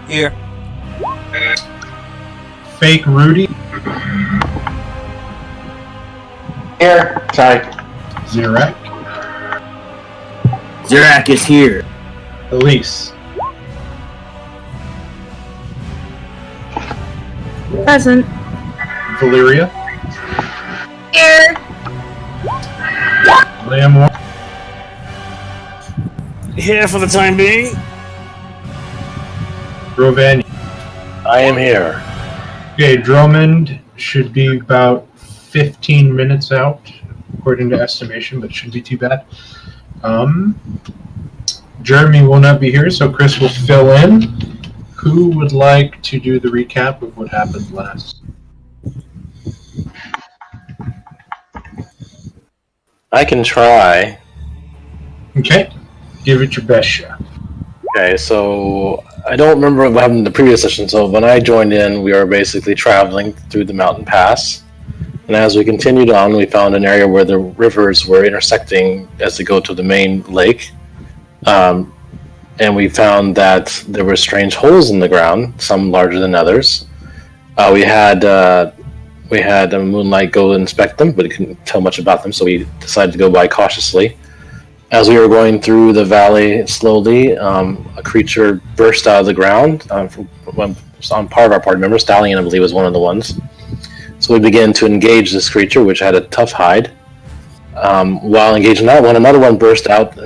Here. Fake Rudy. Here. Sorry. Zirak. Zirak is here. Elise. Present. Valeria. Here. Lamore. Here for the time being. Rovani. I am here. Okay, Drummond should be about 15 minutes out, according to estimation, but shouldn't be too bad. Jeremy will not be here, so Chris will fill in. Who would like to do the recap of what happened last? I can try. Okay, give it your best shot. Okay, so I don't remember what happened in the previous session. So when I joined in, we were basically traveling through the mountain pass. And as we continued on, we found an area where the rivers were intersecting as they go to the main lake. And we found that there were strange holes in the ground, some larger than others. We had Moonlight go inspect them, but he couldn't tell much about them, so we decided to go by cautiously. As we were going through the valley slowly, a creature burst out of the ground on part of our party member. Stallion, I believe, was one of the ones. So we began to engage this creature, which had a tough hide. While engaging that one, another one burst out,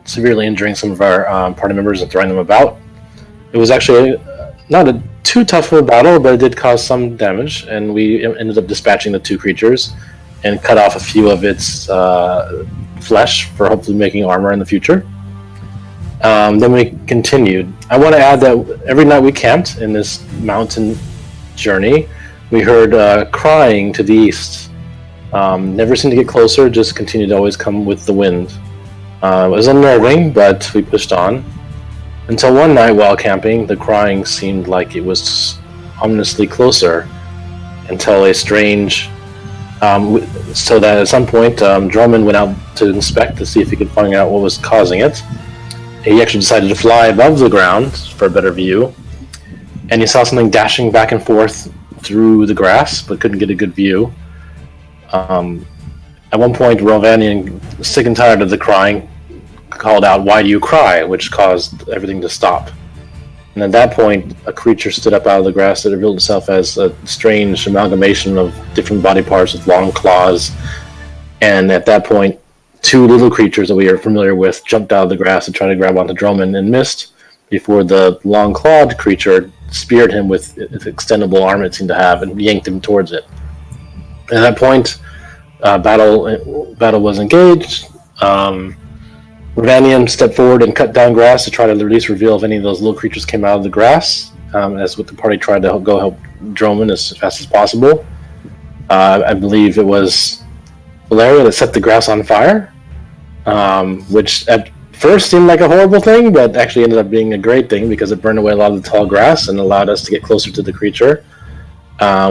severely injuring some of our party members and throwing them about. It was actually not too tough of a battle, but it did cause some damage, and we ended up dispatching the two creatures and cut off a few of its flesh for hopefully making armor in the future. Then we continued. I want to add that every night we camped in this mountain journey, we heard crying to the east. Never seemed to get closer, just continued to always come with the wind. It was unnerving, but we pushed on. Until one night while camping, the crying seemed like it was ominously closer until a strange... so that at some point, Drummond went out to inspect to see if he could find out what was causing it. He actually decided to fly above the ground for a better view, and he saw something dashing back and forth through the grass, but couldn't get a good view. At one point, Rovanian, sick and tired of the crying, called out, "Why do you cry?" which caused everything to stop. And at that point, a creature stood up out of the grass that revealed itself as a strange amalgamation of different body parts with long claws. And at that point, two little creatures that we are familiar with jumped out of the grass and tried to grab onto Drummond and missed before the long-clawed creature speared him with its extendable arm it seemed to have and yanked him towards it. At that point, battle was engaged. Ravanian stepped forward and cut down grass to try to at least reveal if any of those little creatures came out of the grass, as with the party tried to go help Droman as fast as possible. I believe it was Valeria that set the grass on fire, which at first seemed like a horrible thing, but actually ended up being a great thing because it burned away a lot of the tall grass and allowed us to get closer to the creature,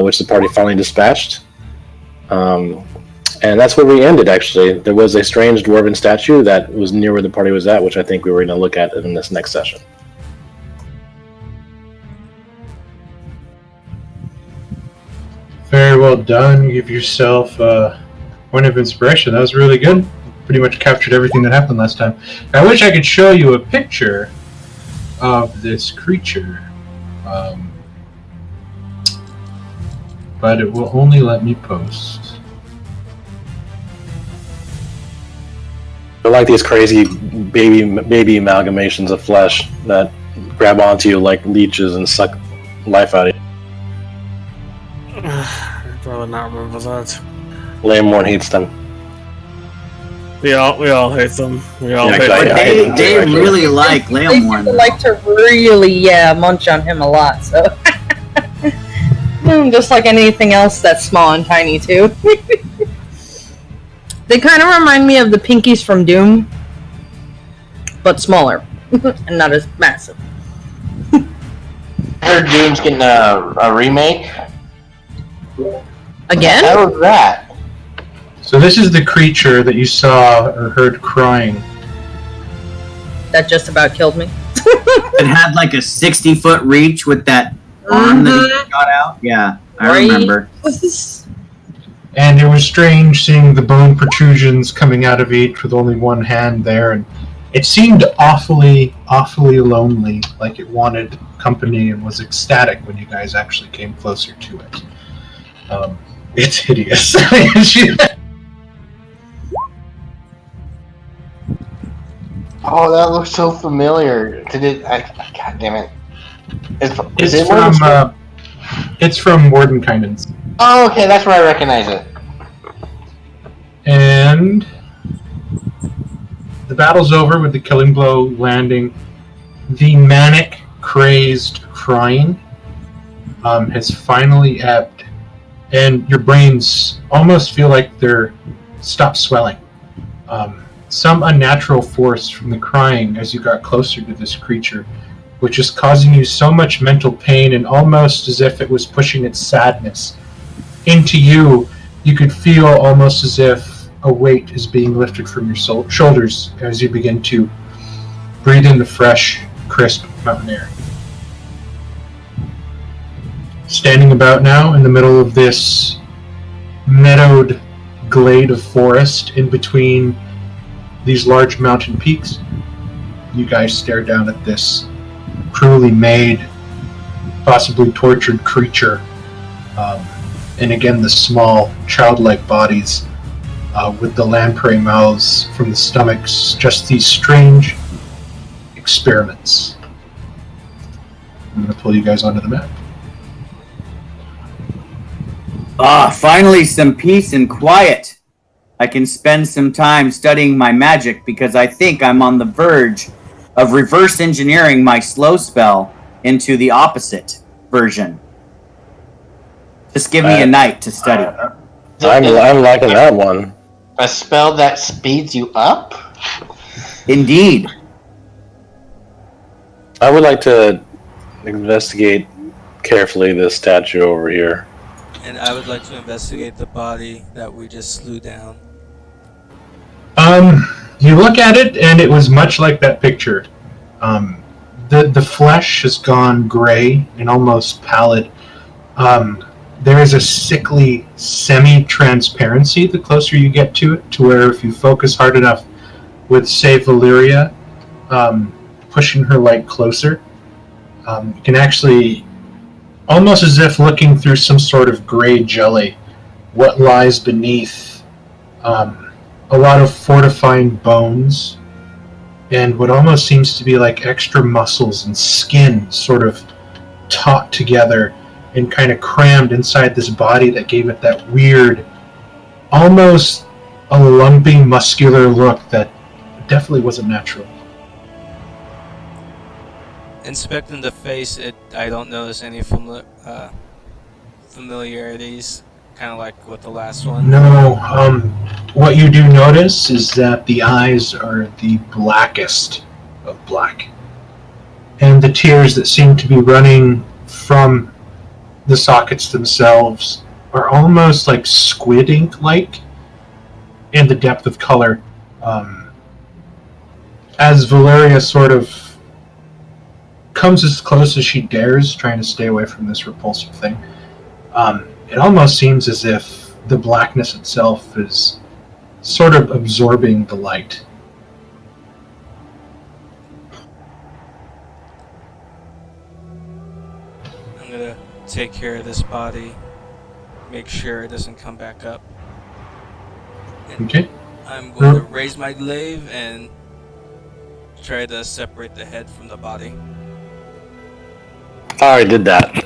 which the party finally dispatched. And that's where we ended, actually. There was a strange dwarven statue that was near where the party was at, which I think we were going to look at in this next session. Very well done. Give yourself a point of inspiration. That was really good. Pretty much captured everything that happened last time. I wish I could show you a picture of this creature. But it will only let me post. I like these crazy baby amalgamations of flesh that grab onto you like leeches and suck life out of you. I probably not remember that. Lamorn hates them. We all hate them. We all Yeah, hate them. exactly. They really like They Lamorn. do like to really, munch on him a lot, so... Just like anything else that's small and tiny, too. They kind of remind me of the Pinkies from Doom, but smaller, and not as massive. I heard Doom's getting a remake. Again? How was that? So this is the creature that you saw or heard crying. That just about killed me. It had like a 60-foot reach with that arm that he shot out. Yeah, I remember. And it was strange seeing the bone protrusions coming out of each with only one hand there, and it seemed awfully, awfully lonely, like it wanted company and was ecstatic when you guys actually came closer to it. It's hideous. Oh, that looks so familiar. Did it? God damn it! It's from Mordenkainen's. Oh, okay, that's where I recognize it. And the battle's over with the killing blow landing. The manic, crazed crying has finally ebbed, and your brains almost feel like they're stopped swelling. Some unnatural force from the crying as you got closer to this creature, which is causing you so much mental pain, and almost as if it was pushing its sadness into you. You could feel almost as if a weight is being lifted from your shoulders as you begin to breathe in the fresh, crisp mountain air. Standing about now in the middle of this meadowed glade of forest in between these large mountain peaks, you guys stare down at this cruelly made, possibly tortured creature. And again, the small, childlike bodies with the lamprey mouths from the stomachs, just these strange experiments. I'm going to pull you guys onto the map. Finally some peace and quiet. I can spend some time studying my magic because I think I'm on the verge of reverse engineering my slow spell into the opposite version. Just give me a night to study. I'm liking that one. A spell that speeds you up? Indeed. I would like to investigate carefully this statue over here. And I would like to investigate the body that we just slew down. You look at it, and it was much like that picture. The flesh has gone gray and almost pallid. There is a sickly semi-transparency the closer you get to it, to where if you focus hard enough with, say, Valyria, pushing her light closer, you can actually, almost as if looking through some sort of gray jelly, what lies beneath a lot of fortifying bones and what almost seems to be like extra muscles and skin sort of taut together and kind of crammed inside this body that gave it that weird, almost a lumpy, muscular look that definitely wasn't natural. Inspecting the face, I don't notice any familiarities, kind of like with the last one. No, what you do notice is that the eyes are the blackest of black. And the tears that seem to be running from the sockets themselves are almost like squid ink-like in the depth of color. As Valyria sort of comes as close as she dares, trying to stay away from this repulsive thing, it almost seems as if the blackness itself is sort of absorbing the light. I'm gonna take care of this body, make sure it doesn't come back up. And Okay. I'm going to raise my glaive and try to separate the head from the body. I already did that.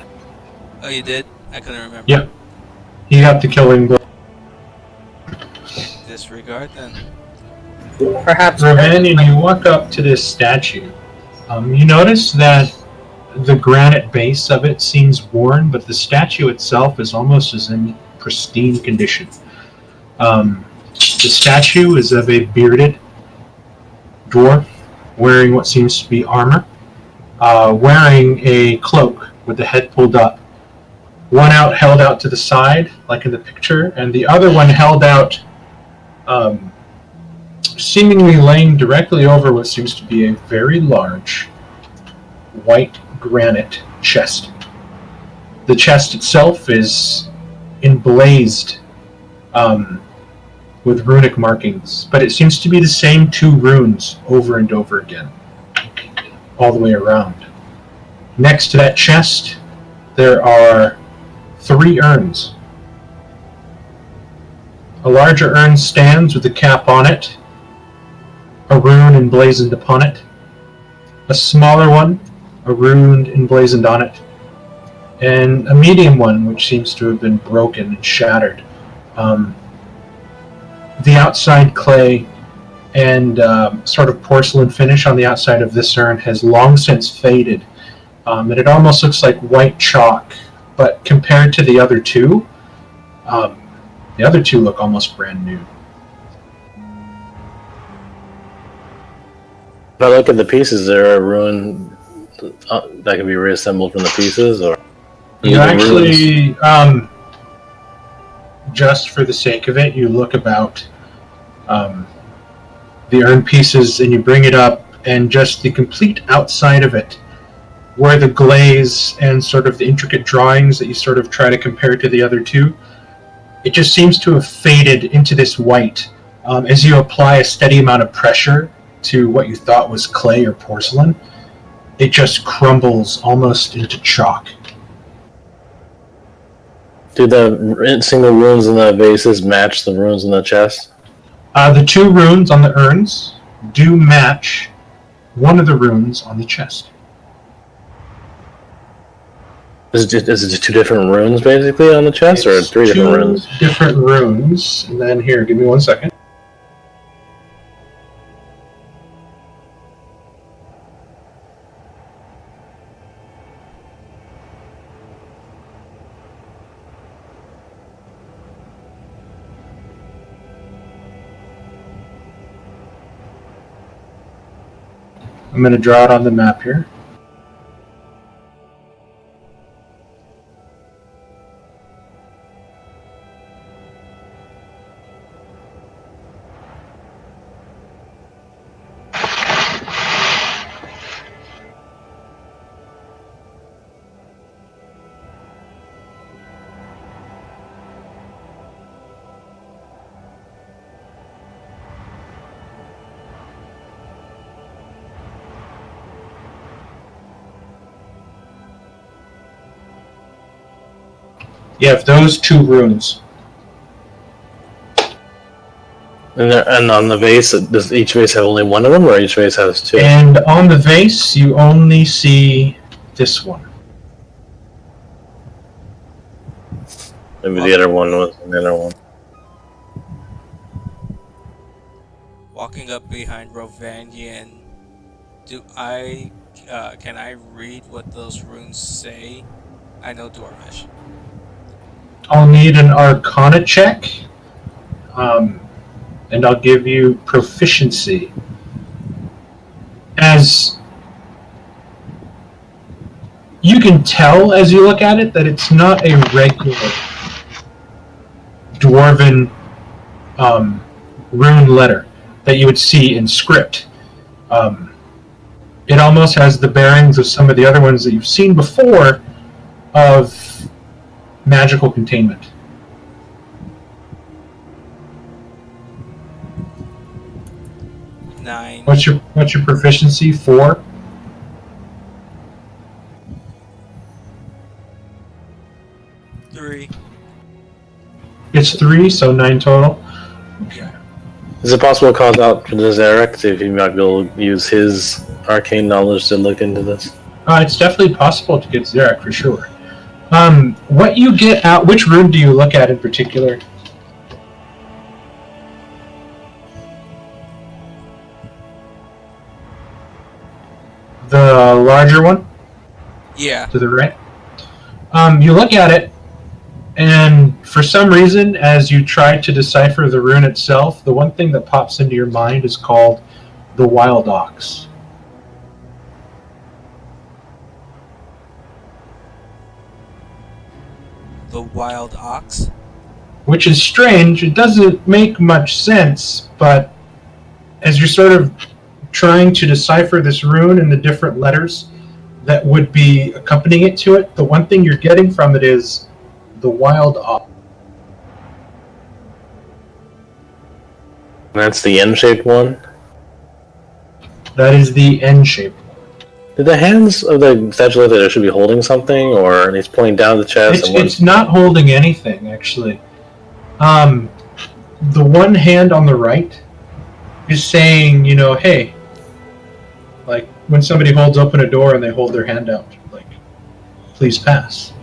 Oh, you did? I couldn't remember. Yep. You got the killing blow. Disregard then. Perhaps. Ravanian, you walk up to this statue. You notice that the granite base of it seems worn, but the statue itself is almost as in pristine condition. The statue is of a bearded dwarf wearing what seems to be armor, wearing a cloak with the head pulled up. One held out to the side, like in the picture, and the other one held out, seemingly laying directly over what seems to be a very large white granite chest. The chest itself is emblazed with runic markings, but it seems to be the same 2 runes over and over again, all the way around. Next to that chest, there are 3 urns. A larger urn stands with a cap on it, a rune emblazoned upon it. A smaller one, a rune emblazoned on it. And a medium one, which seems to have been broken and shattered. The outside clay and sort of porcelain finish on the outside of this urn has long since faded. And it almost looks like white chalk, but compared to the other 2 look almost brand new. If I look at the pieces, is there a rune that can be reassembled from the pieces, or you actually, just for the sake of it, you look about the urn pieces and you bring it up, and just the complete outside of it, where the glaze and sort of the intricate drawings that you sort of try to compare to the other 2, it just seems to have faded into this white as you apply a steady amount of pressure to what you thought was clay or porcelain. It just crumbles almost into chalk. do the single runes in the vases match the runes in the chest? The 2 runes on the urns do match one of the runes on the chest. Is it just 2 different runes basically on the chest, or 3 different runes? 2 different runes, and then here, give me 1 second. I'm going to draw it on the map here. You have those 2 runes. And on the vase, does each vase have only one of them, or each vase has 2? And on the vase, you only see this one. Maybe the other one was the other one. Walking up behind Rovanian, can I read what those runes say? I know Dwarvish. I'll need an Arcana check, and I'll give you proficiency. As you can tell as you look at it that it's not a regular Dwarven rune letter that you would see in script. It almost has the bearings of some of the other ones that you've seen before of magical containment. Nine. What's your proficiency? 4? Three. It's 3, so 9 total. Okay. Is it possible to call out to Zarek, see if he might be able to use his arcane knowledge to look into this? It's definitely possible to get Zarek for sure. What you get out? Which rune do you look at in particular? The larger one? Yeah. To the right? You look at it, and for some reason, as you try to decipher the rune itself, the one thing that pops into your mind is called the Wild Ox. The Wild Ox? Which is strange. It doesn't make much sense, but as you're sort of trying to decipher this rune and the different letters, that would be accompanying it to it. The one thing you're getting from it is the wild ox. That's the N-shaped one. That is the N-shape. Did the hands of the statue look like they should be holding something, or he's pointing down the chest? It's not holding anything, actually. The one hand on the right is saying, hey, like when somebody holds open a door and they hold their hand out, like, please pass,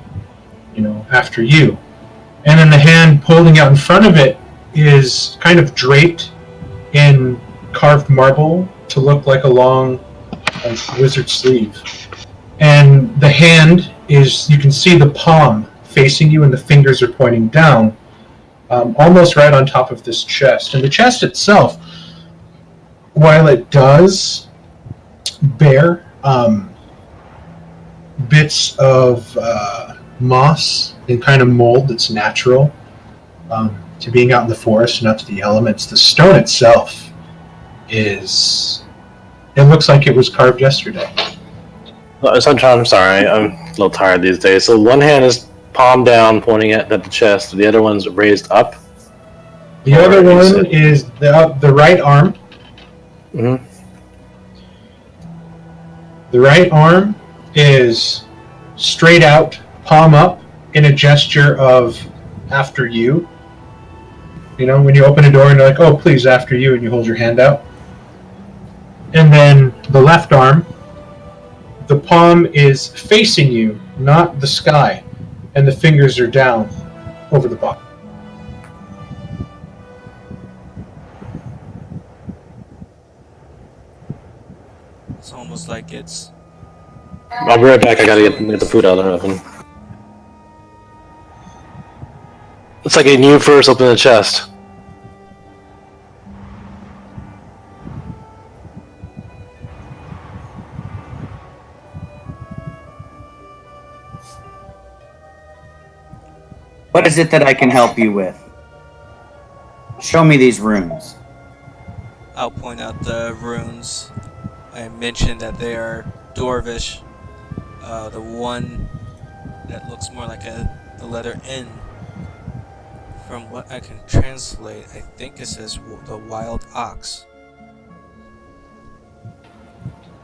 after you. And then the hand holding out in front of it is kind of draped in carved marble to look like a long wizard sleeve. And the hand is, you can see the palm facing you and the fingers are pointing down, almost right on top of this chest. And the chest itself, while it does bear bits of moss and kind of mold that's natural to being out in the forest and out to the elements, the stone itself it looks like it was carved yesterday. I'm sorry, I'm a little tired these days. So one hand is palm down, pointing at the chest. The other one's raised up. The other one is the right arm. Mm-hmm. The right arm is straight out, palm up, in a gesture of after you. When you open a door and you're like, oh, please, after you, and you hold your hand out. And then the left arm, the palm is facing you, not the sky, and the fingers are down over the bottom. It's almost like it's... I'll be right back. I gotta get the food out of the oven. It's like a new first open the chest. What is it that I can help you with? Show me these runes. I'll point out the runes. I mentioned that they are Dwarvish. The one that looks more like the letter N. From what I can translate, I think it says the wild ox.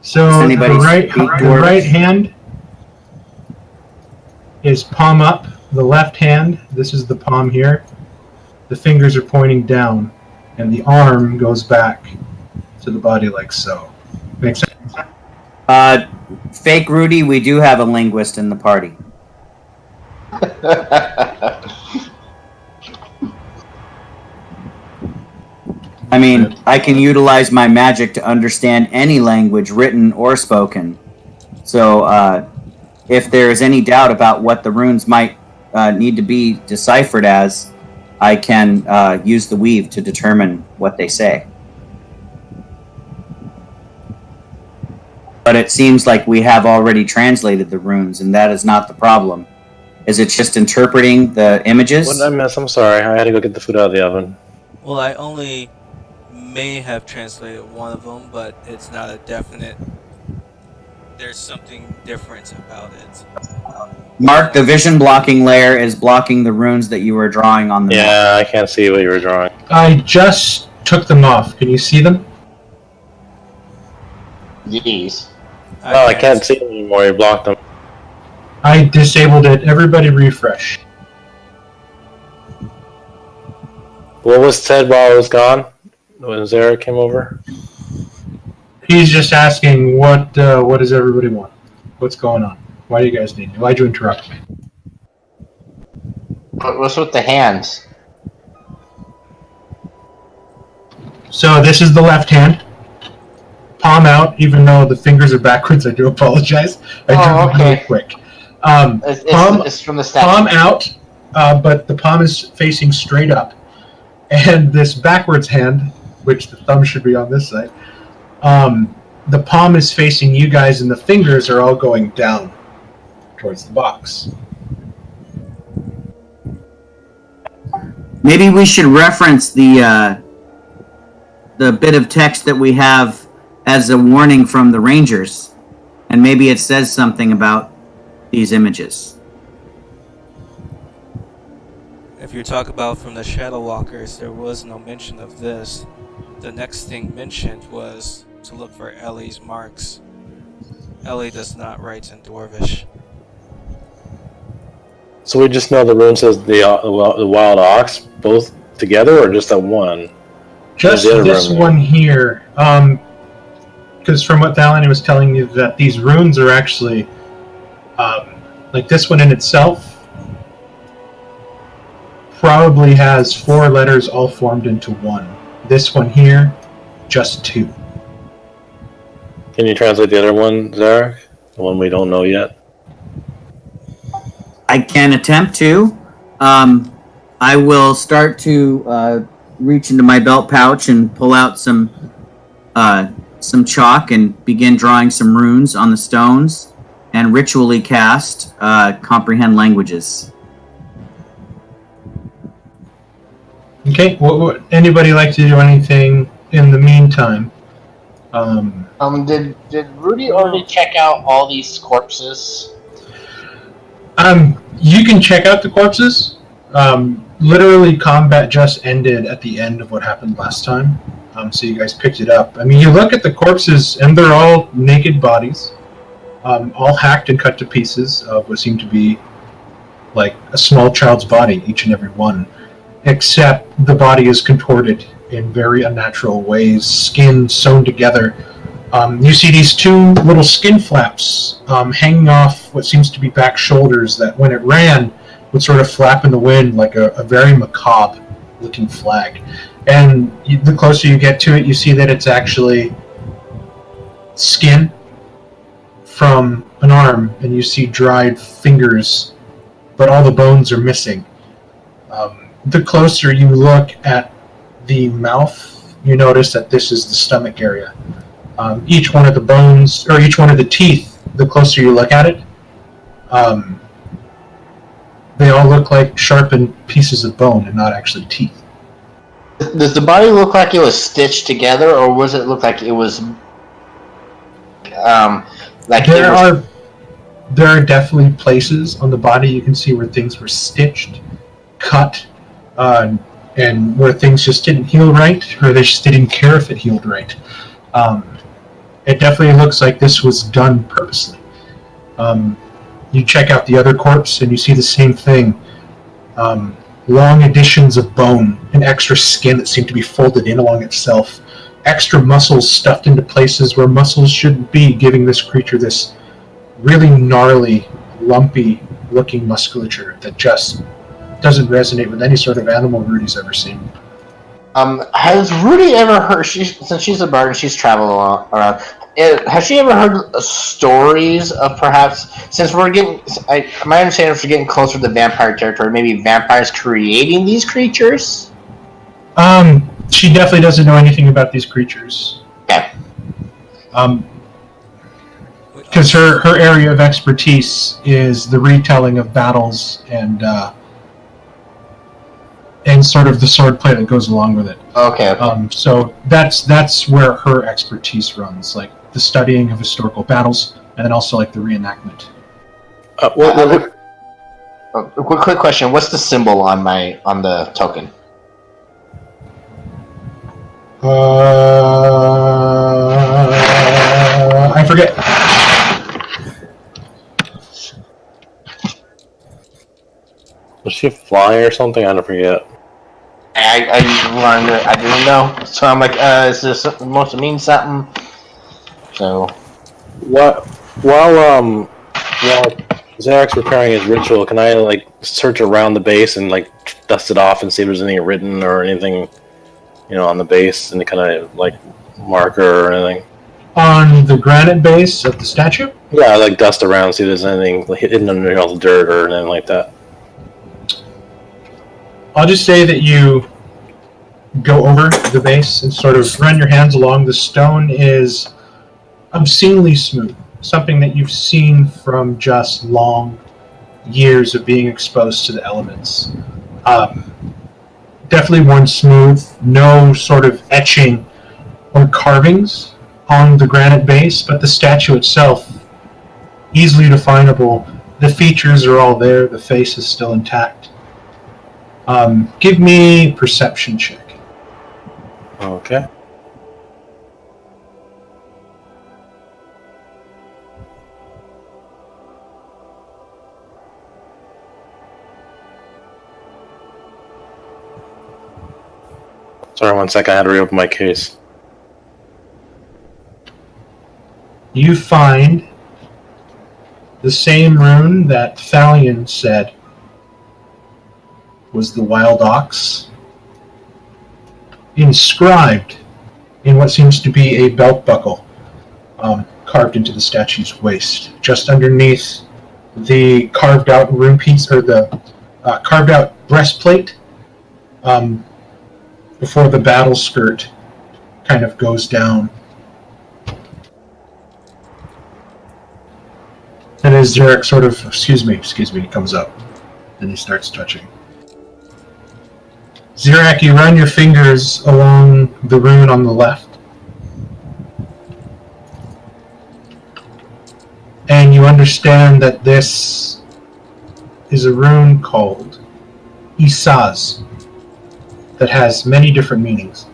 So the right hand is palm up. The left hand, this is the palm here. The fingers are pointing down, and the arm goes back to the body like so. Makes sense? Fake Rudy, we do have a linguist in the party. I mean, I can utilize my magic to understand any language, written or spoken. So, if there is any doubt about what the runes might need to be deciphered as, I can use the weave to determine what they say. But it seems like we have already translated the runes, and that is not the problem. Is it just interpreting the images? What did I miss? I'm sorry. I had to go get the food out of the oven. Well, I only may have translated one of them, but it's not a definite. There's something different about it. Mark, the vision blocking layer is blocking the runes that you were drawing on the map. Yeah, I can't see what you were drawing. I just took them off. Can you see them? Yes. Oh, I can't see them anymore. You blocked them. I disabled it. Everybody refresh. What was said while I was gone? When Zara came over? He's just asking what does everybody want? What's going on? Why do you guys need me? Why'd you interrupt me? What's with the hands? So this is the left hand. Palm out, even though the fingers are backwards. I do apologize. I drew them really quick. It's from the statue. Palm out, but the palm is facing straight up. And this backwards hand, which the thumb should be on this side, the palm is facing you guys and the fingers are all going down towards the box. Maybe we should reference the bit of text that we have as a warning from the Rangers. and maybe it says something about these images. If you talk about from the Shadow Walkers, there was no mention of this. The next thing mentioned was to look for Ellie's marks. Ellie does not write in Dwarvish. So we just know the rune says the wild ox both together, or just that one? Just The other this rune. one here. Because from what Thalani was telling you, that these runes are actually, like this one in itself, probably has 4 letters all formed into one. This one here, just 2. Can you translate the other one, Zarek? The one we don't know yet? I can attempt to. I will start to reach into my belt pouch and pull out some chalk and begin drawing some runes on the stones and ritually cast Comprehend Languages. Okay, would anybody like to do anything in the meantime? Did Rudy already check out all these corpses? You can check out the corpses. Literally, combat just ended at the end of what happened last time. So you guys picked it up. I mean, you look at the corpses, and they're all naked bodies, all hacked and cut to pieces of what seem to be like a small child's body, each and every one. Except the body is contorted in very unnatural ways, skin sewn together. You see these 2 little skin flaps hanging off what seems to be back shoulders that, when it ran, would sort of flap in the wind like a very macabre-looking flag. And the closer you get to it, you see that it's actually skin from an arm, and you see dried fingers, but all the bones are missing. The closer you look at the mouth, you notice that this is the stomach area. Each one of the bones, or each one of the teeth, the closer you look at it, they all look like sharpened pieces of bone and not actually teeth. Does the body look like it was stitched together, or was it look like it was like There are definitely places on the body you can see where things were stitched, cut, and where things just didn't heal right, or they just didn't care if it healed right. It definitely looks like this was done purposely. You check out the other corpse, and you see the same thing. Long additions of bone and extra skin that seem to be folded in along itself. Extra muscles stuffed into places where muscles shouldn't be, giving this creature this really gnarly, lumpy-looking musculature that just doesn't resonate with any sort of animal Rudy's ever seen. Has Rudy ever heard? Since she's a bard and she's traveled around, has she ever heard stories of perhaps? Since we're getting, my understanding is we're getting closer to vampire territory. Maybe vampires creating these creatures. She definitely doesn't know anything about these creatures. Okay. Because her area of expertise is the retelling of battles and sort of the swordplay that goes along with it. Okay. So that's where her expertise runs, like the studying of historical battles, and then also like the reenactment. Quick question: what's the symbol on the token? I forget. Was she fly or something? I don't forget. I didn't know, so I'm like, is this supposed to mean something? So, While Zarek's preparing his ritual, can I like search around the base and like dust it off and see if there's anything written or anything, on the base, any kind of like marker or anything? On the granite base of the statue? Yeah, like dust around, see if there's anything hidden under all the dirt or anything like that. I'll just say that you go over the base and sort of run your hands along. The stone is obscenely smooth, something that you've seen from just long years of being exposed to the elements. Definitely worn smooth, no sort of etching or carvings on the granite base, but the statue itself easily definable. The features are all there. The face is still intact. Give me perception check. Okay. Sorry, 1 second. I had to reopen my case. You find the same rune that Thalion said was the wild ox, inscribed in what seems to be a belt buckle carved into the statue's waist, just underneath the carved out rune piece, or the carved out breastplate, before the battle skirt kind of goes down. And as Zarek sort of, excuse me, comes up, and he starts touching. Zarek, you run your fingers along the rune on the left, and you understand that this is a rune called Isaz that has many different meanings.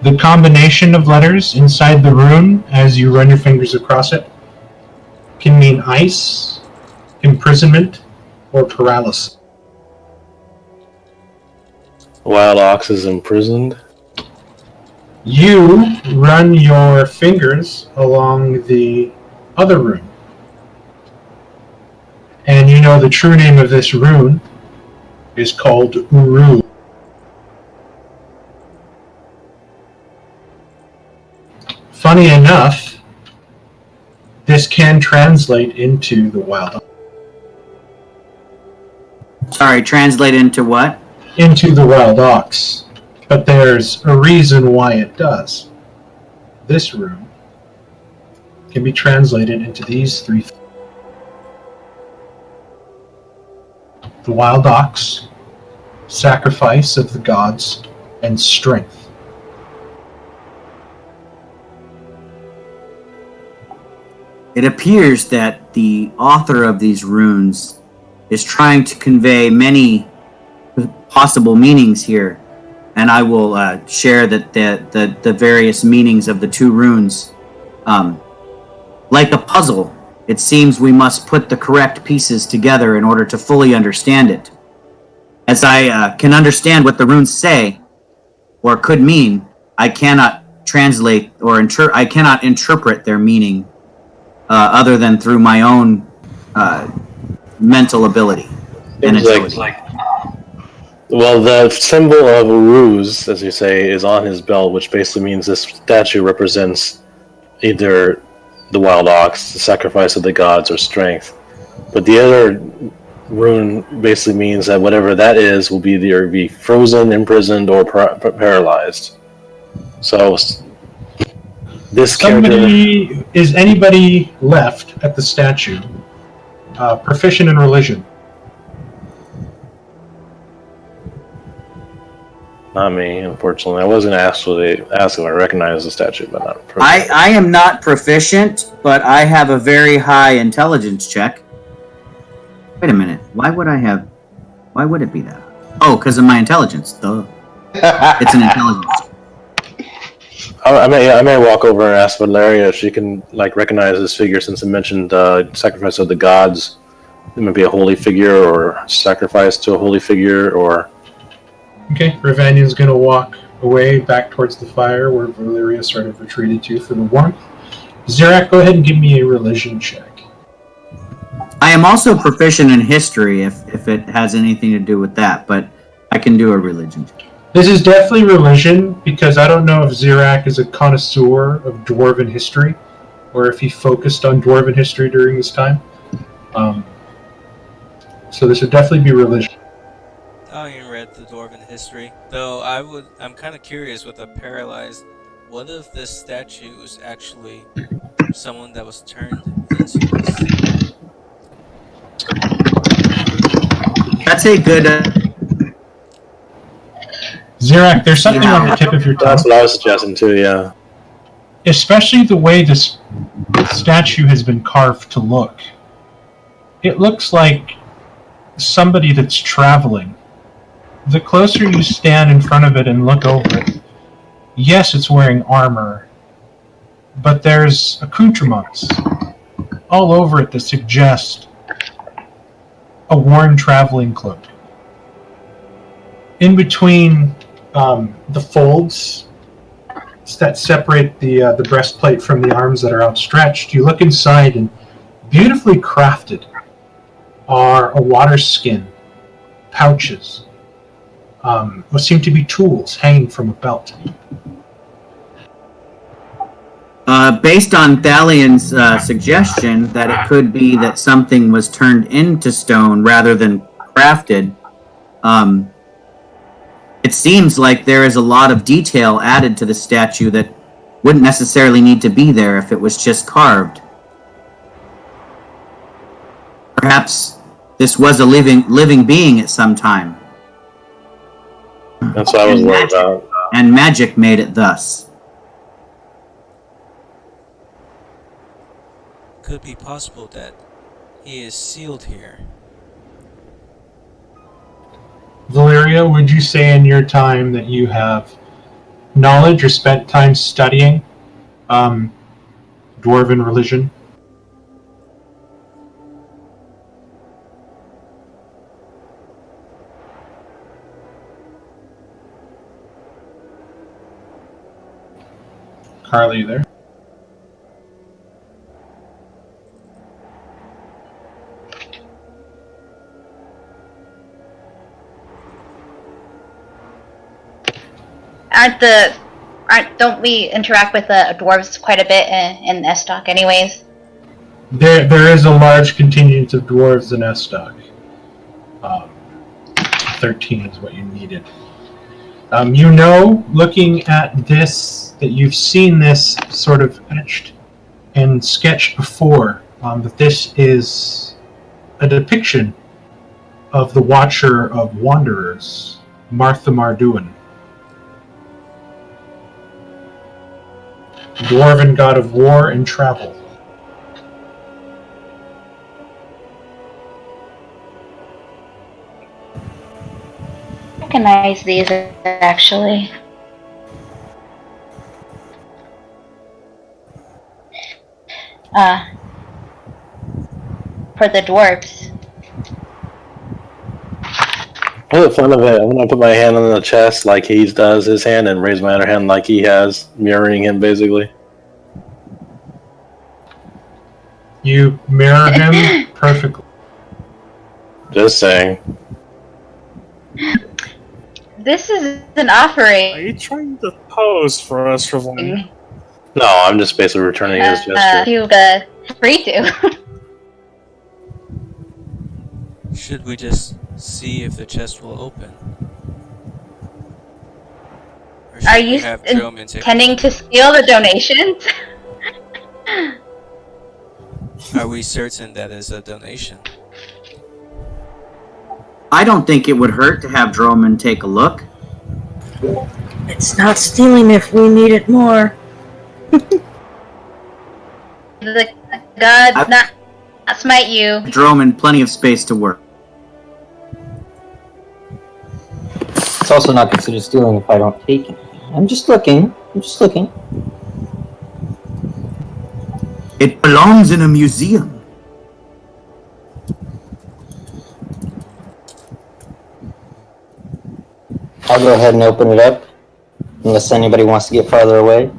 The combination of letters inside the rune, as you run your fingers across it, can mean ice, imprisonment, or paralysis. Wild ox is imprisoned. You run your fingers along the other rune, and you know the true name of this rune is called Uru. Funny enough, this can translate into the wild ox. Sorry, translate into what? Into the wild ox. But there's a reason why it does. This rune can be translated into these three things. The wild ox, sacrifice of the gods, and strength. It appears that the author of these runes is trying to convey many possible meanings here, and I will share that the various meanings of the two runes. Like a puzzle, it seems we must put the correct pieces together in order to fully understand it. As I can understand what the runes say, or could mean, I cannot translate or I cannot interpret their meaning other than through my own mental ability and agility. Well, the symbol of Uruz, as you say, is on his belt, which basically means this statue represents either the wild ox, the sacrifice of the gods, or strength. But the other rune basically means that whatever that is will either be frozen, imprisoned, or paralyzed. So this character... Is anybody left at the statue proficient in religion? Not me, unfortunately. I wasn't asked if I recognize the statue, but not proficient. I am not proficient, but I have a very high intelligence check. Wait a minute. Why would it be that? Oh, because of my intelligence. Duh. It's an intelligence. I may walk over and ask Valeria if she can recognize this figure, since it mentioned sacrifice of the gods. It might be a holy figure, or sacrifice to a holy figure, or... Okay, Ravanian's going to walk away back towards the fire where Valeria sort of retreated to for the warmth. Zarak, go ahead and give me a religion check. I am also proficient in history if it has anything to do with that, but I can do a religion check. This is definitely religion, because I don't know if Zarak is a connoisseur of Dwarven history, or if he focused on Dwarven history during this time. So this would definitely be religion. haven't read the Dwarven history, though. I'm kind of curious with a paralyzed. What if this statue is actually someone that was turned into this? That's a good. Zirak, there's something on the tip of your tongue. That's what I was suggesting too. Yeah. Especially the way this statue has been carved to look. It looks like somebody that's traveling. The closer you stand in front of it and look over it, yes, it's wearing armor, but there's accoutrements all over it that suggest a worn traveling cloak. In between the folds that separate the breastplate from the arms that are outstretched, you look inside, and beautifully crafted are a water skin, pouches, what seem to be tools hanging from a belt. Based on Thalian's suggestion that it could be that something was turned into stone rather than crafted, it seems like there is a lot of detail added to the statue that wouldn't necessarily need to be there if it was just carved. Perhaps this was a living being at some time. That's what I was worried about. And magic made it thus. Could be possible that he is sealed here. Valeria, would you say in your time that you have knowledge or spent time studying Dwarven religion? Carly, you there? Don't we interact with the dwarves quite a bit in Estok anyways? There is a large contingent of dwarves in Estok. 13 is what you needed. Looking at this, that you've seen this sort of etched and sketched before, that this is a depiction of the Watcher of Wanderers, Martha Marduin. Dwarven god of war and travel. Recognize these actually. For the dwarves. For the fun of it, I'm gonna put my hand on the chest like he does his hand, and raise my other hand like he has, mirroring him basically. You mirror him perfectly. Just saying. This is an Are offering. you trying to pose for us, Ravon? No, I'm just basically returning his gesture. You free to. Should we just see if the chest will open? Or should Are we you have Droman take intending to steal the donations? Are we certain that is a donation? I don't think it would hurt to have Droman take a look. It's not stealing if we need it more. The gods not smite you. Droman plenty of space to work. It's also not considered stealing if I don't take it. I'm just looking. It belongs in a museum. I'll go ahead and open it up, unless anybody wants to get farther away.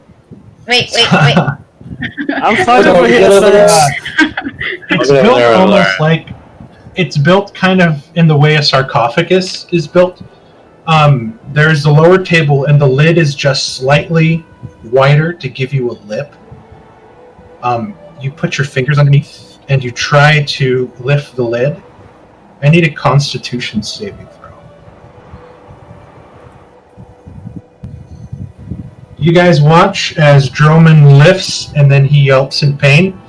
Wait. I'm fine over here, Get over there. It's Okay, built there, almost there. like it's built kind of in the way a sarcophagus is built. There's the lower table, and the lid is just slightly wider to give you a lip. You put your fingers underneath, and you try to lift the lid. I need a Constitution saving throw. You guys watch as Droman lifts and then he yelps in pain.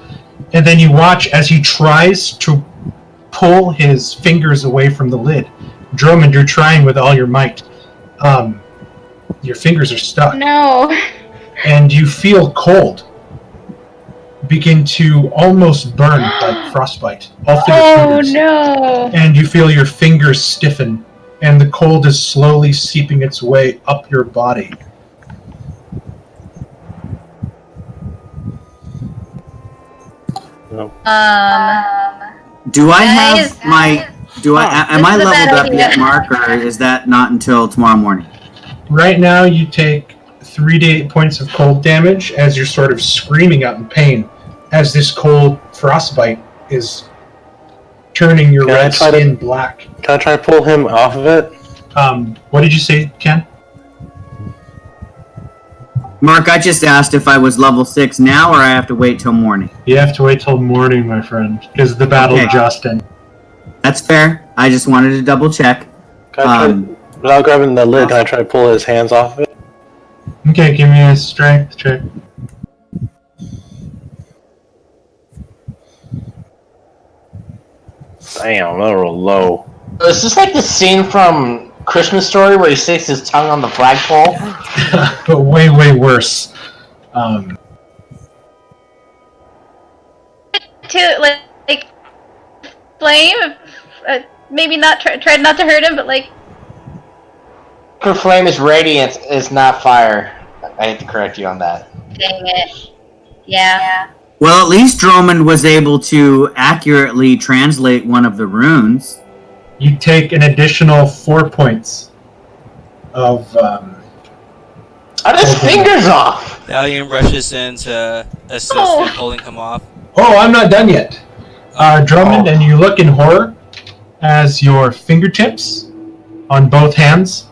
And then you watch as he tries to pull his fingers away from the lid. Droman, you're trying with all your might. Your fingers are stuck. No. And you feel cold begin to almost burn like frostbite all through your fingers. No. And you feel your fingers stiffen, and the cold is slowly seeping its way up your body. Do I Guys, have my? Do I? Am I This is a bad leveled up idea. yet, Mark, or is that not until tomorrow morning? Right now, you take 3d8 points of cold damage as you're sort of screaming out in pain as this cold frostbite is turning your Can I red try to- skin black. Can I try to pull him off of it? What did you say, Ken? Mark, I just asked if I was level 6 now, or I have to wait till morning. You have to wait till morning, my friend, because the battle Okay. just ended. That's fair. I just wanted to double check. Can I try, without grabbing the lid, can I try to pull his hands off of it? Okay, give me a strength check. Damn, that roll low. Is this like the scene from Christmas Story where he sticks his tongue on the flagpole? But way, way worse. To like flame. Maybe not tried not to hurt him, but like. Her flame is radiant, is not fire. I hate to correct you on that. Dang it. Yeah. Well, at least Droman was able to accurately translate one of the runes. You take an additional 4 points of. Are his fingers off? Valiant rushes in to assist Oh. in pulling him off. Oh, I'm not done yet. Drummond, and you look in horror as your fingertips on both hands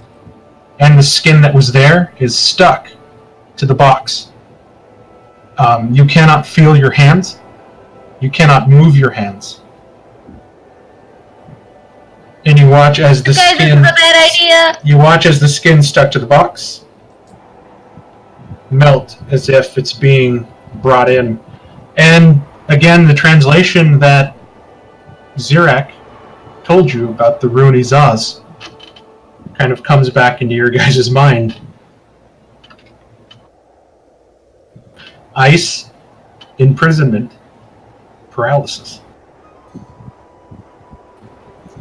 and the skin that was there is stuck to the box. You cannot feel your hands. You cannot move your hands. And you watch as the Guys, this is skin. a bad idea. You watch as the skin stuck to the box melt as if it's being brought in. And again, the translation that Zirak told you about the rune Izaz kind of comes back into your guys' mind. Ice, imprisonment, paralysis.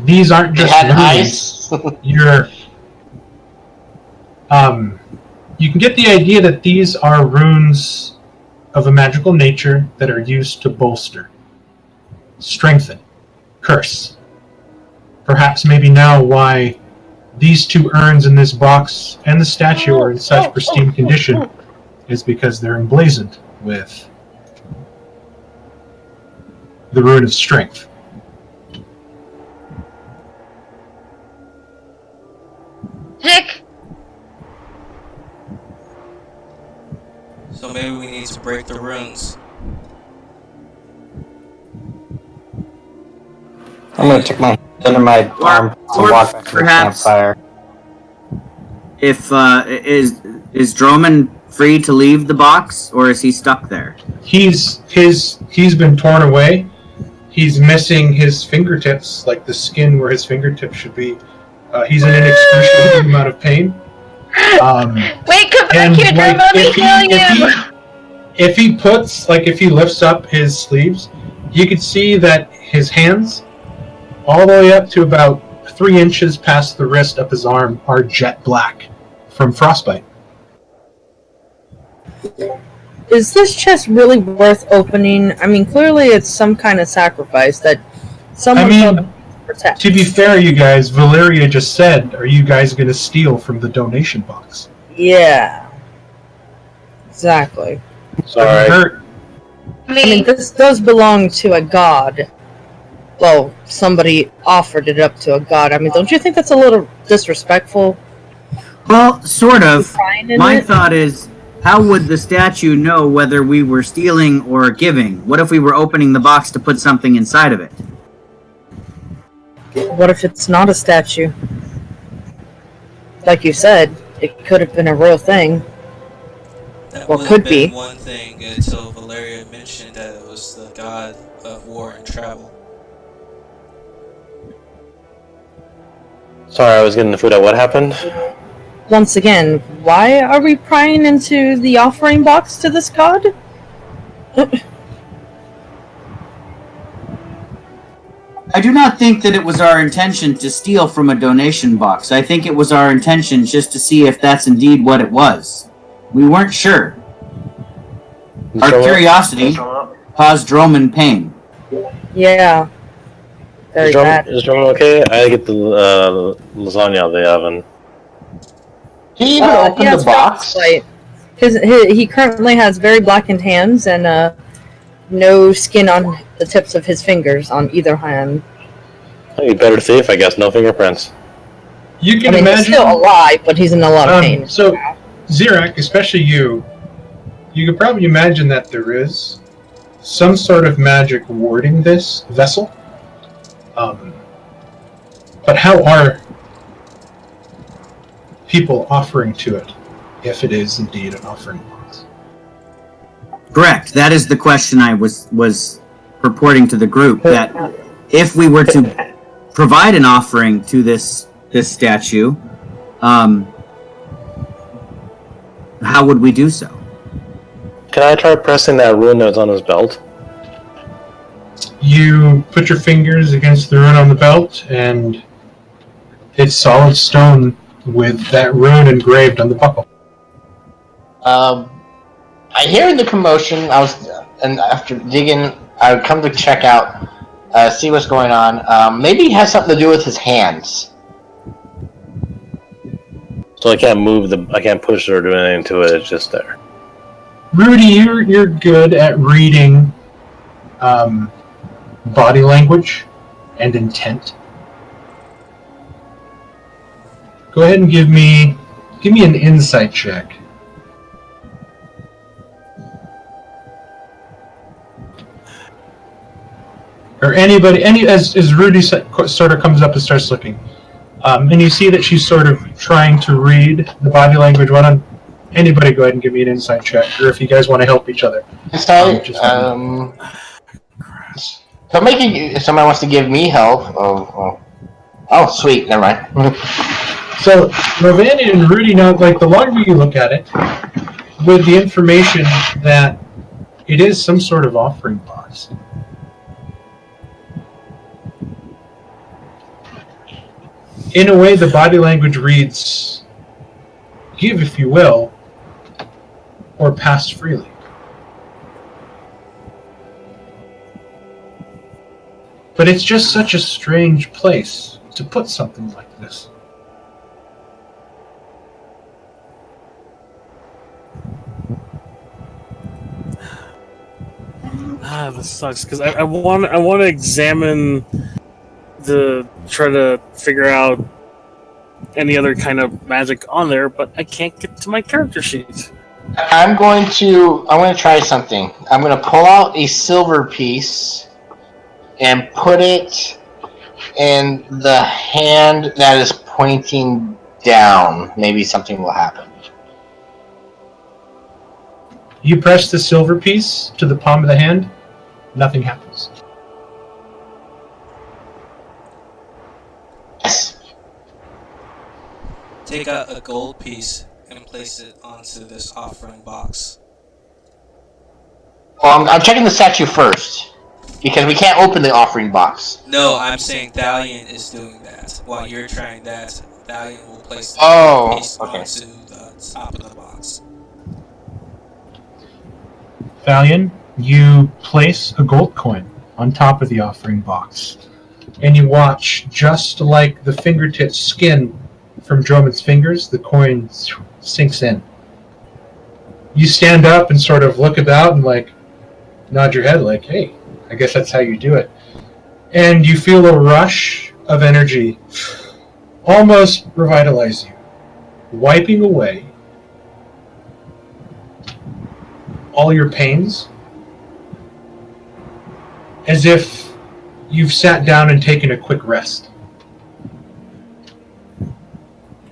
These aren't They just had runes. ice. You're you can get the idea that these are runes of a magical nature that are used to bolster, strengthen, curse. Perhaps maybe now why these two urns in this box and the statue are in such pristine condition is because they're emblazoned with the rune of strength. Dick. So maybe we need to break the runes. I'm gonna tuck my hand under my arm and or walk back to the perhaps- campfire. If is Droman free to leave the box, or is he stuck there? He's been torn away. He's missing his fingertips, like the skin where his fingertips should be. He's in an excruciating amount of pain. Wait, come back And here, like, Drum. Let me kill you. if he lifts up his sleeves, you can see that his hands, all the way up to about 3 inches past the wrist of his arm, are jet black from frostbite. Is this chest really worth opening? I mean, clearly it's some kind of sacrifice that someone I mean, felt to protect. To be fair, you guys, Valeria just said, "Are you guys going to steal from the donation box?" Yeah. Exactly. Sorry. Hurt. I mean, this does belong to a god. Well, somebody offered it up to a god. I mean, don't you think that's a little disrespectful? Well, sort of. Crying in My it? thought is, how would the statue know whether we were stealing or giving? What if we were opening the box to put something inside of it? What if it's not a statue? Like you said, it could have been a real thing. That Well, would could have been be. one thing until Valeria mentioned that it was the god of war and travel. Sorry, I was getting the food out. What happened? Once again, why are we prying into the offering box to this god? I do not think that it was our intention to steal from a donation box. I think it was our intention just to see if that's indeed what it was. We weren't sure. Our curiosity caused Droman pain. Yeah. Very bad. Is Drummond okay? I get the lasagna out of the oven. Did he even open yeah, the it's box? frostbite. He currently has very blackened hands and no skin on the tips of his fingers on either hand. Oh, you better thief, I guess. No fingerprints. You can He's imagine. still alive, but he's in a lot of pain. So, Zirak, especially you could probably imagine that there is some sort of magic warding this vessel. But how are people offering to it, if it is indeed an offering box? Correct. That is the question I was purporting to the group, that if we were to provide an offering to this statue, how would we do so? Can I try pressing that rune that's on his belt? You put your fingers against the rune on the belt, and it's solid stone with that rune engraved on the buckle. I hear the commotion. And after digging, I would come to check out, see what's going on. Maybe it has something to do with his hands. So I can't I can't push it or do anything to it. It's just there. Rudy, you're good at reading body language and intent. Go ahead and give me an insight check. Or as Rudy sort of comes up and starts looking, and you see that she's sort of trying to read the body language. Why don't anybody go ahead and give me an insight check, or if you guys want to help each other. Insight. If somebody wants to give me help. Oh, sweet. Never mind. So, Ravani and Rudy know, the longer you look at it, with the information that it is some sort of offering box. In a way, the body language reads, give if you will, or pass freely. But it's just such a strange place to put something like this. This sucks because I want to examine try to figure out any other kind of magic on there, but I can't get to my character sheet. I'm going to try something. I'm going to pull out a silver piece and put it in the hand that is pointing down. Maybe something will happen. You press the silver piece to the palm of the hand, nothing happens. Yes. Take out a gold piece and place it onto this offering box. Well, I'm checking the statue first, because we can't open the offering box. No, I'm saying Thalion is doing that. While you're trying that, Thalion will place the piece onto the top of the box. Thalion, you place a gold coin on top of the offering box, and you watch, just like the fingertip skin from Drummond's fingers, the coin sinks in. You stand up and sort of look about and nod your head like, hey, I guess that's how you do it. And you feel a rush of energy almost revitalize you, wiping away all your pains, as if you've sat down and taken a quick rest.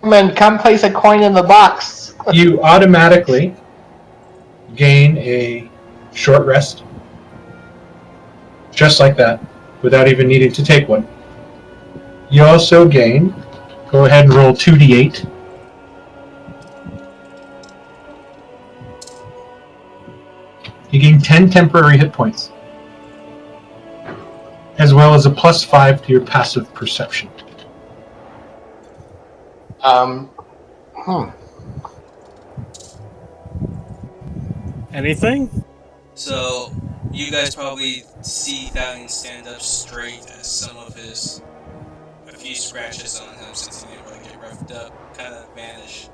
Man, come place a coin in the box. You automatically gain a short rest. Just like that, without even needing to take one. You also gain, go ahead and roll 2d8. You gain 10 temporary hit points, as well as a +5 to your passive perception. Anything? So, you guys probably see Thalion stand up straight as some of a few scratches on him since he didn't really get roughed up, kind of vanish.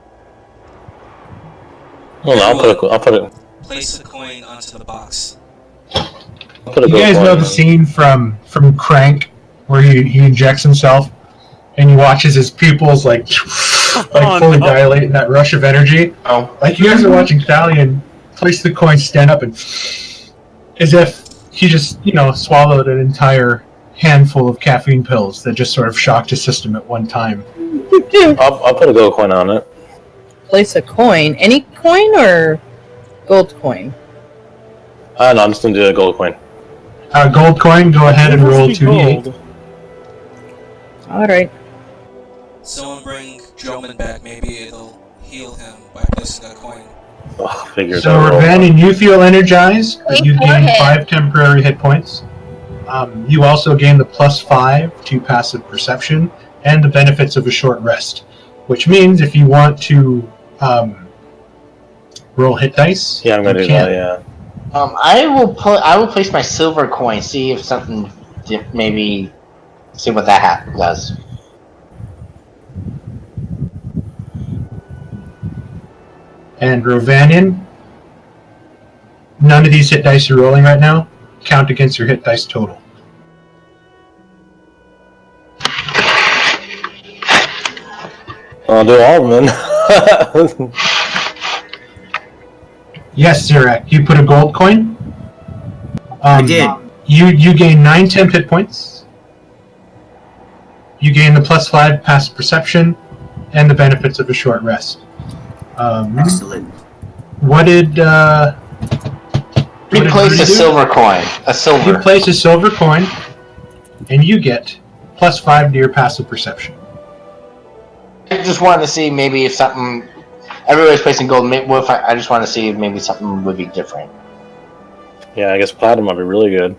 Well, I'll put it. Place a coin onto the box. You guys know the scene from Crank where he injects himself and he watches his pupils like fully dilate in that rush of energy. Oh, Like you guys are watching Thalion place the coin, stand up, and as if he just swallowed an entire handful of caffeine pills that just sort of shocked his system at one time. I'll put a gold coin on it. Place a coin. Any coin or gold coin? No, I'm just gonna do a gold coin. Gold coin, go ahead and roll 2d8. Gold. Alright. Someone bring Droman back, maybe it'll heal him by placing a coin. Oh, figures So, out. Ravanian, you feel energized, but Wait you for gain it. 5 temporary hit points. You also gain the +5 to passive perception and the benefits of a short rest, which means if you want to roll hit dice, Yeah, I'm gonna you do can. that. Yeah. I will place my silver coin. See if something, maybe, see what that does. And Rovanian, none of these hit dice you're rolling right now count against your hit dice total. I'll do all of them. Yes, Zirak, you put a gold coin. I did. You gain 9 temp hit points. You gain the +5 passive perception and the benefits of a short rest. Excellent. What did Replace Rudy a do? silver coin. A You silver. place a silver coin, and you get +5 to your passive perception. I just wanted to see maybe if something. Everybody's placing gold. What if I just want to see if maybe something would be different. Yeah, I guess platinum might be really good.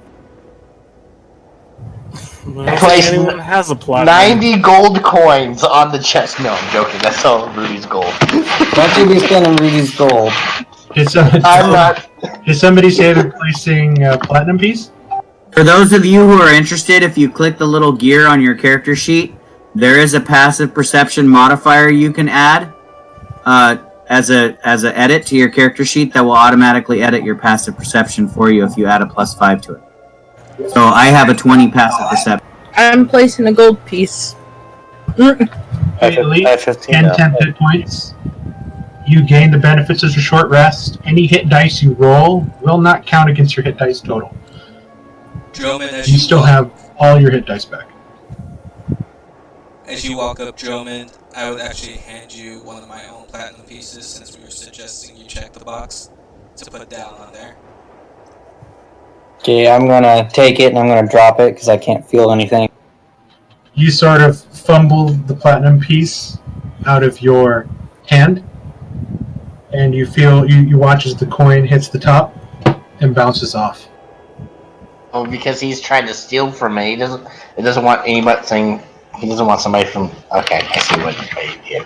I don't think Place anyone has a platinum. 90 gold coins on the chest. No, I'm joking. That's all Rudy's gold. Don't you be spending Rudy's gold. Did somebody, I'm not. did somebody say they're placing a platinum piece? For those of you who are interested, if you click the little gear on your character sheet, there is a passive perception modifier you can add as a edit to your character sheet that will automatically edit your passive perception for you if you add a +5 to it. So I have a 20 passive perception. I'm placing a gold piece. Elite, I have 15 10 now. temp hit points. You gain the benefits of a short rest. Any hit dice you roll will not count against your hit dice total. Droman, as You still have all your hit dice back. As you walk up, Droman, I would actually hand you one of my own platinum pieces since we were suggesting you check the box to put down on there. Okay, I'm gonna take it and I'm gonna drop it because I can't feel anything. You sort of fumble the platinum piece out of your hand, and you feel you watch as the coin hits the top and bounces off. Oh, because he's trying to steal from me. He doesn't want anybody saying. He doesn't want somebody from. Okay, I see what he did.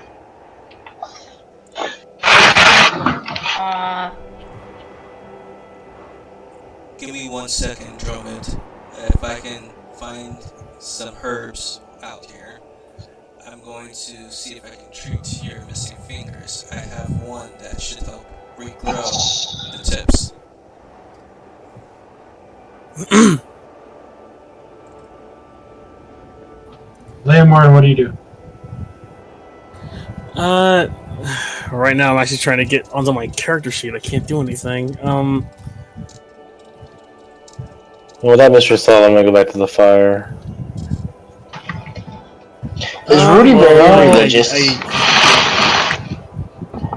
Give me 1 second, Dromid. If I can find some herbs out here, I'm going to see if I can treat your missing fingers. I have one that should help regrow the tips. Leomar, what do you do? Right now I'm actually trying to get onto my character sheet. I can't do anything. Well, with that, Mr. Saul, I'm gonna go back to the fire. Is Rudy very well, religious?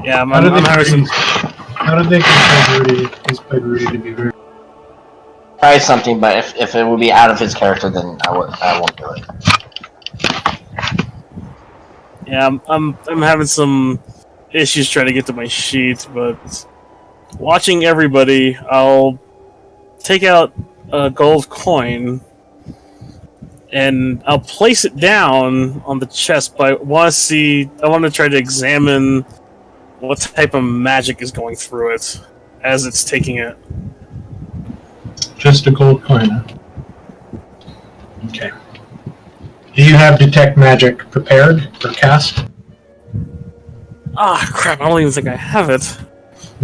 yeah, How do I'm they having some. treat I don't think he's played Rudy to be very. Try something, but if it would be out of his character, then I won't do it. Yeah, I'm having some issues trying to get to my sheet, but watching everybody, I'll take out a gold coin and I'll place it down on the chest. But I want to try to examine what type of magic is going through it as it's taking it. Just a gold coin. Huh? Okay. Do you have detect magic prepared or cast? Ah, crap! I don't even think I have it.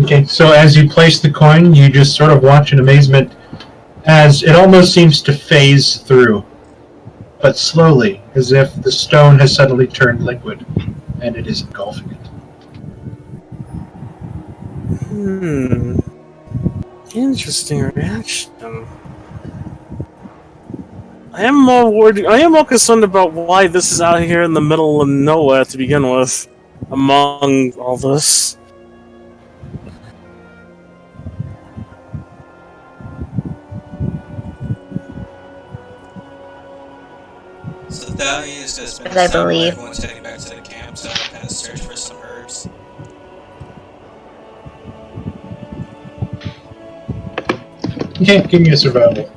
Okay, so as you place the coin, you just sort of watch in amazement as it almost seems to phase through, but slowly, as if the stone has suddenly turned liquid, and it is engulfing it. Interesting reaction. I am more worried. I am more concerned about why this is out here in the middle of nowhere to begin with, among all this. So that means just As I believe. everyone's heading back to the camp, so I kind of search for some herbs. Okay, give me a survival.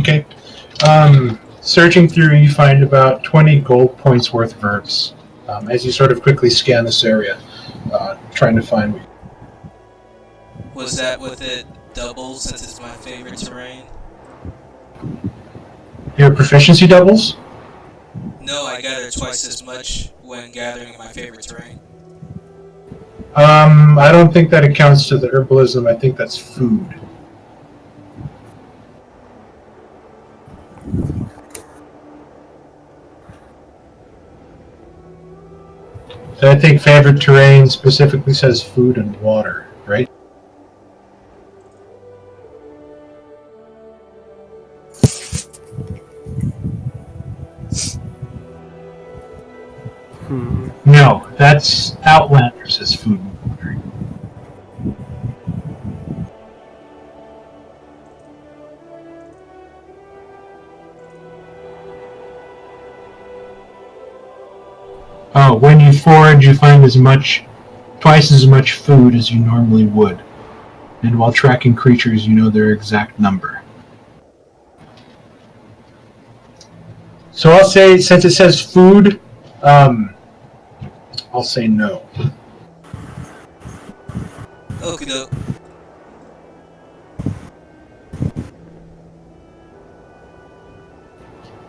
Okay. Searching through, you find about 20 gold points worth of herbs. As you sort of quickly scan this area, trying to find. Was that with it doubles, since it's my favorite terrain? Your proficiency doubles? No, I gather twice as much when gathering my favorite terrain. I don't think that accounts to the herbalism. I think that's food. So I think favorite terrain specifically says food and water, right? No, that's Outlander says food and water. Oh, when you forage, you find twice as much food as you normally would. And while tracking creatures, you know their exact number. So I'll say, since it says food, I'll say no. Okie doke.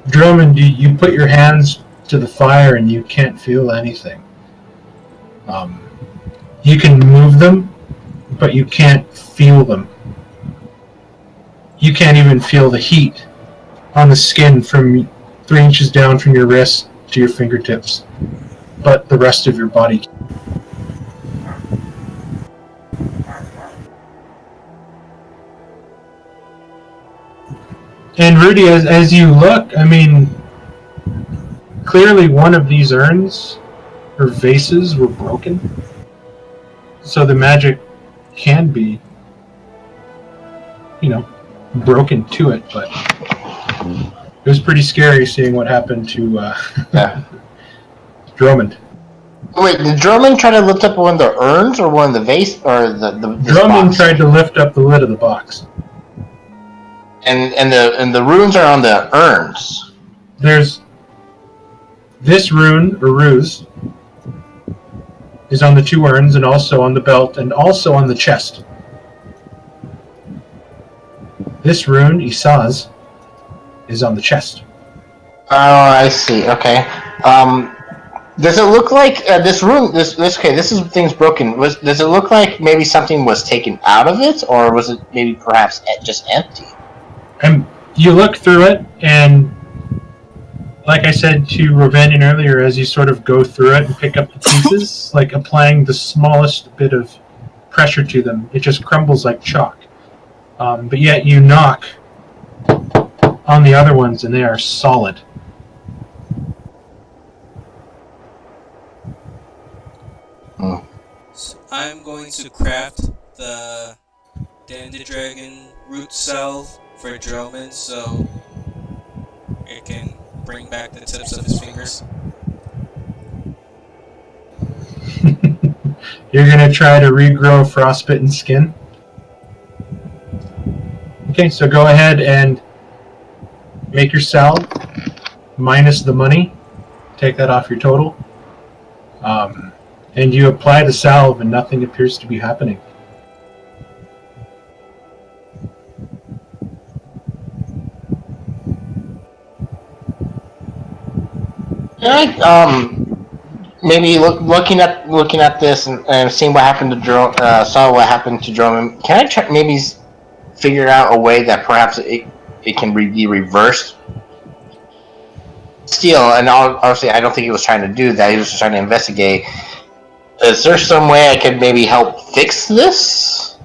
Drummond, you put your hands to the fire and you can't feel anything. You can move them, but you can't feel them. You can't even feel the heat on the skin from 3 inches down from your wrist to your fingertips, but the rest of your body. And Rudy, as you look, I mean, clearly one of these urns or vases were broken. So the magic can be, broken to it, but it was pretty scary seeing what happened to Drummond. Wait, did Drummond try to lift up one of the urns or one of the vase or the Drummond box? tried to lift up the lid of the box. And the runes are on the urns. There's this rune or ruse is on the 2 urns and also on the belt and also on the chest. This rune, Isaz, is on the chest. Oh, I see. Okay. Does it look like this rune? This is things broken. Does it look like maybe something was taken out of it, or was it maybe perhaps just empty? And you look through it, and like I said to Rovanian earlier, as you sort of go through it and pick up the pieces, like applying the smallest bit of pressure to them, it just crumbles like chalk. But yet you knock on the other ones, and they are solid. So I'm going to craft the Dandadragon root salve for Droman so it can bring back the tips of his fingers. You're going to try to regrow frostbitten skin? Okay, so go ahead and make your salve minus the money. Take that off your total. And you apply the salve and nothing appears to be happening. Maybe looking at this and seeing what happened to saw what happened to Droman. Can I try maybe figure out a way that perhaps it can be reversed? Still, and obviously, I don't think he was trying to do that. He was just trying to investigate. Is there some way I could maybe help fix this?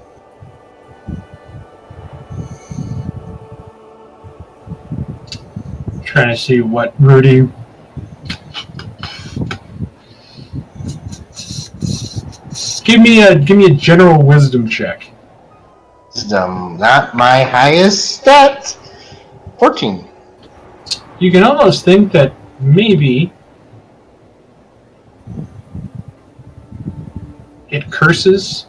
Trying to see what Rudy. Give me a general wisdom check. Wisdom, not my highest stat. 14. You can almost think that maybe it curses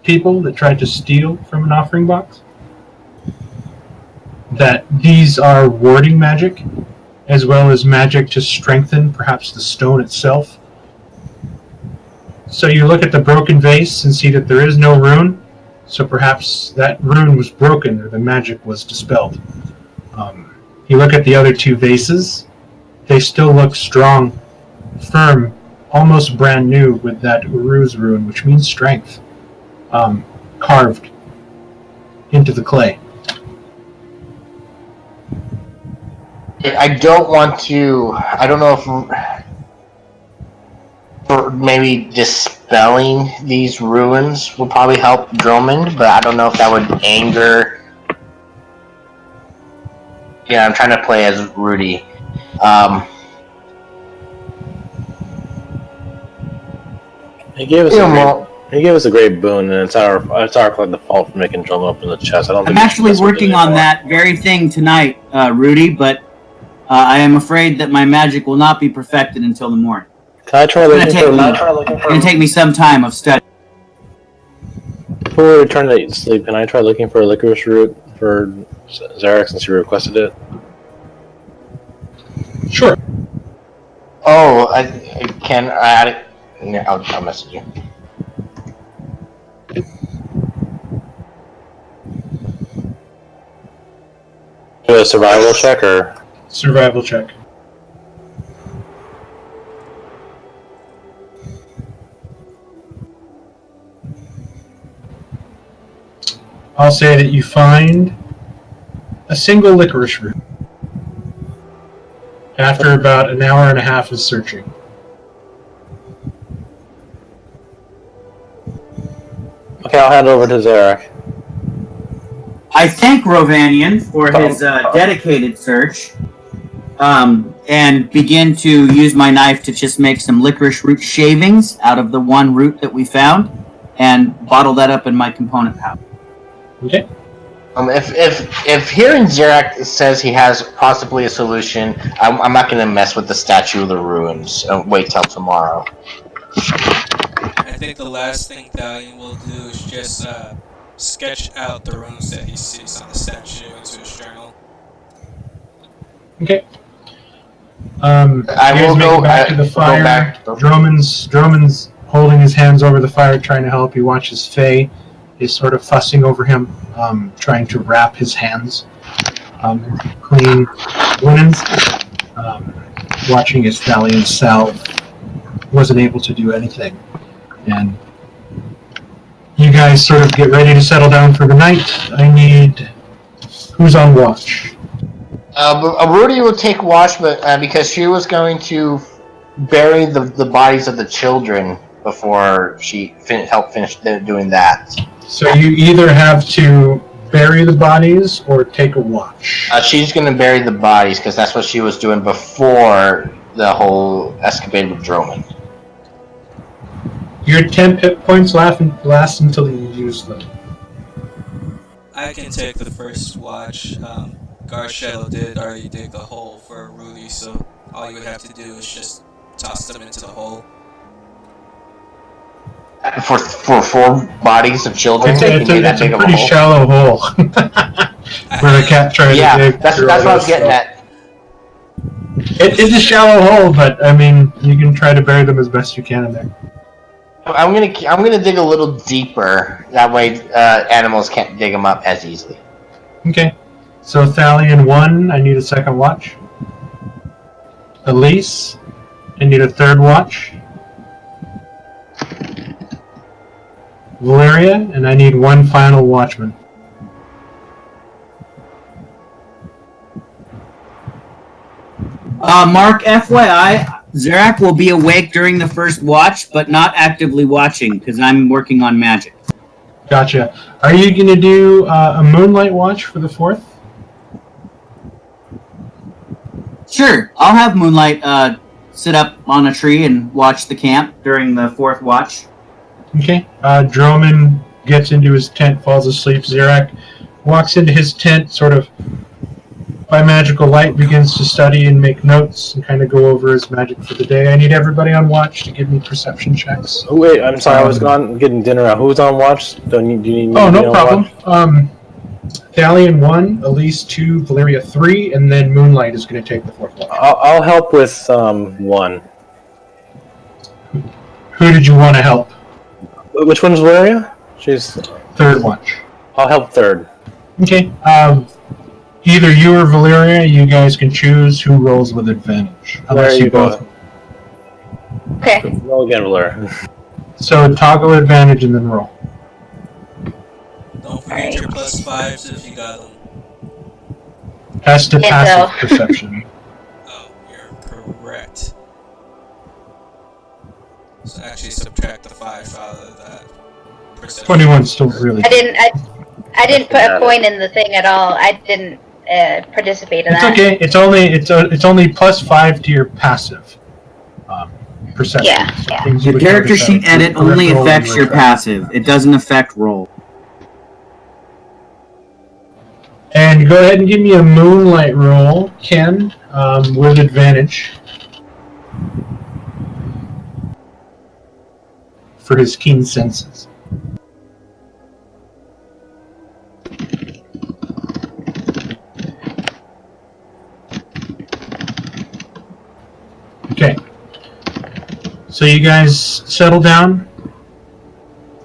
people that try to steal from an offering box. That these are warding magic, as well as magic to strengthen perhaps the stone itself. So you look at the broken vase and see that there is no rune, so perhaps that rune was broken or the magic was dispelled. You look at the other two vases, they still look strong, firm, almost brand new with that Uruz rune, which means strength, carved into the clay. I don't know if maybe dispelling these ruins will probably help Drummond, but I don't know if that would anger. Yeah, I'm trying to play as Rudy. He gave us a great boon, and it's our fault for making Drum open the chest. I'm actually working on that very thing tonight, Rudy, but I am afraid that my magic will not be perfected until the morning. Can I try looking for? It's going to take me some time of study. Before we return to sleep, can I try looking for a licorice root for Zarek since you requested it? Sure. Oh, I can add it. I'll message you. Do a survival check or survival check. I'll say that you find a single licorice root after about an hour and a half of searching. Okay, I'll hand it over to Zarek. I thank Rovanian for his dedicated search, and begin to use my knife to just make some licorice root shavings out of the one root that we found, and bottle that up in my component pouch. Okay. If hearing Zarek says he has possibly a solution, I'm not going to mess with the Statue of the Ruins. Wait till tomorrow. I think the last thing Thalion will do is just sketch out the runes that he sees on the statue into his journal. Okay. I will go back to the fire. Drummond's holding his hands over the fire, trying to help. He watches Faye is sort of fussing over him, trying to wrap his hands in clean linens. Watching as Thalion's salve wasn't able to do anything. And you guys sort of get ready to settle down for the night. I need... Who's on watch? Rudy will take watch, but because she was going to bury the bodies of the children before she helped finish doing that. So you either have to bury the bodies or take a watch? She's going to bury the bodies because that's what she was doing before the whole escapade with Droman. Your 10 hit points last until you use them. I can take the first watch. Garshadow did already dig the hole for Rudy, so all you would have to do is just toss them into the hole. For 4 bodies of children, It's you a need that big of a pretty hole. shallow hole where the cat tries Yeah, to dig. that's through what all I was this getting stuff. at. It is a shallow hole, but I mean, you can try to bury them as best you can in there. I'm gonna dig a little deeper. That way, animals can't dig them up as easily. Okay. So Thalion 1, I need a second watch. Elise, I need a third watch. Valeria, and I need one final watchman. Mark, FYI, Zarak will be awake during the first watch, but not actively watching because I'm working on magic. Gotcha. Are you going to do a moonlight watch for the 4th? Sure, I'll have Moonlight sit up on a tree and watch the camp during the 4th watch. Okay. Droman gets into his tent, falls asleep. Zarak walks into his tent, sort of by magical light, begins to study and make notes and kind of go over his magic for the day. I need everybody on watch to give me perception checks. Oh, wait, I'm sorry, I was gone getting dinner. Who's on watch? Do you need me Oh, to be no on problem. watch? Thalion 1, Elise 2, Valeria 3, and then Moonlight is going to take the 4th watch. I'll help with 1. Who did you want to help? Which one's Valeria? She's. 3rd watch. I'll help 3rd. Okay. Either you or Valeria, you guys can choose who rolls with advantage. Unless There you both. go. Okay. Roll again, Valeria. So toggle advantage and then roll. Don't forget your +5s if you got them. Has to Yeah, passive so. perception. Oh, you're correct. So actually subtract the 5 out of that percentage. 21 still really. I didn't put a coin in the thing at all. I didn't participate in It's that. okay. It's only +5 to your passive perception. Yeah, So yeah. things you The would character notice sheet that edit peripheral only and affects your reflex. passive. It doesn't affect roll. And go ahead and give me a moonlight roll, Ken, with advantage. For his keen senses. Okay. So you guys settle down.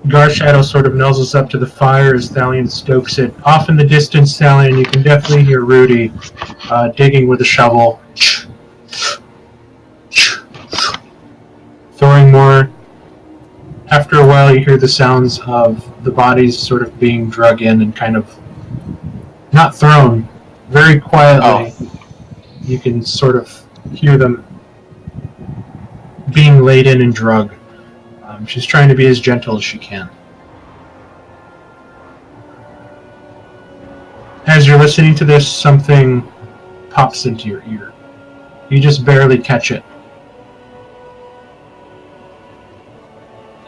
Garshadow sort of nuzzles up to the fire as Thalion stokes it. Off in the distance, Thalion, you can definitely hear Rudy digging with a shovel. Throwing more. After a while, you hear the sounds of the bodies sort of being drug in and kind of not thrown, very quietly. You can sort of hear them being laid in and drug. She's trying to be as gentle as she can. As you're listening to this, something pops into your ear. You just barely catch it.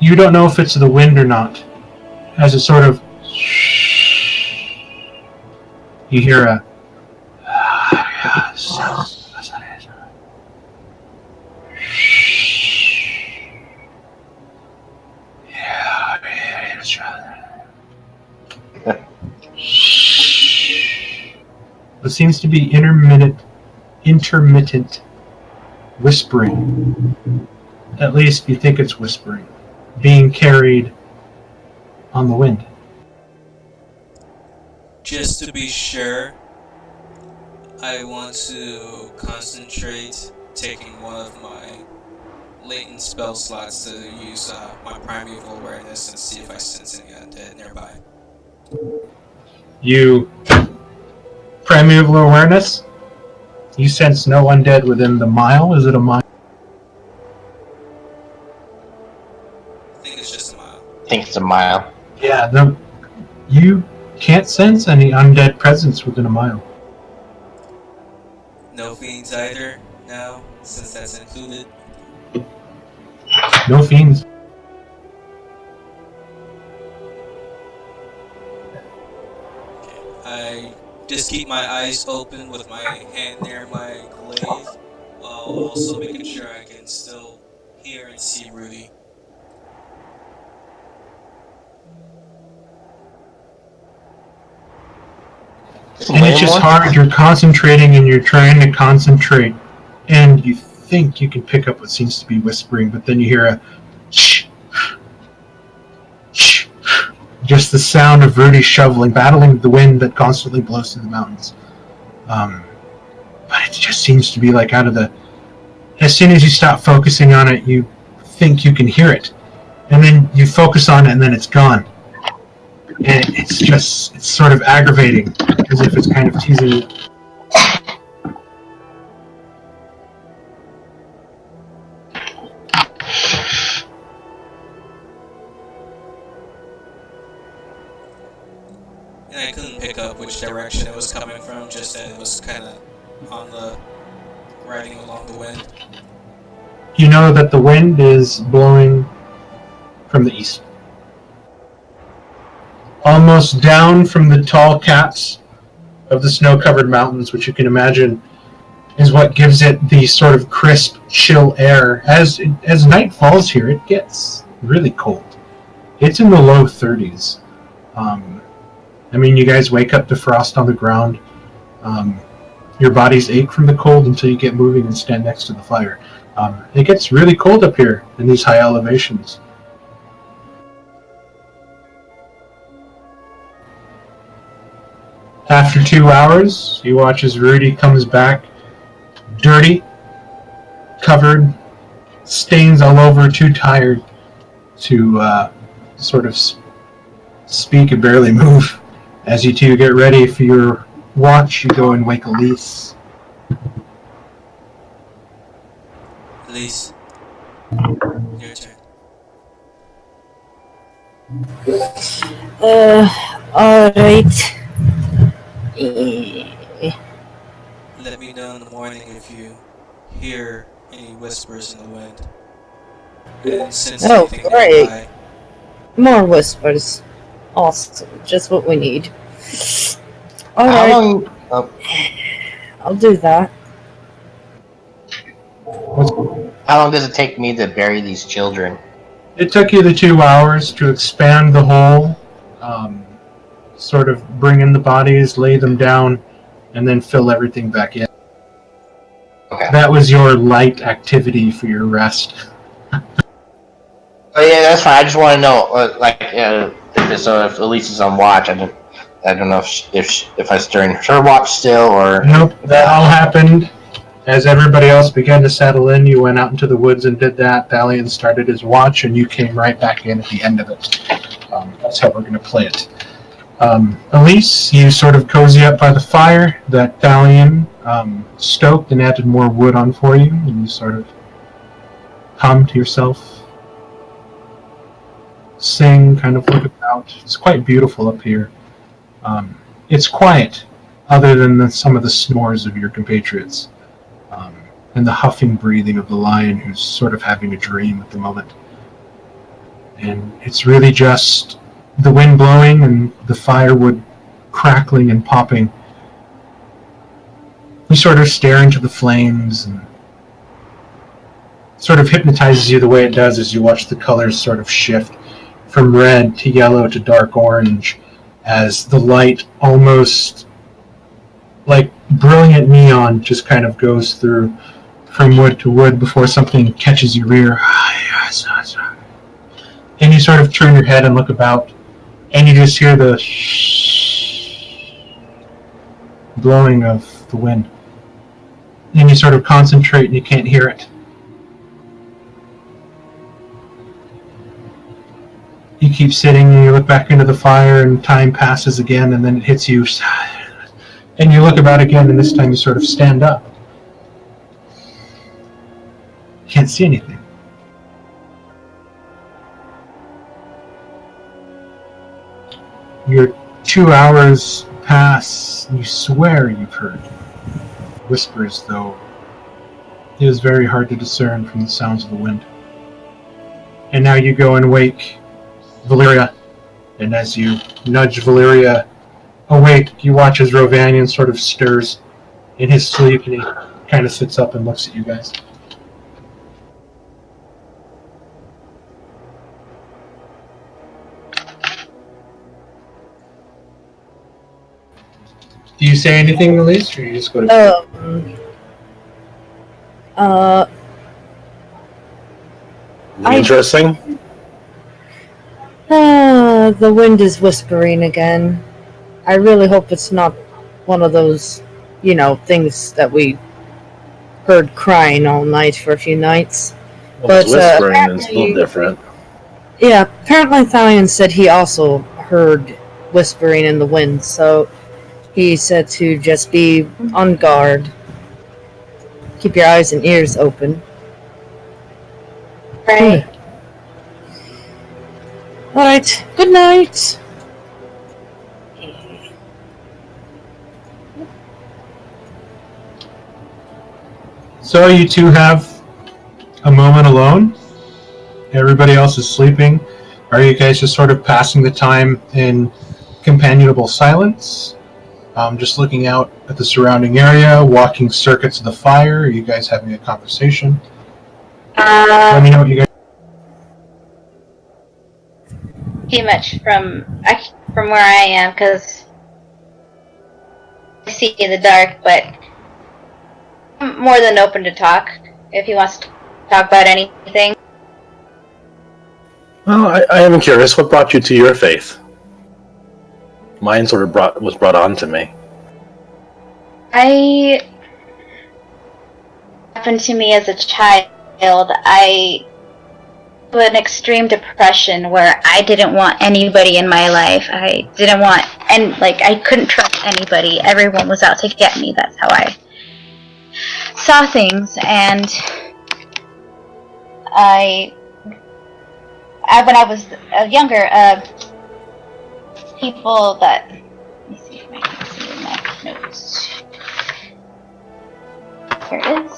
You don't know if it's the wind or not. As it sort of... You hear a... It seems to be intermittent whispering. At least you think it's whispering. Being carried on the wind. Just to be sure, I want to concentrate taking one of my latent spell slots to use my primeval awareness and see if I sense any undead nearby. You primeval awareness. You sense no undead within the mile. Is it a mile? I think it's just a mile. I think it's a mile. Yeah. You can't sense any undead presence within a mile. No fiends either now, since that's included. No fiends. I just keep my eyes open with my hand near my glaive, while also making sure I can still hear and see Rudy. And it's just hard. You're concentrating and you're trying to concentrate, and you think you can pick up what seems to be whispering, but then you hear a shh, shh, just the sound of Rudy shoveling, battling the wind that constantly blows through the mountains. But it just seems to be like out of the. As soon as you stop focusing on it, you think you can hear it, and then you focus on it, and then it's gone. And it's sort of aggravating, as if it's kind of teasing you. And I couldn't pick up which direction it was coming from, just that it was kind of on the riding along the wind. You know that the wind is blowing from the east. Almost down from the tall caps of the snow-covered mountains, which you can imagine is what gives it the sort of crisp, chill air. As night falls here, it gets really cold. It's in the low 30s. You guys wake up to frost on the ground. Your bodies ache from the cold until you get moving and stand next to the fire. It gets really cold up here in these high elevations. After 2 hours, you watch as Rudy comes back, dirty, covered, stains all over, too tired to sort of speak and barely move. As you two get ready for your watch, you go and wake Elise. Elise, your turn. Alright. Let me know in the morning if you hear any whispers in the wind. And sense anything great. nearby. More whispers. Awesome. Just what we need. How Alright, long? I'll do that. How long does it take me to bury these children? It took you the 2 hours to expand the hole, sort of bring in the bodies, lay them down, and then fill everything back in. Okay. That was your light activity for your rest. Oh yeah, that's fine. I just want to know, so if Elise is on watch, I don't know if I was during her watch still or. Nope, that all happened as everybody else began to settle in. You went out into the woods and did that. Thalion started his watch, and you came right back in at the end of it. That's how we're going to play it. Elise, you sort of cozy up by the fire that Thalion stoked and added more wood on for you, and you sort of hum to yourself, sing, kind of look about. It's quite beautiful up here. It's quiet, other than some of the snores of your compatriots, and the huffing breathing of the lion who's sort of having a dream at the moment. And it's really just the wind blowing and the firewood crackling and popping. You sort of stare into the flames, and it sort of hypnotizes you the way it does as you watch the colors sort of shift from red to yellow to dark orange as the light, almost like brilliant neon, just kind of goes through from wood to wood before something catches your ear. And you sort of turn your head and look about, and you just hear the blowing of the wind. And you sort of concentrate and you can't hear it. You keep sitting and you look back into the fire, and time passes again, and then it hits you. And you look about again, and this time you sort of stand up. Can't see anything. You're 2 hours pass, and you swear you've heard whispers, though it is very hard to discern from the sounds of the wind. And now you go and wake Valyria, and as you nudge Valyria awake, you watch as Rovanian sort of stirs in his sleep, and he kind of sits up and looks at you guys. Do you say anything, Elise, or you just go to bed? Interesting. The wind is whispering again. I really hope it's not one of those, things that we heard crying all night for a few nights. Well, it's whispering is a little different. Yeah, apparently Thalion said he also heard whispering in the wind, so he said to just be on guard. Keep your eyes and ears open. Right. Alright, good night. So you two have a moment alone. Everybody else is sleeping. Are you guys just sort of passing the time in companionable silence? Just looking out at the surrounding area, walking circuits of the fire? Are you guys having a conversation? Let me know what you guys... Too much from where I am, because I see in the dark, but I'm more than open to talk if he wants to talk about anything. Well, I am curious. What brought you to your faith? Mine sort of was brought on to me. Happened to me as a child. I had an extreme depression where I didn't want anybody in my life. I didn't want, and I couldn't trust anybody. Everyone was out to get me. That's how I saw things. And when I was younger, people that, let me see if I can see in my notes. Here it is.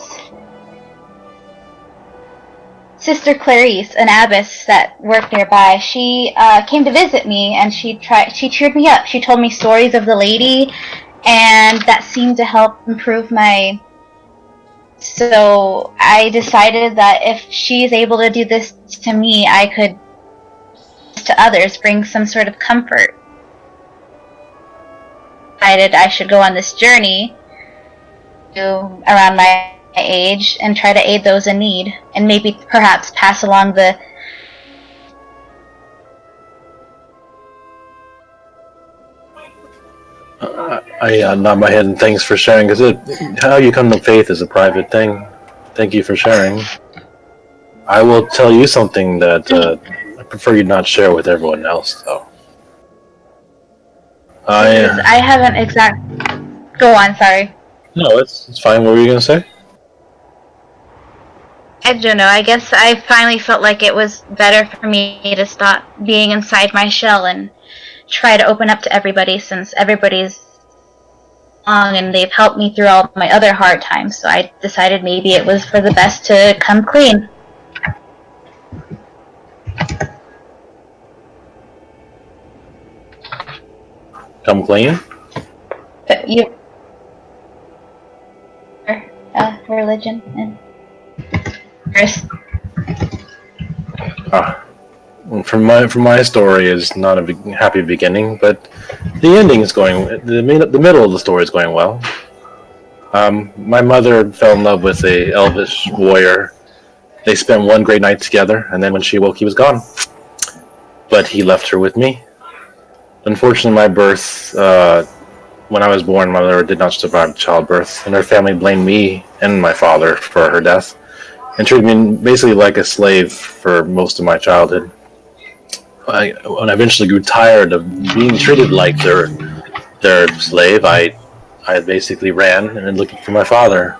Sister Clarice, an abbess that worked nearby, she came to visit me, and she cheered me up. She told me stories of the lady, and that seemed to help improve my... So I decided that if she's able to do this to me, I could, to others, bring some sort of comfort. I decided I should go on this journey around my age and try to aid those in need, and maybe perhaps pass along the... I nod my head and thanks for sharing, because how you come to faith is a private thing. Thank you for sharing. I will tell you something that I prefer you not share with everyone else, though. I haven't Go on, sorry. No, it's fine. What were you going to say? I don't know, I guess I finally felt like it was better for me to stop being inside my shell and try to open up to everybody, since everybody's long and they've helped me through all my other hard times. So I decided maybe it was for the best to come clean. Come clean? Religion and... From my story is not a happy beginning, but the ending is going. The middle of the story is going well. My mother fell in love with a elvish warrior. They spent one great night together, and then when she awoke, he was gone. But he left her with me. Unfortunately, my birth, when I was born, my mother did not survive childbirth, and her family blamed me and my father for her death, and treated me basically like a slave for most of my childhood. When I eventually grew tired of being treated like their slave, I basically ran and looking for my father.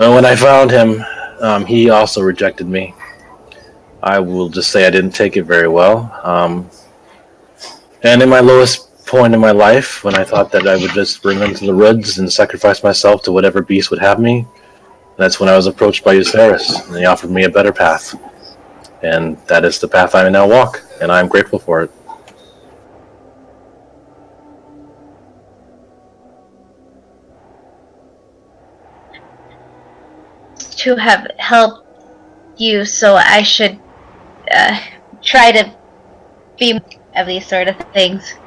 And when I found him, he also rejected me. I will just say I didn't take it very well. And in my lowest point in my life when I thought that I would just run into the woods and sacrifice myself to whatever beast would have me. That's when I was approached by Euceris, and he offered me a better path. And that is the path I now walk, and I'm grateful for it. To have helped you, so I should try to be of these sort of things.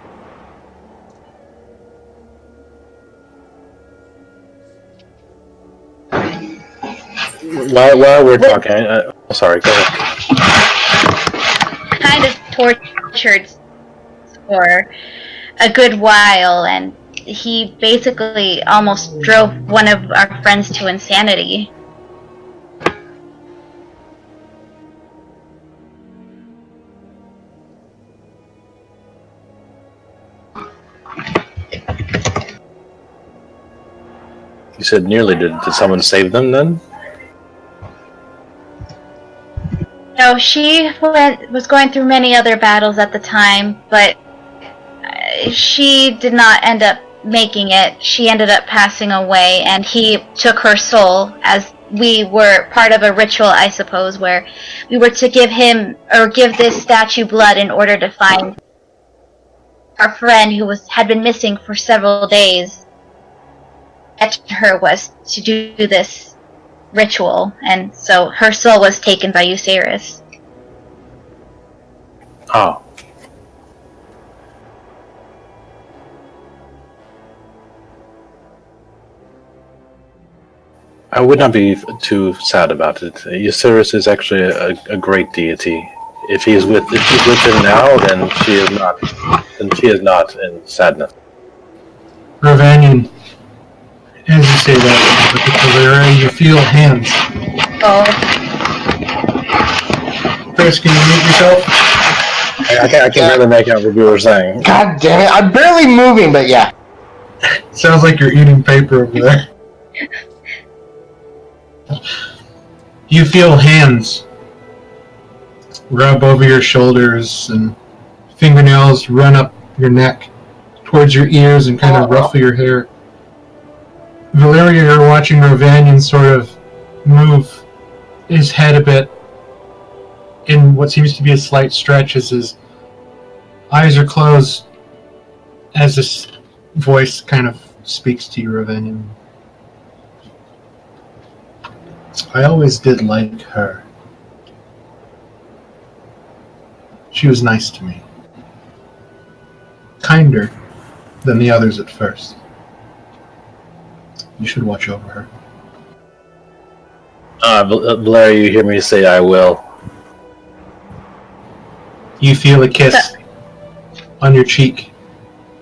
While we're talking, sorry, go ahead. Kind of tortured for a good while, and he basically almost drove one of our friends to insanity. You said nearly. Did someone save them then? No, she was going through many other battles at the time, but she did not end up making it. She ended up passing away, and he took her soul, as we were part of a ritual, I suppose, where we were to give him, or give this statue blood in order to find our friend who had been missing for several days. Her was to do this ritual, and so her soul was taken by Euceris. Oh. I would not be too sad about it. Euceris is actually a great deity. If he's with him now, then she is not. Then she is not in sadness. Ravanian, as you say that, with the Calera, you feel hands. Oh. Chris, can you mute yourself? I can barely make out what you were saying. God damn it! I'm barely moving, but yeah. Sounds like you're eating paper over there. You feel hands rub over your shoulders and fingernails run up your neck towards your ears and kind of ruffle your hair. Valeria, you're watching Ravanian sort of move his head a bit in what seems to be a slight stretch as his eyes are closed as this voice kind of speaks to you, Ravanian. I always did like her. She was nice to me. Kinder than the others at first. You should watch over her. Valeria, you hear me say I will. You feel a kiss on your cheek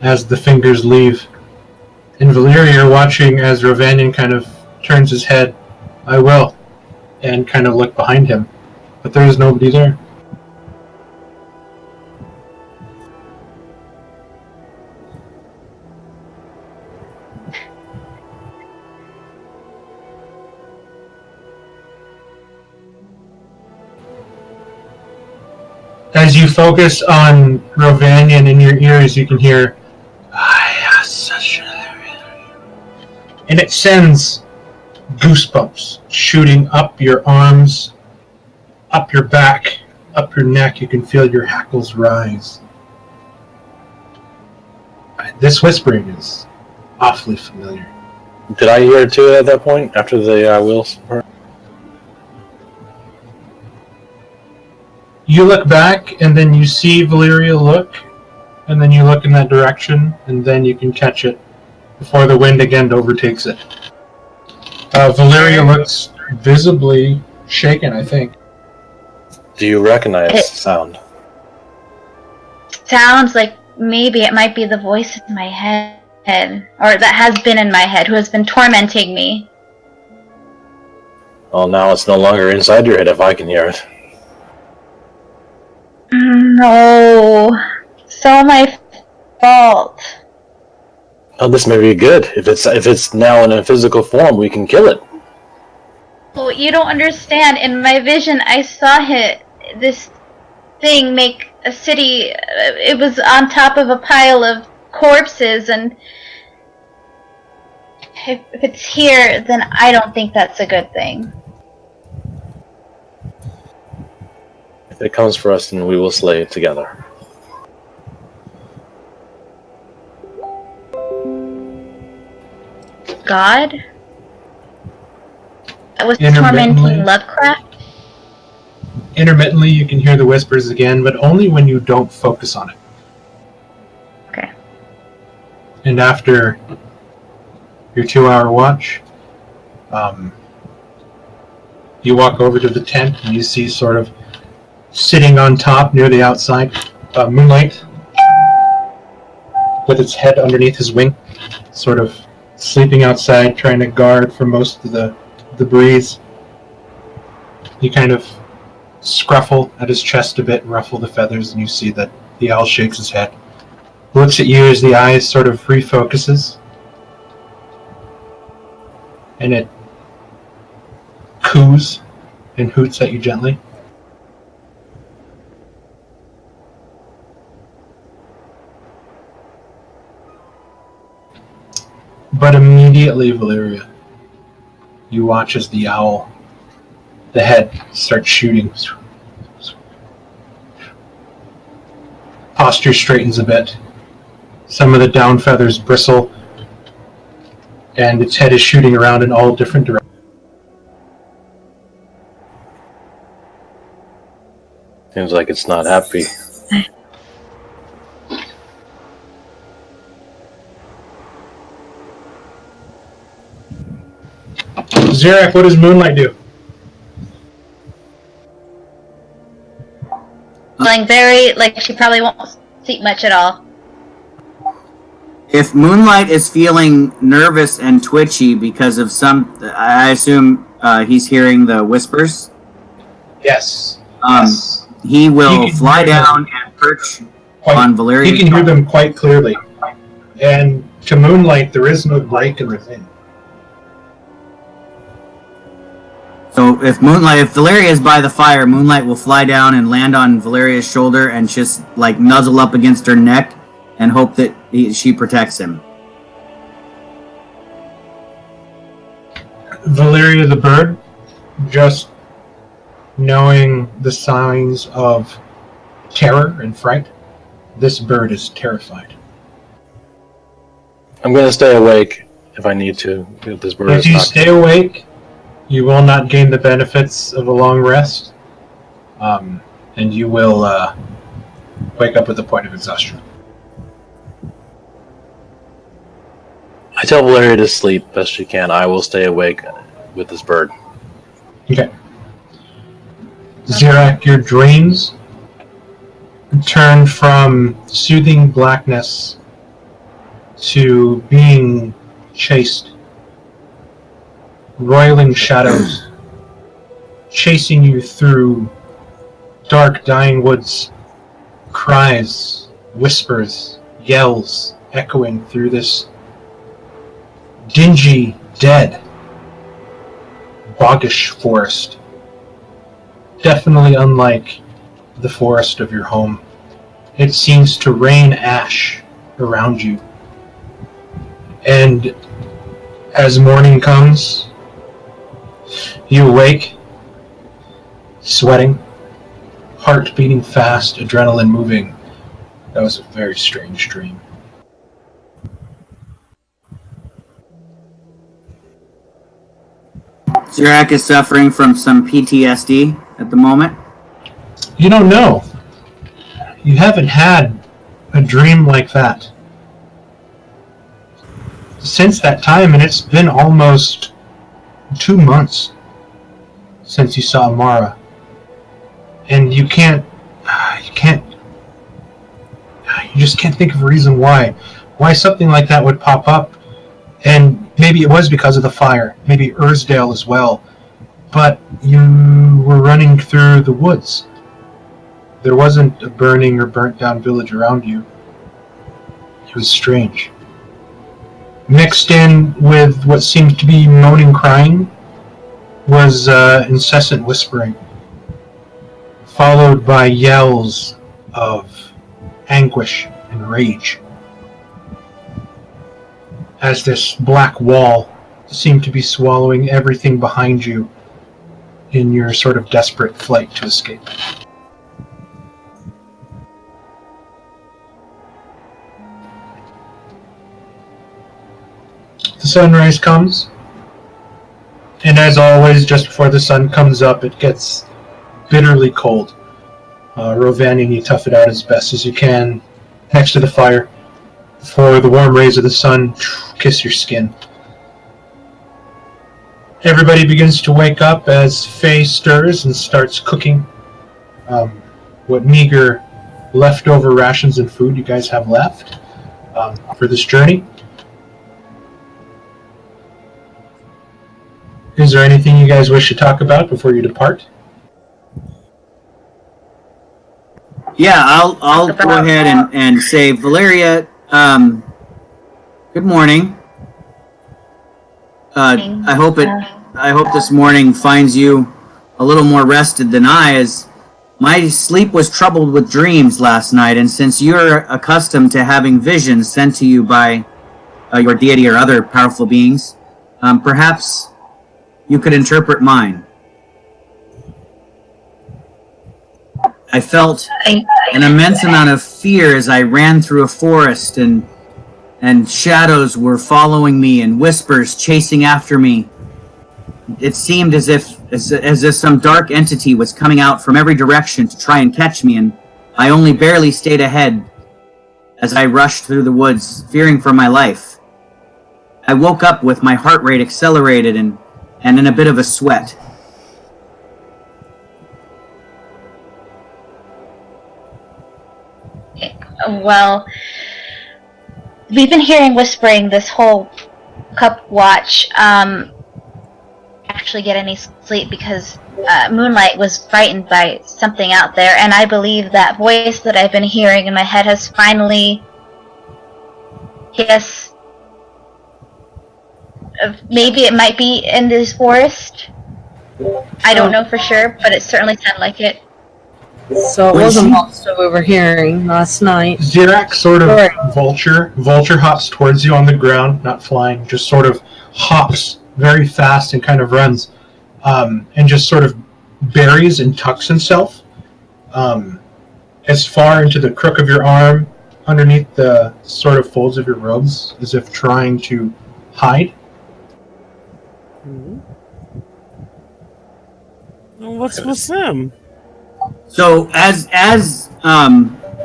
as the fingers leave. And Valeria, you're watching as Ravanian kind of turns his head, I will, and kind of look behind him. But there is nobody there. As you focus on Ravanian in your ears, you can hear, and it sends goosebumps shooting up your arms, up your back, up your neck. You can feel your hackles rise. This whispering is awfully familiar. Did I hear it too at that point, after the I will part? You look back, and then you see Valeria look, and then you look in that direction, and then you can catch it before the wind again overtakes it. Valeria looks visibly shaken, I think. Do you recognize the sound? Sounds like maybe it might be the voice in my head, or that has been in my head, who has been tormenting me. Well, now it's no longer inside your head if I can hear it. No, so my fault. Oh, this may be good. If it's now in a physical form, we can kill it. Well, you don't understand. In my vision, I saw this thing make a city. It was on top of a pile of corpses, and if it's here, then I don't think that's a good thing. If it comes for us, then we will slay it together. God? That was Intermittently. tormenting Lovecraft? Intermittently, you can hear the whispers again, but only when you don't focus on it. Okay. And after your 2-hour watch, you walk over to the tent and you see sort of sitting on top near the outside, Moonlight, with its head underneath his wing, sort of sleeping outside, trying to guard from most of the breeze. You kind of scruffle at his chest a bit and ruffle the feathers, and you see that the owl shakes his head. Looks at you as the eyes sort of refocuses, and it coos and hoots at you gently. But immediately, Valeria, you watch as the owl, the head, starts shooting. Posture straightens a bit. Some of the down feathers bristle, and its head is shooting around in all different directions. Seems like it's not happy. Xerac, what does Moonlight do? Feeling very, like, she probably won't sleep much at all. If Moonlight is feeling nervous and twitchy because of I assume he's hearing the whispers. Yes. He will He can fly hear down them. and perch Quite- on Valeria's He can hear them quite clearly. And to Moonlight, there is no break in the thing. So if Valeria is by the fire, Moonlight will fly down and land on Valeria's shoulder and just like nuzzle up against her neck and hope that she protects him. Valeria the bird, just knowing the signs of terror and fright, this bird is terrified. I'm going to stay awake if I need to. If this bird If is you not. stay awake, you will not gain the benefits of a long rest, and you will wake up with a point of exhaustion. I tell Valeria to sleep best she can. I will stay awake with this bird. Okay. Xerac, your dreams turn from soothing blackness to being chased. Roiling shadows chasing you through dark, dying woods. Cries, whispers, yells echoing through this dingy, dead, boggish forest. Definitely unlike the forest of your home. It seems to rain ash around you. And as morning comes, you awake, sweating, heart beating fast, adrenaline moving. That was a very strange dream. Xerac is suffering from some PTSD at the moment. You don't know. You haven't had a dream like that since that time, and it's been almost 2 months since you saw Mara. And you just can't think of a reason why something like that would pop up. And maybe it was because of the fire, maybe Ursdale as well. But you were running through the woods. There wasn't a burning or burnt down village around you. It was strange. Mixed in with what seemed to be moaning crying was incessant whispering, followed by yells of anguish and rage. as this black wall seemed to be swallowing everything behind you in your sort of desperate flight to escape. The sunrise comes, and as always, just before the sun comes up, it gets bitterly cold. Rovanian, you tough it out as best as you can next to the fire before the warm rays of the sun kiss your skin. Everybody begins to wake up as Faye stirs and starts cooking what meager leftover rations and food you guys have left for this journey. Is there anything you guys wish to talk about before you depart? Yeah, I'll go ahead and say, Valeria, good morning. I hope this morning finds you a little more rested than I, as my sleep was troubled with dreams last night, and since you're accustomed to having visions sent to you by your deity or other powerful beings, perhaps you could interpret mine. I felt an immense amount of fear as I ran through a forest, and shadows were following me and whispers chasing after me. It seemed as if some dark entity was coming out from every direction to try and catch me, and I only barely stayed ahead as I rushed through the woods, fearing for my life. I woke up with my heart rate accelerated and in a bit of a sweat. Well, we've been hearing whispering this whole cup watch. Actually get any sleep because Moonlight was frightened by something out there, and I believe that voice that I've been hearing in my head has finally, maybe it might be in this forest. I don't know for sure, but it certainly sounded like it. So it was a monster we were hearing last night. Zirak sort of vulture hops towards you on the ground, not flying, just sort of hops very fast and kind of runs, and just sort of buries and tucks himself as far into the crook of your arm, underneath the sort of folds of your robes, as if trying to hide. What's them? So as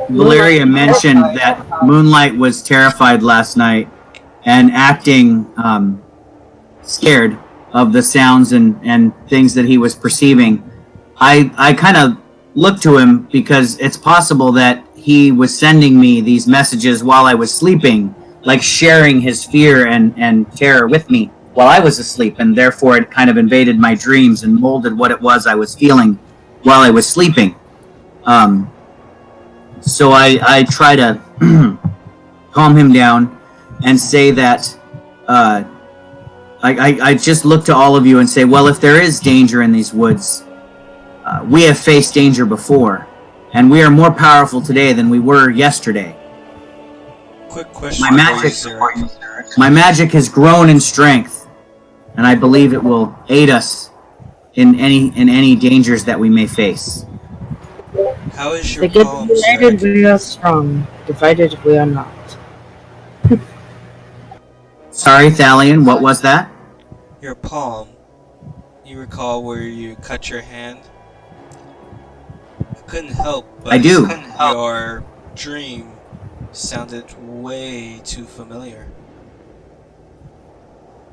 Valeria mentioned that Moonlight was terrified last night and acting scared of the sounds and things that he was perceiving, I kind of looked to him because it's possible that he was sending me these messages while I was sleeping, like sharing his fear and terror with me while I was asleep, and therefore it kind of invaded my dreams and molded what it was I was feeling while I was sleeping. So I try to calm him down and say that I just look to all of you and say, well, if there is danger in these woods, we have faced danger before, and we are more powerful today than we were yesterday. Quick question. My magic has grown in strength, and I believe it will aid us in any dangers that we may face. How is your Together palm, united sir? we are strong, divided we are not. Sorry, Thalion, what was that? Your palm. You recall where you cut your hand? I couldn't help but I do. Your dream sounded way too familiar.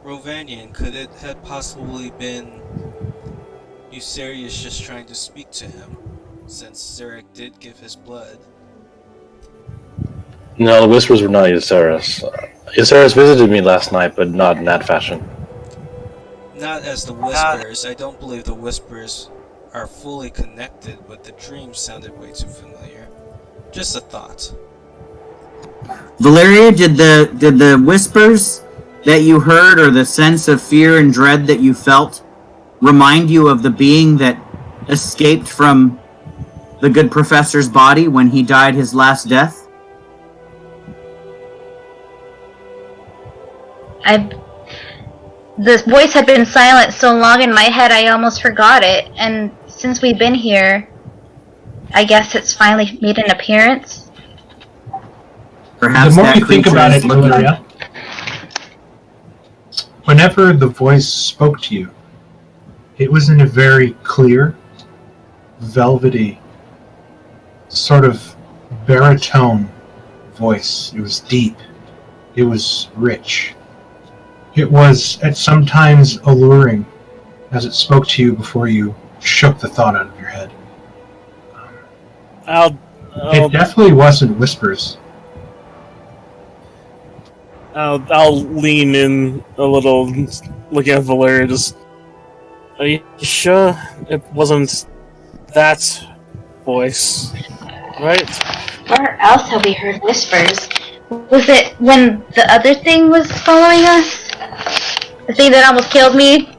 Rovanian, could it have possibly been Eucerius just trying to speak to him, since Zirak did give his blood? No, the whispers were not Eucerius. Eucerius visited me last night, but not in that fashion. Not as the whispers. I don't believe the whispers are fully connected, but the dream sounded way too familiar. Just a thought. Valeria, did the whispers that you heard, or the sense of fear and dread that you felt, remind you of the being that escaped from the good professor's body when he died his last death? The voice had been silent so long in my head I almost forgot it, and since we've been here, I guess it's finally made an appearance. Perhaps the more that you think creature about is it, looking- Valeria, whenever the voice spoke to you, it was in a very clear, velvety, sort of baritone voice. It was deep. It was rich. It was at some times alluring as it spoke to you before you shook the thought out of your head. It definitely wasn't whispers. I'll lean in a little, looking at Valeria. Just, are you sure it wasn't that voice, right? Where else have we heard whispers? Was it when the other thing was following us? The thing that almost killed me?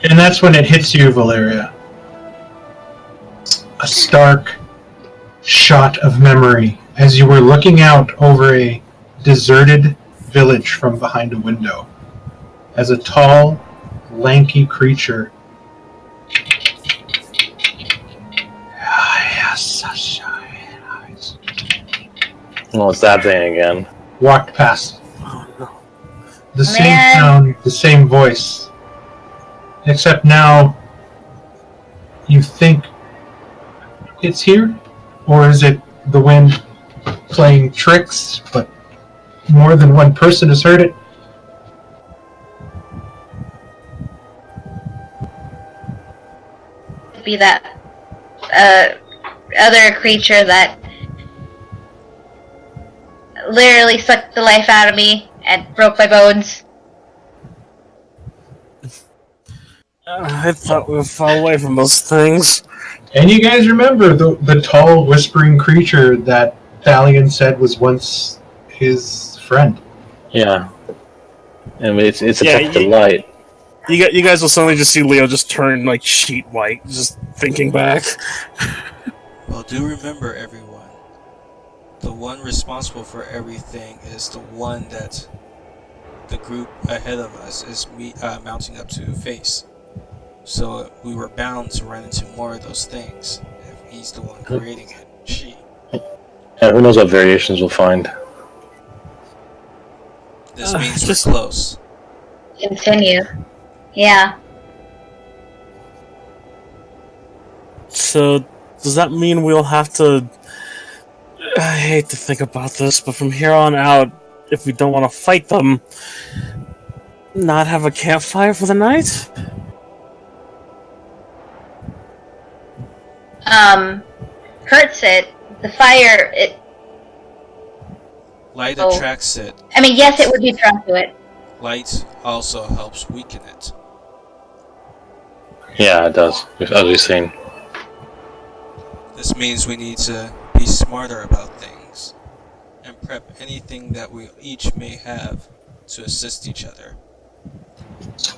And that's when it hits you, Valeria. A stark shot of memory as you were looking out over a deserted village from behind a window. As a tall, lanky creature Oh, it's that thing again. walked past. Oh no. The same Man. sound, the same voice. Except now you think it's here? Or is it the wind playing tricks, but more than one person has heard it? Be that other creature that literally sucked the life out of me and broke my bones. I thought we were far away from those things. And you guys remember the tall, whispering creature that Thalion said was once his friend. Yeah. And it's Yeah, affected light. You guys will suddenly just see Leo just turn like sheet white, just thinking back. Well, do remember, everyone, the one responsible for everything is the one that the group ahead of us is mounting up to face. So we were bound to run into more of those things if he's the one creating it. She. Yeah, who knows what variations we'll find. This means just- we're close. Continue. Yeah. So, does that mean we'll have to... I hate to think about this, but from here on out, if we don't want to fight them, not have a campfire for the night? Hurts it. The fire, it... Light Oh. attracts it. I mean, yes, it would be drawn to it. Light also helps weaken it. Yeah, it does. As we've seen. This means we need to be smarter about things and prep anything that we each may have to assist each other.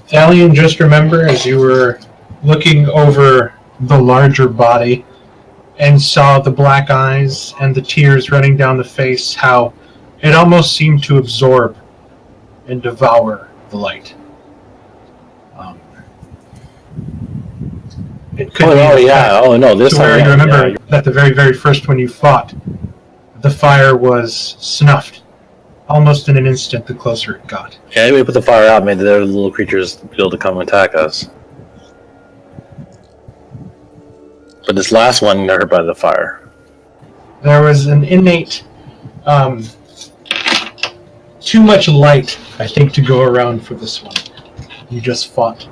Thalion, just remember as you were looking over the larger body and saw the black eyes and the tears running down the face, how it almost seemed to absorb and devour the light. It could be yeah. Oh, no, this to where time. you remember Yeah, that the very, very first when you fought, the fire was snuffed almost in an instant the closer it got. yeah, we put the fire out, maybe the little creatures be able to come and attack us. But this last one got hurt by the fire. There was an innate, too much light, I think, to go around for this one. You just fought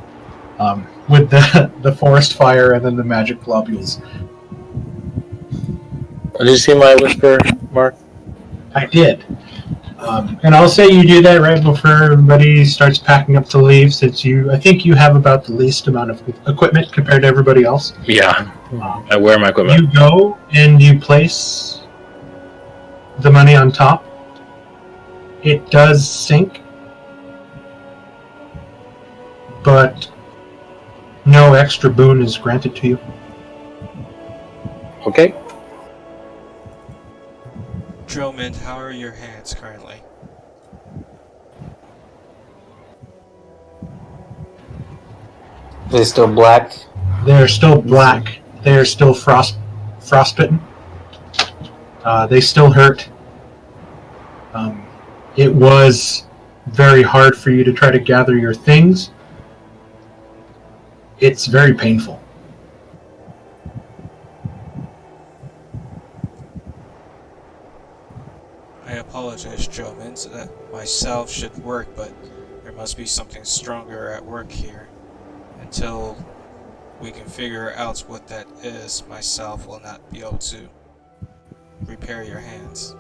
with the forest fire and then the magic globules. Did you see my whisper, Mark? I did. And I'll say you do that right before everybody starts packing up to leave, since I think you have about the least amount of equipment compared to everybody else. Yeah, I wear my equipment. You go and you place the money on top. It does sink, but no extra boon is granted to you. Okay. Dromund, how are your hands currently? Are they still black? They're still black. They are still frostbitten. They still hurt. It was very hard for you to try to gather your things. It's very painful. I apologize, Joe. So that myself should work, but there must be something stronger at work here. Until we can figure out what that is, myself will not be able to repair your hands.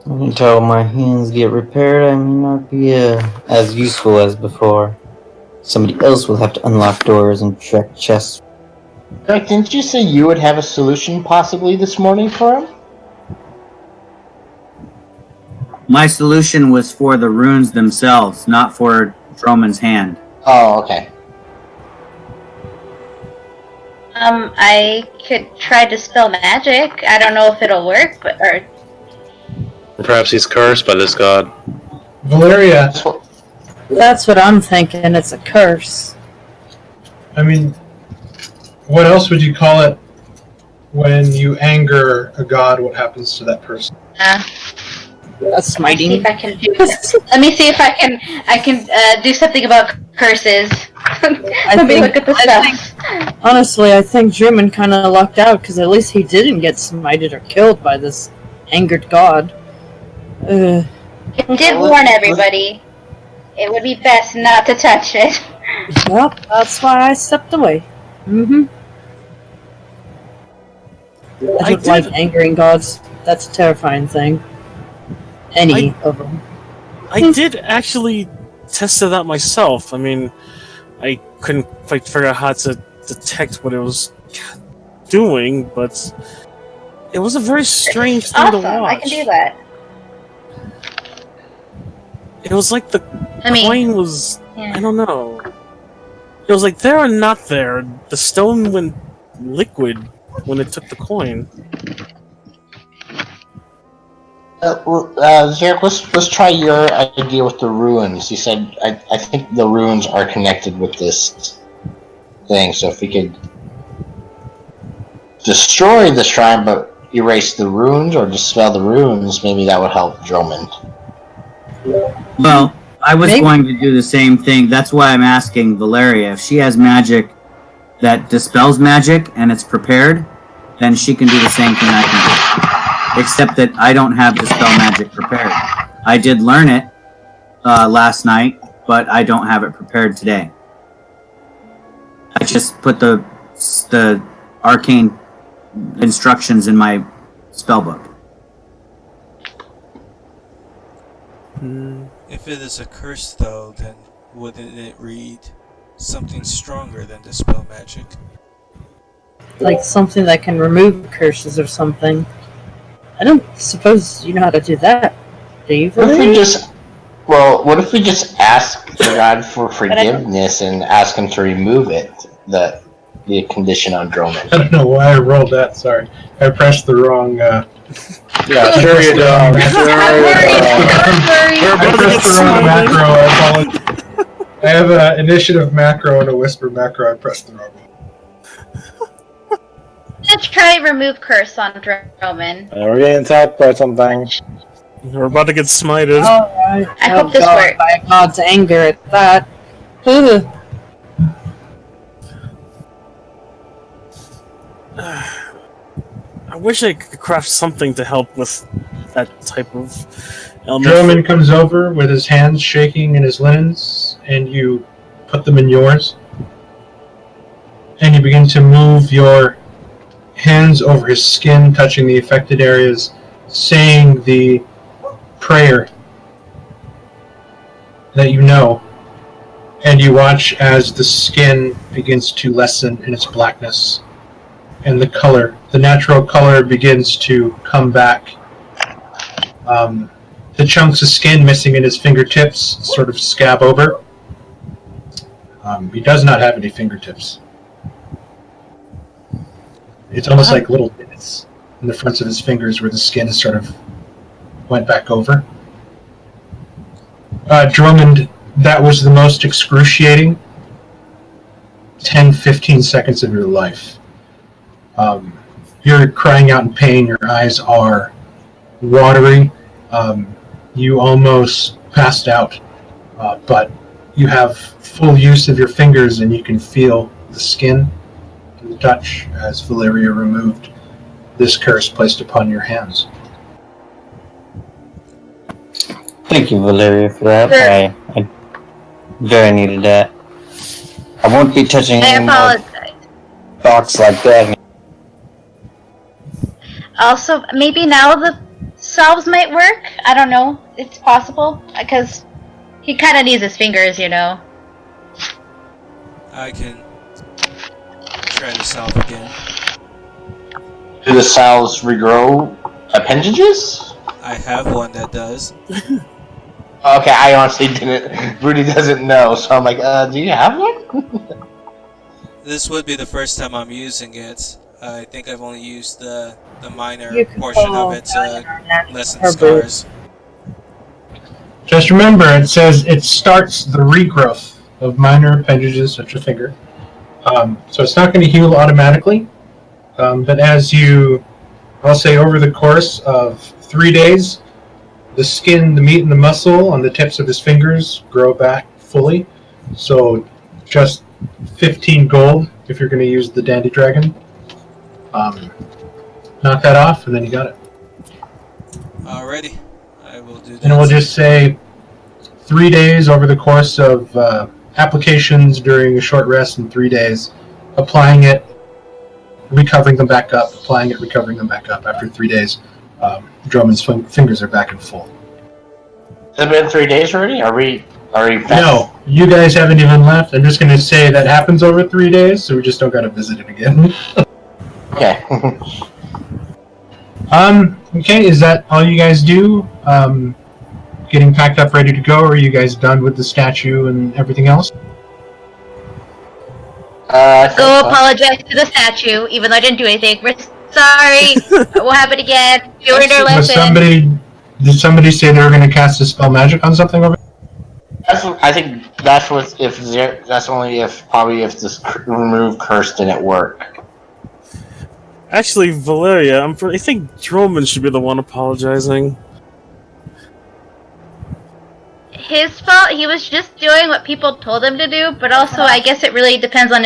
Until my hands get repaired, I may not be as useful as before. Somebody else will have to unlock doors and check chests. Eric, didn't you say you would have a solution possibly this morning for him? My solution was for the runes themselves, not for Droman's hand. Oh, okay. I could try to spell magic. I don't know if it'll work, but Perhaps he's cursed by this god. Valeria, That's what I'm thinking. It's a curse. I mean, what else would you call it when you anger a god? What happens to that person? That's let me see smiting. if I can do. Let me see if I can do something about curses. Let me look at the stuff. Honestly, I think Drummond kind of lucked out because at least he didn't get smited or killed by this angered god. I did warn everybody. It would be best not to touch it. Well, that's why I stepped away. Mm-hmm. I don't like angering gods. That's a terrifying thing. Any of them. I did actually test it out myself. I mean, I couldn't quite figure out how to detect what it was doing, but it was a very strange thing Awesome, to watch. I can do that. It was like the I mean, coin was... yeah. I don't know. It was like there or not there. The stone went liquid when it took the coin. Zarek, let's try your idea with the ruins. You said I think the ruins are connected with this thing. So if we could destroy the shrine but erase the ruins or dispel the ruins, maybe that would help Drummond. Well, I was Maybe. going to do the same thing. That's why I'm asking Valeria. If she has magic that dispels magic and it's prepared, then she can do the same thing I can do. Except that I don't have dispel magic prepared. I did learn it last night, but I don't have it prepared today. I just put the arcane instructions in my spellbook. If it is a curse, though, then wouldn't it read something stronger than dispel magic? Like something that can remove curses or something. I don't suppose you know how to do that, do you? What if we Valeria? what if we just ask the God for forgiveness and ask him to remove it, the condition on Drummond? I don't know why I rolled that. Sorry, I pressed the wrong. Yeah, sure you don't. I pressed the wrong macro. I apologize. I have an initiative macro and a whisper macro. I pressed the wrong one. Let's try remove curse on Drummond. We're getting attacked by something. We're about to get smited. Alright. I hope this God, works. by God's anger at that. Ugh. I wish I could craft something to help with that type of element. Drummond comes over with his hands shaking in his linens, and you put them in yours. And you begin to move your hands over his skin, touching the affected areas, saying the prayer that you know. And you watch as the skin begins to lessen in its blackness. And the color, the natural color, begins to come back. The chunks of skin missing in his fingertips sort of scab over. He does not have any fingertips. It's almost like little bits in the fronts of his fingers where the skin is sort of went back over. Drummond that was the most excruciating 10-15 seconds of your life. You're crying out in pain. Your eyes are watery. You almost passed out, but you have full use of your fingers, and you can feel the skin and the touch as Valeria removed this curse placed upon your hands. Thank you, Valeria, for that. I very needed that. I won't be touching I any more apologize. thoughts like that. Also, maybe now the salves might work. I don't know. It's possible because he kind of needs his fingers, you know. I can try to salve again. Do the salves regrow appendages? I have one that does. Okay, I honestly didn't. Rudy doesn't know, so I'm like, do you have one? This would be the first time I'm using it. I think I've only used the minor You can portion call of it to lessen her scars. Just remember, it says it starts the regrowth of minor appendages such as a finger. So it's not going to heal automatically, but as you, I'll say over the course of 3 days, the skin, the meat, and the muscle on the tips of his fingers grow back fully. So just 15 gold if you're going to use the Dandy Dragon. Knock that off, and then you got it. Alrighty, I will do that. And we'll just say 3 days over the course of applications during a short rest in 3 days, applying it, recovering them back up, applying it, recovering them back up. After 3 days, Drummond's fingers are back in full. Has it been 3 days already? Are we fast? No, you guys haven't even left. I'm just going to say that happens over 3 days, so we just don't got to visit it again. Okay. Okay, is that all you guys do? Getting packed up, ready to go, or are you guys done with the statue and everything else? Go apologize to the statue, even though I didn't do anything. We're sorry. It will happen again. You learned our lesson. Did somebody say they were going to cast a spell magic on something over there? I think that's what that's only if this remove curse didn't work. Actually, Valeria, I think Droman should be the one apologizing. His fault. He was just doing what people told him to do, but also I guess it really depends on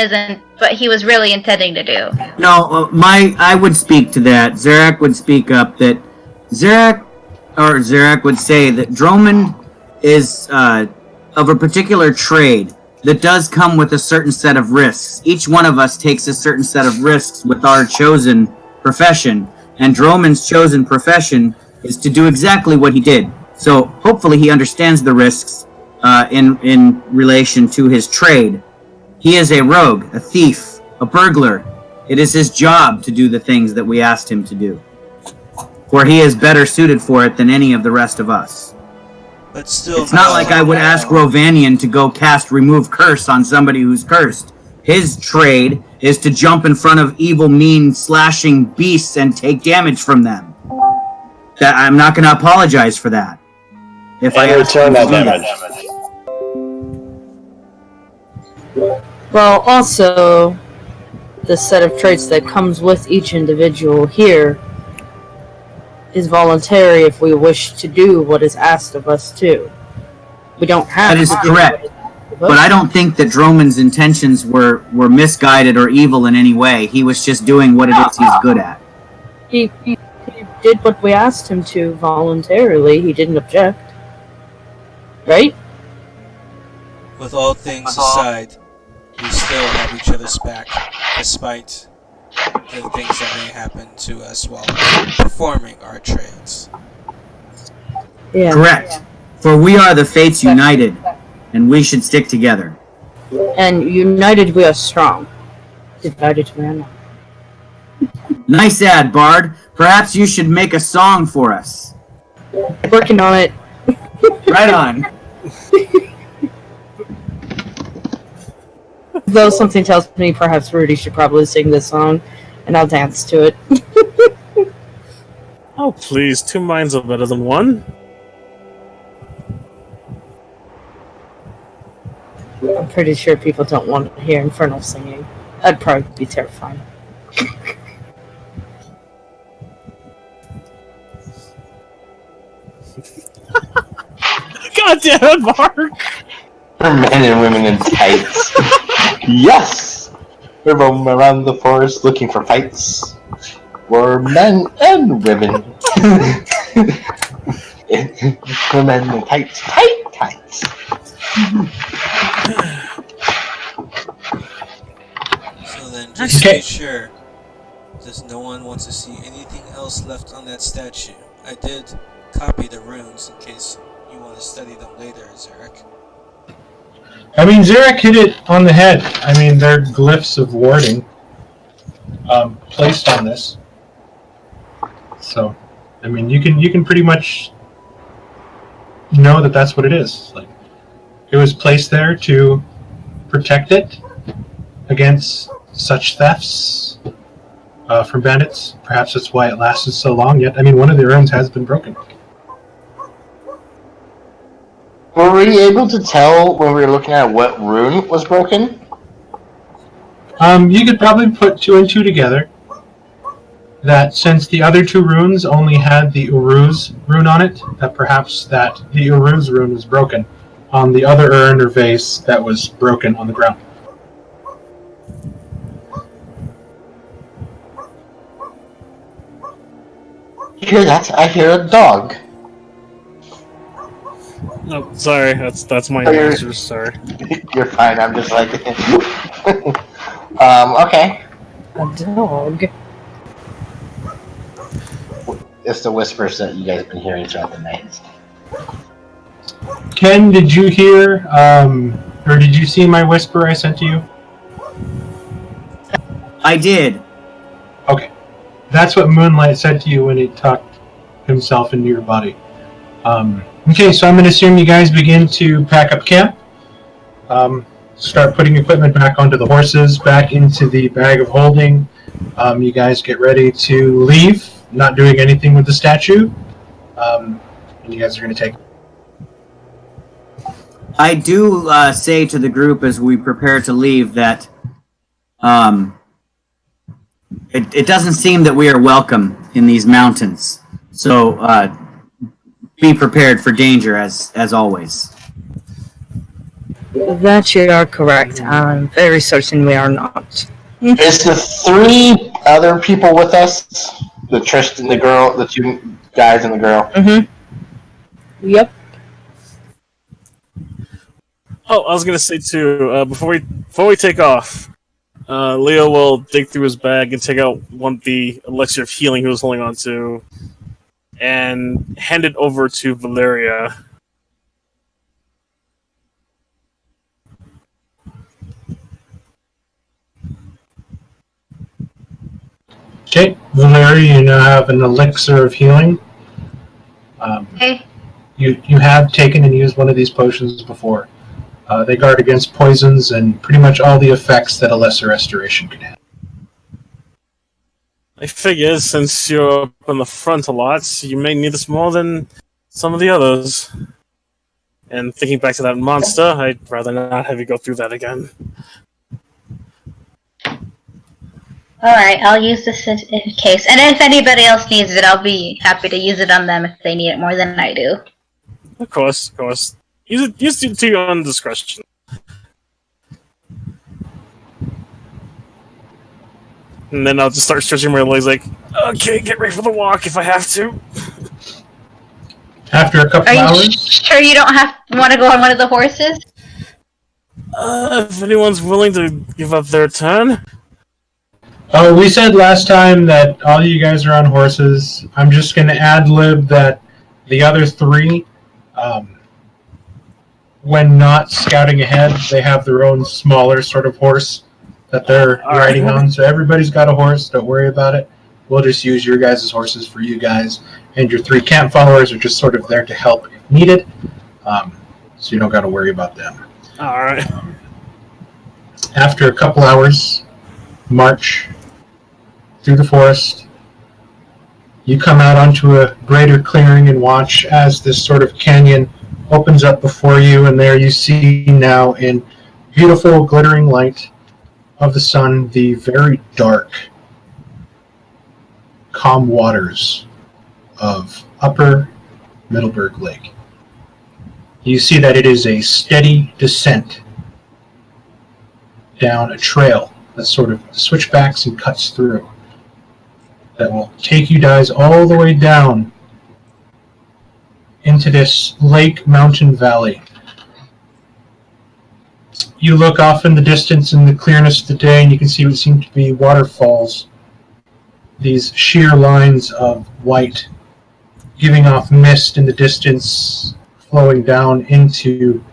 what he was really intending to do. No, I would speak to that. Zarak would speak up that Zarak would say that Droman is of a particular trade that does come with a certain set of risks. Each one of us takes a certain set of risks with our chosen profession, and Droman's chosen profession is to do exactly what he did. So hopefully he understands the risks in relation to his trade. He is a rogue, a thief, a burglar. It is his job to do the things that we asked him to do, for he is better suited for it than any of the rest of us. But still, It's not like I would ask Rovanian to go cast Remove Curse on somebody who's cursed. His trade is to jump in front of evil, mean, slashing beasts and take damage from them. That I'm not going to apologize for that. If I return that damage. Well, also, the set of traits that comes with each individual here is voluntary if we wish to do what is asked of us too. We don't have That is to do correct. what is asked of But us. I don't think that Droman's intentions were misguided or evil in any way. He was just doing what it is he's good at. He did what we asked him to voluntarily. He didn't object. Right? with all things aside, we still have each other's back, despite the things that may happen to us while performing our trades. Yeah. Correct. For we are the Fates United, and we should stick together. And united we are strong. Divided we are not. Nice ad, Bard. Perhaps you should make a song for us. Working on it. Right on. Though something tells me perhaps Rudy should probably sing this song, and I'll dance to it. Oh, please. 2 minds are better than 1. I'm pretty sure people don't want to hear Infernal singing. That'd probably be terrifying. God damn it, Mark! For men and women in tights. Yes! We roam around the forest looking for fights. For men and women. For men in tights. Tights. So then, just to Okay. be sure, does no one want to see anything else left on that statue? I did copy the runes in case you want to study them later, Zarek. I mean, Zarek hit it on the head. I mean, they're glyphs of warding placed on this. So, I mean, you can pretty much know that that's what it is. Like, it was placed there to protect it against such thefts from bandits. Perhaps that's why it lasted so long. Yet, I mean, one of the runes has been broken. Were we able to tell when we were looking at what rune was broken? You could probably put 2 and 2 together. That since the other 2 runes only had the Uruz rune on it, that perhaps that the Uruz rune was broken on the other urn or vase that was broken on the ground. You hear that? I hear a dog. No, sorry, that's my Oh, you're- answer, sorry. You're fine, I'm just like... okay. A dog. It's the whispers that you guys have been hearing throughout the night. Ken, did you hear, or did you see my whisper I sent to you? I did. Okay. That's what Moonlight said to you when he tucked himself into your body. Okay, so I'm going to assume you guys begin to pack up camp. Start putting equipment back onto the horses, back into the bag of holding. You guys get ready to leave, not doing anything with the statue. And you guys are going to take... I do say to the group as we prepare to leave that it doesn't seem that we are welcome in these mountains. So be prepared for danger as always. That you are correct. I'm very certain we are not. Is the 3 other people with us? The Tristan, the girl, the 2 guys and the girl? Mm-hmm. Yep. Oh, I was gonna say too. Before we take off, Leo will dig through his bag and take out one of the elixir of healing he was holding on to, and hand it over to Valeria. Okay, Valeria, you now have an elixir of healing. Okay. You have taken and used one of these potions before. They guard against poisons and pretty much all the effects that a lesser restoration could have. I figure since you're up in the front a lot, you may need this more than some of the others. And thinking back to that monster, I'd rather not have you go through that again. Alright, I'll use this in case. And if anybody else needs it, I'll be happy to use it on them if they need it more than I do. Of course, of course. Use it to your own discretion. And then I'll just start stretching my legs like, okay, get ready for the walk if I have to. After a couple Are you hours, sure you don't want to go on one of the horses? If anyone's willing to give up their turn. oh, we said last time that all you guys are on horses. I'm just going to ad-lib that the other 3, when not scouting ahead, they have their own smaller sort of horse that they're riding on. So everybody's got a horse. Don't worry about it. We'll just use your guys' horses for you guys. And your 3 camp followers are just sort of there to help if needed. So you don't got to worry about them. Alright. After a couple hours, march through the forest, you come out onto a greater clearing and watch as this sort of canyon opens up before you, and there you see now in beautiful, glittering light of the sun, the very dark, calm waters of Upper Middleburg Lake. You see that it is a steady descent down a trail that sort of switchbacks and cuts through, that will take you guys all the way down into this lake mountain valley. You look off in the distance in the clearness of the day, and you can see what seem to be waterfalls, these sheer lines of white giving off mist in the distance, flowing down into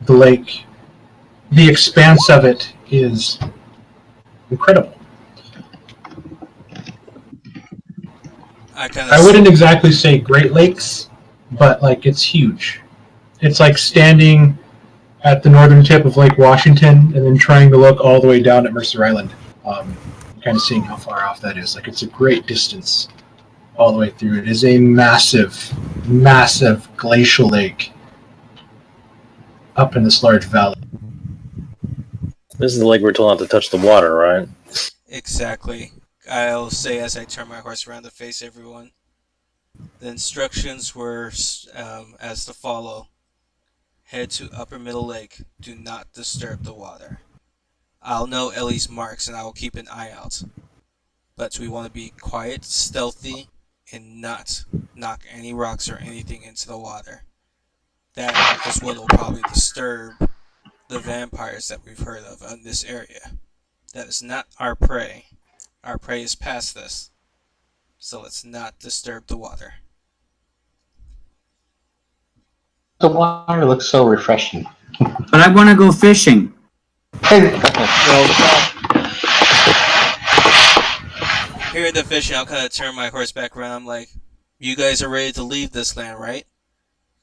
the lake. The expanse of it is incredible. I wouldn't exactly say Great Lakes, but like it's huge. It's like standing at the northern tip of Lake Washington and then trying to look all the way down at Mercer Island, kind of seeing how far off that is. Like it's a great distance all the way through. It is a massive, massive glacial lake up in this large valley. This is the lake we're told not to touch the water, right? Exactly. I'll say as I turn my horse around to face everyone. The instructions were as to follow. Head to Upper Middle Lake. Do not disturb the water. I'll know Ellie's marks and I will keep an eye out. But we want to be quiet, stealthy, and not knock any rocks or anything into the water. That is what will probably disturb the vampires that we've heard of in this area. That is not our prey. Our prey is past this. So let's not disturb the water. The water looks so refreshing. But I want to go fishing. Here at the fishing, I'll kind of turn my horse back around. I'm like, you guys are ready to leave this land, right?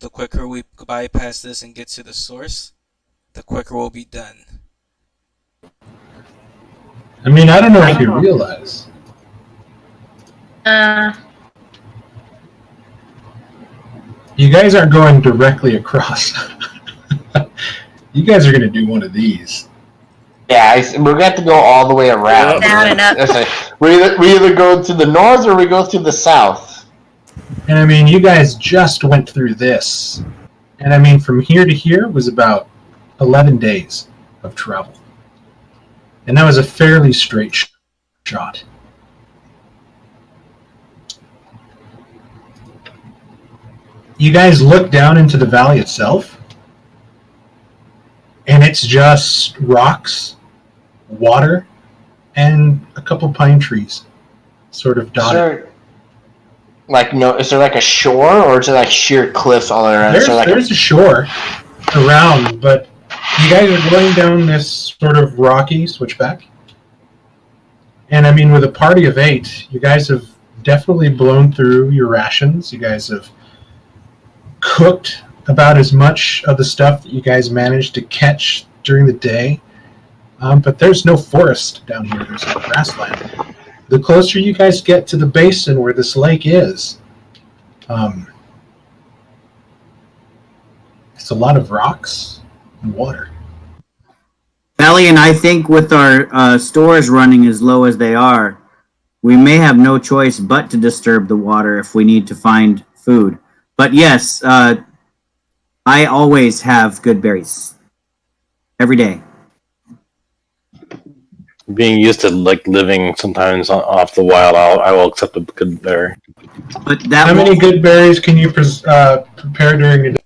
The quicker we bypass this and get to the source, the quicker we'll be done. I mean, I don't know if you realize. You guys aren't going directly across. You guys are going to do one of these. Yeah, we're going to have to go all the way around. Down and up. We either go to the north or we go to the south. And I mean, you guys just went through this. And I mean, from here to here was about 11 days of travel. And that was a fairly straight shot. You guys look down into the valley itself, and it's just rocks, water, and a couple pine trees sort of dotted. Is there like a shore, or is it like sheer cliffs all around? There's a shore around, but you guys are going down this sort of rocky switchback. And I mean, with a party of 8, you guys have definitely blown through your rations. You guys have cooked about as much of the stuff that you guys managed to catch during the day. But there's no forest down here. There's no grassland. The closer you guys get to the basin where this lake is, it's a lot of rocks and water. Valiant, I think with our stores running as low as they are, we may have no choice but to disturb the water if we need to find food. But yes, I always have good berries. Every day. Being used to like living sometimes off the wild, I will accept a good berry. But that How many good berries can you prepare during a day?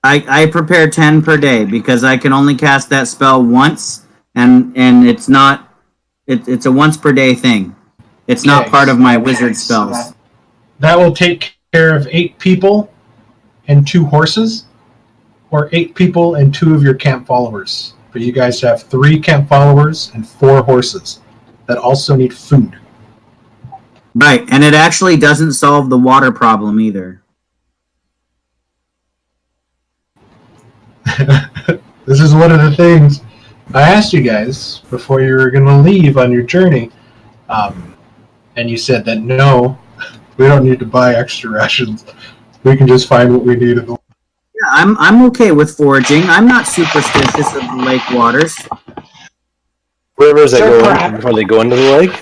I prepare 10 per day because I can only cast that spell once, and it's not it's a once per day thing. It's not part of my wizard spells. That will take care of 8 people and 2 horses, or 8 people and 2 of your camp followers. But you guys have 3 camp followers and 4 horses that also need food. Right, and it actually doesn't solve the water problem either. This is one of the things I asked you guys before you were going to leave on your journey. And you said that no, we don't need to buy extra rations. We can just find what we need. Yeah, I'm okay with foraging. I'm not superstitious of the lake waters. Rivers that Sure, go in perhaps. before they go into the lake.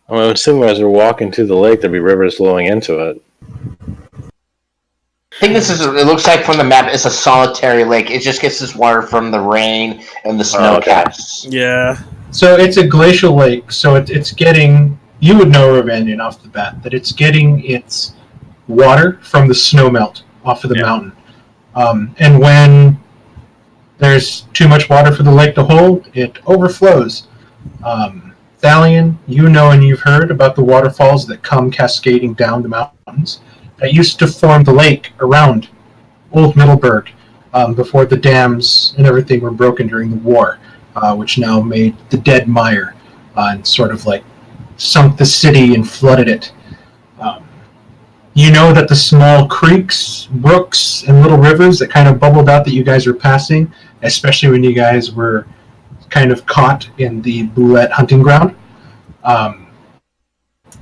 I assume as we're walking to the lake, there'll be rivers flowing into it. I think this is. It looks like from the map, it's a solitary lake. It just gets this water from the rain and the snow okay. caps. Yeah. So it's a glacial lake, so it's getting, you would know, Ravandian, off the bat, that it's getting its water from the snow melt off of the mountain. And when there's too much water for the lake to hold, it overflows. Thalion, you know and you've heard about the waterfalls that come cascading down the mountains that used to form the lake around Old Middleburg before the dams and everything were broken during the war. Which now made the Dead Mire and sort of like sunk the city and flooded it. You know that the small creeks, brooks, and little rivers that kind of bubbled out that you guys were passing, especially when you guys were kind of caught in the Boulette hunting ground,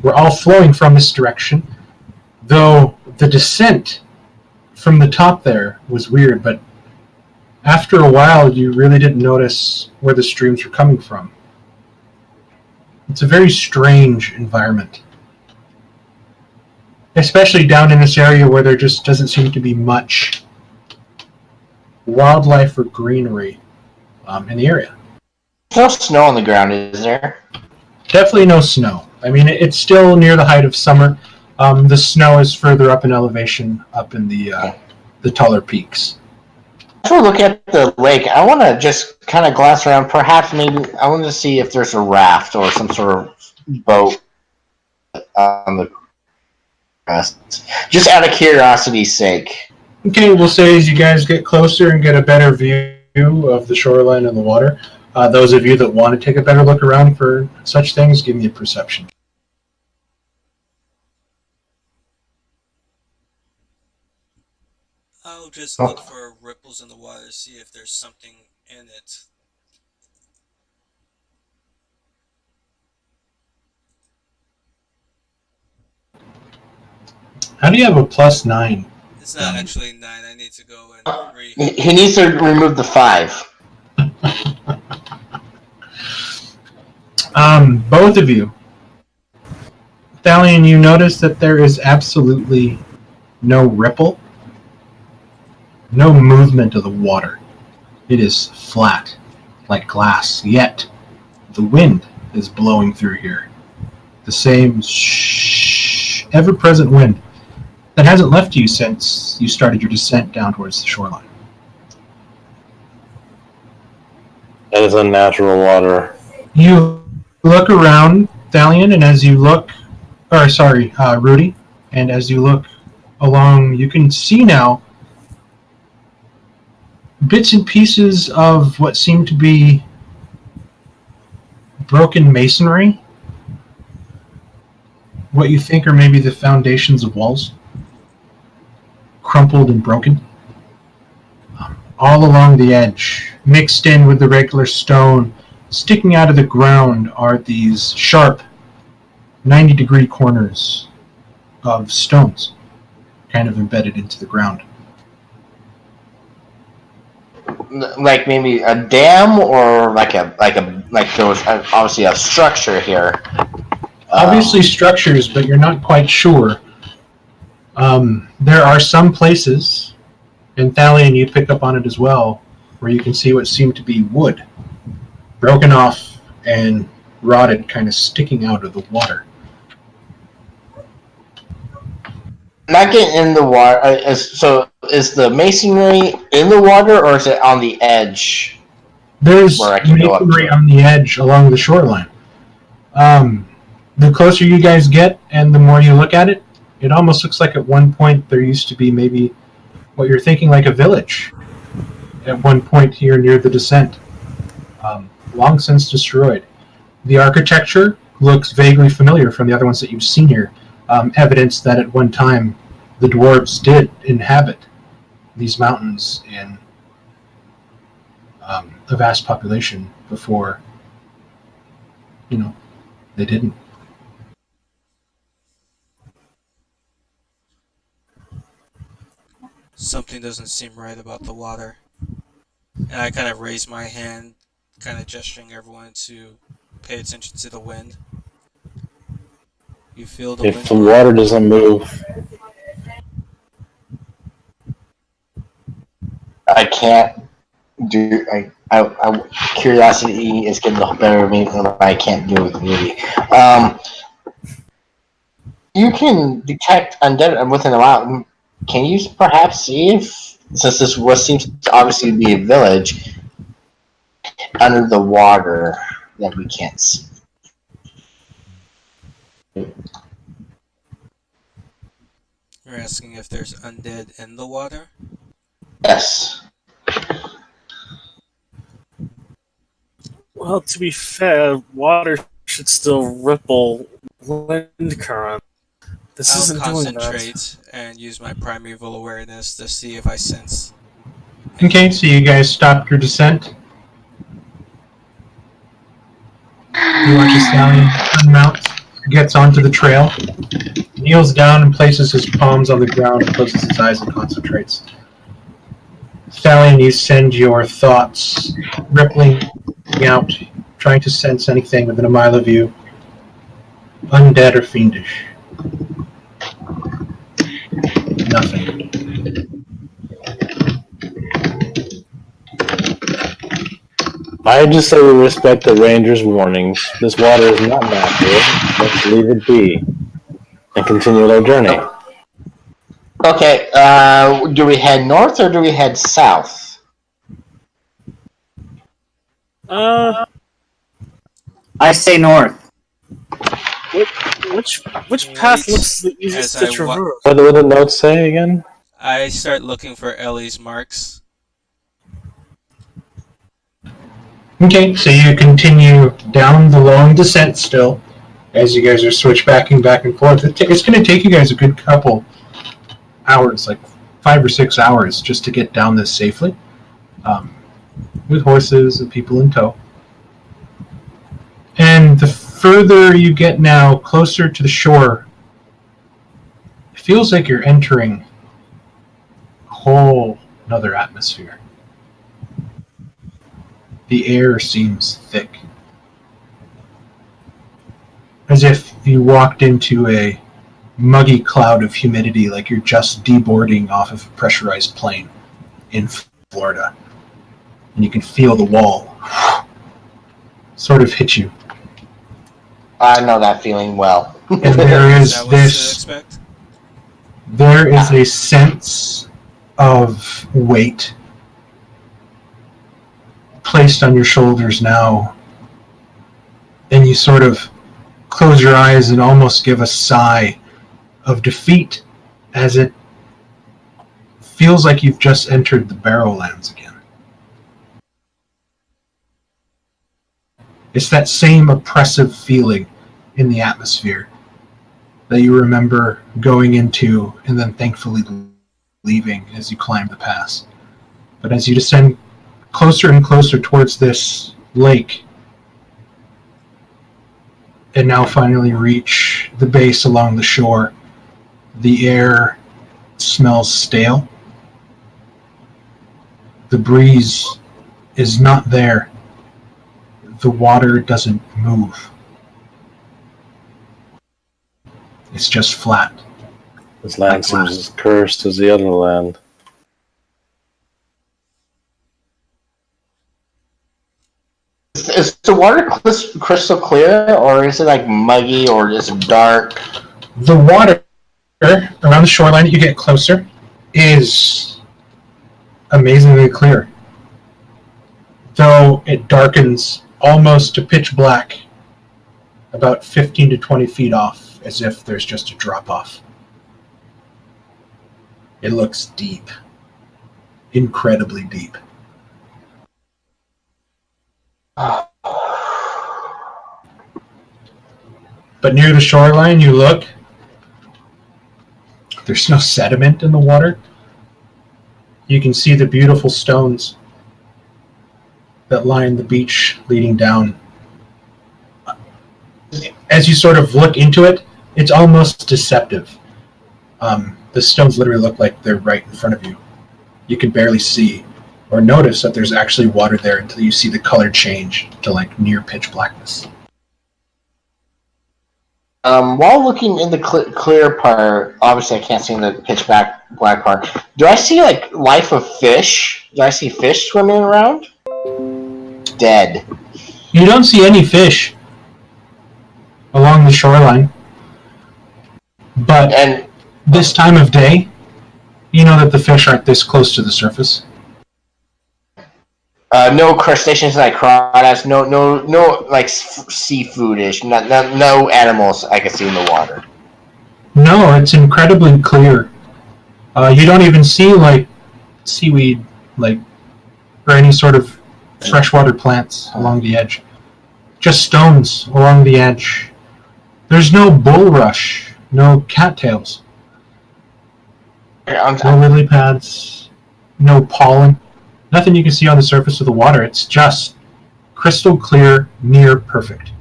were all flowing from this direction, though the descent from the top there was weird, but after a while, you really didn't notice where the streams were coming from. It's a very strange environment. Especially down in this area where there just doesn't seem to be much wildlife or greenery in the area. There's no snow on the ground, is there? Definitely no snow. I mean, it's still near the height of summer. The snow is further up in elevation, up in the taller peaks. As we're looking at the lake, I want to just kind of glance around. Perhaps maybe I want to see if there's a raft or some sort of boat on the crest. Just out of curiosity's sake. Okay, we'll say as you guys get closer and get a better view of the shoreline and the water, those of you that want to take a better look around for such things, give me a perception. I'll just look for ripples in the water to see if there's something in it. How do you have a +9? It's not actually 9. I need to go and read. He needs to remove the 5. Both of you. Thalion, you notice that there is absolutely no ripple, no movement of the water. It is flat, like glass, yet the wind is blowing through here. The same ever-present wind that hasn't left you since you started your descent down towards the shoreline. That is unnatural water. You look around, Thalion, and as you look, Rudy, and as you look along, you can see now bits and pieces of what seem to be broken masonry. What you think are maybe the foundations of walls, crumpled and broken. All along the edge, mixed in with the regular stone, sticking out of the ground are these sharp 90-degree corners of stones, kind of embedded into the ground. Like maybe a dam, or like there was obviously a structure here. Obviously structures, but you're not quite sure. There are some places, and Thalion, you pick up on it as well, where you can see what seem to be wood, broken off and rotted, kind of sticking out of the water. Not getting in the water. So is the masonry in the water, or is it on the edge? There's Where I can go up masonry to. on the edge along the shoreline. The closer you guys get and the more you look at it, it almost looks like at one point there used to be maybe what you're thinking like a village at one point here near the descent. Long since destroyed. The architecture looks vaguely familiar from the other ones that you've seen here. Evidence that at one time the dwarves did inhabit these mountains in a vast population before, they didn't. something doesn't seem right about the water. And I kind of raise my hand, kind of gesturing everyone to pay attention to the wind. You feel the If wind? the water doesn't move, I can't do. Curiosity is getting the better of me when I can't do it really. You can detect undead within a mountain. Can you perhaps see if, since this what seems to obviously be a village, under the water that we can't see? You're asking if there's undead in the water? Yes. Well, to be fair, water should still ripple wind current. This I'll isn't doing that. concentrate and use my primeval awareness to see if I sense. Okay, so you guys stopped your descent. You watch as Stallion unmounts, gets onto the trail, kneels down and places his palms on the ground and closes his eyes and concentrates. Stallion, you send your thoughts rippling out, trying to sense anything within a mile of you, undead or fiendish. Nothing. I just say we respect the ranger's warnings. This water is not natural. Let's leave it be and continue our journey. Okay. Do we head north or do we head south? I say north. Which path looks the easiest As to I wa- traverse? What do the notes say again? I start looking for Ellie's marks. Okay, so you continue down the long descent still, as you guys are switchbacking back and forth. It's going to take you guys a good couple hours, like 5 or 6 hours, just to get down this safely, with horses and people in tow. And the further you get now, closer to the shore, it feels like you're entering a whole another atmosphere. The air seems thick, as if you walked into a muggy cloud of humidity, like you're just deboarding off of a pressurized plane in Florida. And you can feel the wall sort of hit you. I know that feeling well. And there Is is that what to this, expect? there is a sense of weight placed on your shoulders now, and you sort of close your eyes and almost give a sigh of defeat, as it feels like you've just entered the Barrowlands again. It's that same oppressive feeling in the atmosphere that you remember going into and then thankfully leaving as you climb the pass. But as you descend closer and closer towards this lake, and now finally reach the base along the shore, the air smells stale. The breeze is not there. The water doesn't move. It's just flat. This land seems as cursed as the other land. Is the water crystal clear, or is it like muggy, or is it dark? The water around the shoreline that you get closer is amazingly clear, though it darkens almost to pitch black about 15 to 20 feet off, as if there's just a drop off. It looks deep, incredibly deep. But near the shoreline, you look, there's no sediment in the water. You can see the beautiful stones that line the beach leading down. As you sort of look into it, it's almost deceptive. The stones literally look like they're right in front of you, you can barely see or notice that there's actually water there until you see the color change to like near pitch blackness. While looking in the clear part, obviously I can't see in the pitch black part. Do I see like life of fish? Do I see fish swimming around? Dead. You don't see any fish along the shoreline, but And this time of day, you know that the fish aren't this close to the surface. no crustaceans like crocodiles. No like seafoodish. No animals I can see in the water. No, it's incredibly clear. You don't even see like seaweed, like or any sort of freshwater plants along the edge. Just stones along the edge. There's no bulrush, no cattails, no lily pads, no pollen. Nothing you can see on the surface of the water. It's just crystal clear, near perfect.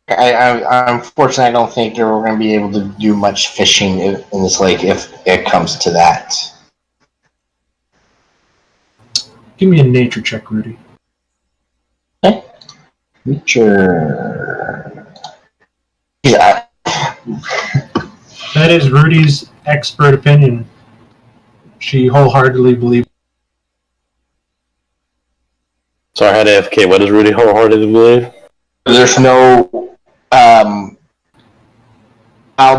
Unfortunately, I don't think we're going to be able to do much fishing in this lake if it comes to that. Give me a nature check, Rudy. Okay. Nature. Yeah. That is Rudy's expert opinion. She wholeheartedly believes. Sorry, I had AFK. What does Rudy wholeheartedly believe? There's no.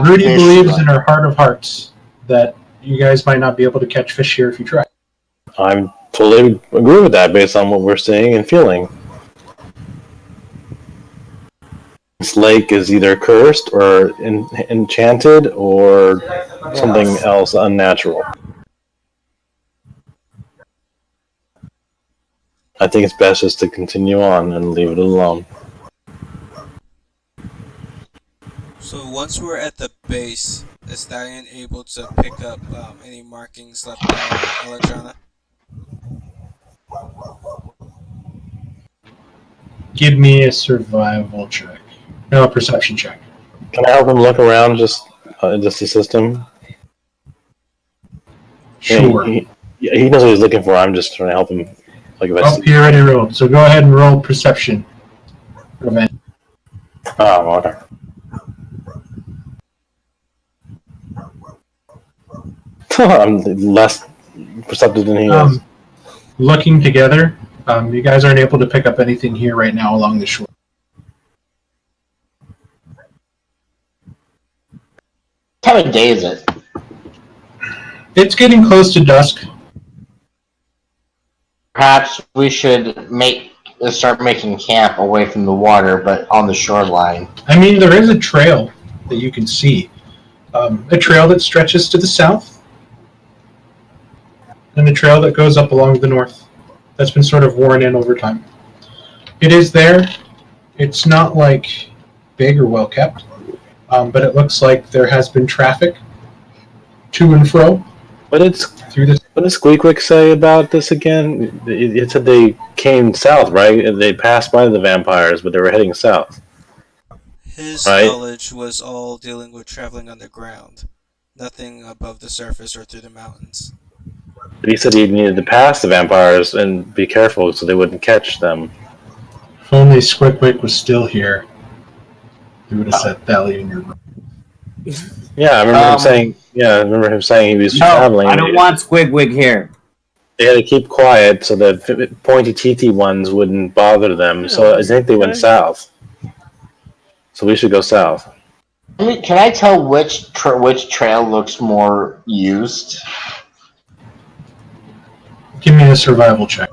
Rudy believes in her heart of hearts that you guys might not be able to catch fish here if you try. I'm totally agree with that based on what we're seeing and feeling. This lake is either cursed or enchanted or something else unnatural. I think it's best just to continue on and leave it alone. So once we're at the base, is Stallion able to pick up any markings left by Electrona? Give me a survival check. No, a perception check. Can I help him look around just to assist him? Sure. He knows what he's looking for. I'm just trying to help him. Like if I Oh, you already rolled. So go ahead and roll perception. Prevent. Oh, okay. I'm less perceptive than he is. Looking together, you guys aren't able to pick up anything here right now along the shore. What time of day is it? It's getting close to dusk. Perhaps we should start making camp away from the water, but on the shoreline. I mean, there is a trail that you can see. A trail that stretches to the south. And a trail that goes up along the north. That's been sort of worn in over time. It is there. It's not like big or well kept. But it looks like there has been traffic to and fro. What did Squeakwick say about this again? It said they came south, right? They passed by the vampires, but they were heading south. His right? knowledge was all dealing with traveling underground. Nothing above the surface or through the mountains. But he said he needed to pass the vampires and be careful so they wouldn't catch them. If only Squeakwick was still here, he would have set Thali in your room. Yeah, I remember him saying. Yeah, I remember him saying he was traveling. I don't want Squigwig here. They had to keep quiet so the pointy teethy ones wouldn't bother them. So I think they went south. So we should go south. Can I tell which trail looks more used? Give me a survival check.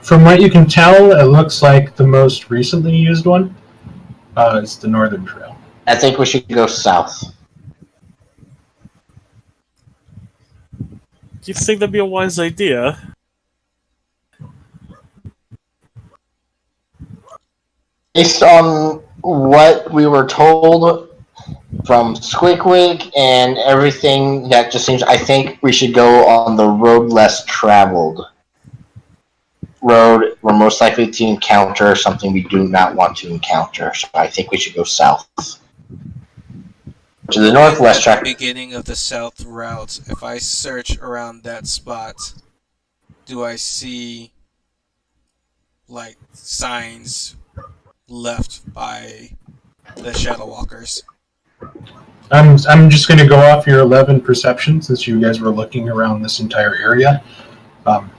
From what you can tell, it looks like the most recently used one is the Northern Trail. I think we should go south. Do you think that'd be a wise idea? Based on what we were told from Squeakwick and everything, that just seems. I think we should go on the road less traveled. road, we're most likely to encounter something we do not want to encounter. So I think we should go south. To the northwest At track. the beginning of the south route, if I search around that spot, do I see like signs left by the Shadow Walkers? I'm just going to go off your 11 perception since you guys were looking around this entire area.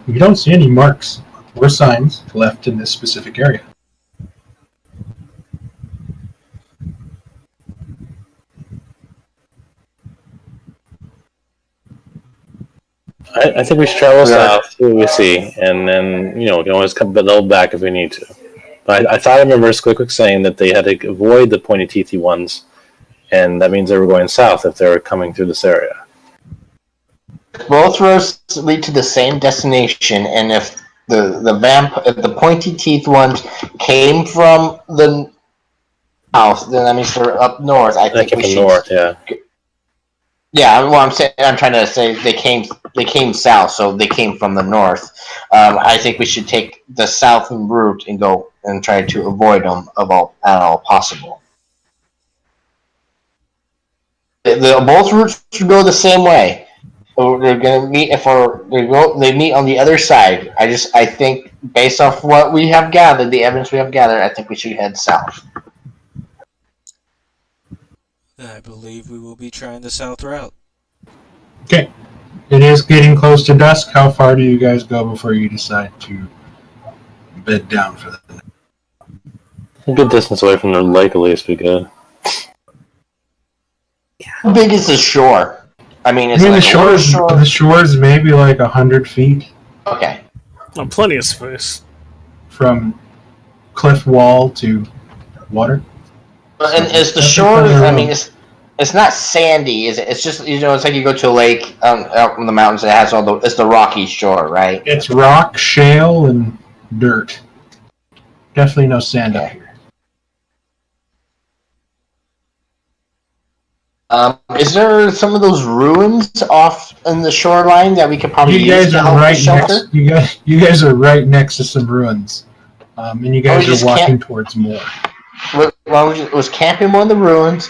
You don't see any marks or signs left in this specific area. I think we should travel south, see what we see, and then, we can always come back if we need to. But I thought I remember Squick saying that they had to avoid the pointy teethy ones, and that means they were going south if they were coming through this area. Both roads lead to the same destination, and if if the pointy teeth ones came from the south, then that means they're up north. I think we should. North, yeah. Yeah, well, I'm trying to say they came south, so they came from the north. I think we should take the south route and go and try to avoid them at all possible. Both routes should go the same way. They're going to meet they meet on the other side. I think based off what we have gathered, the evidence we have gathered, I think we should head south. I believe we will be trying the south route. Okay. It is getting close to dusk. How far do you guys go before you decide to bed down for the night? A good distance away from the lake, at least, be good. How big is the shore? I mean, the shore is maybe like 100 feet. Okay. Oh, plenty of space. From cliff wall to water. And is the shore? I mean, it's not sandy, is it? It's just it's like you go to a lake out in the mountains. It has it's the rocky shore, right? It's rock, shale, and dirt. Definitely no sand up here. Is there some of those ruins off in the shoreline that we could probably use to help with shelter? You guys are right next to some ruins, and you guys are walking towards more. Was camping one of the ruins?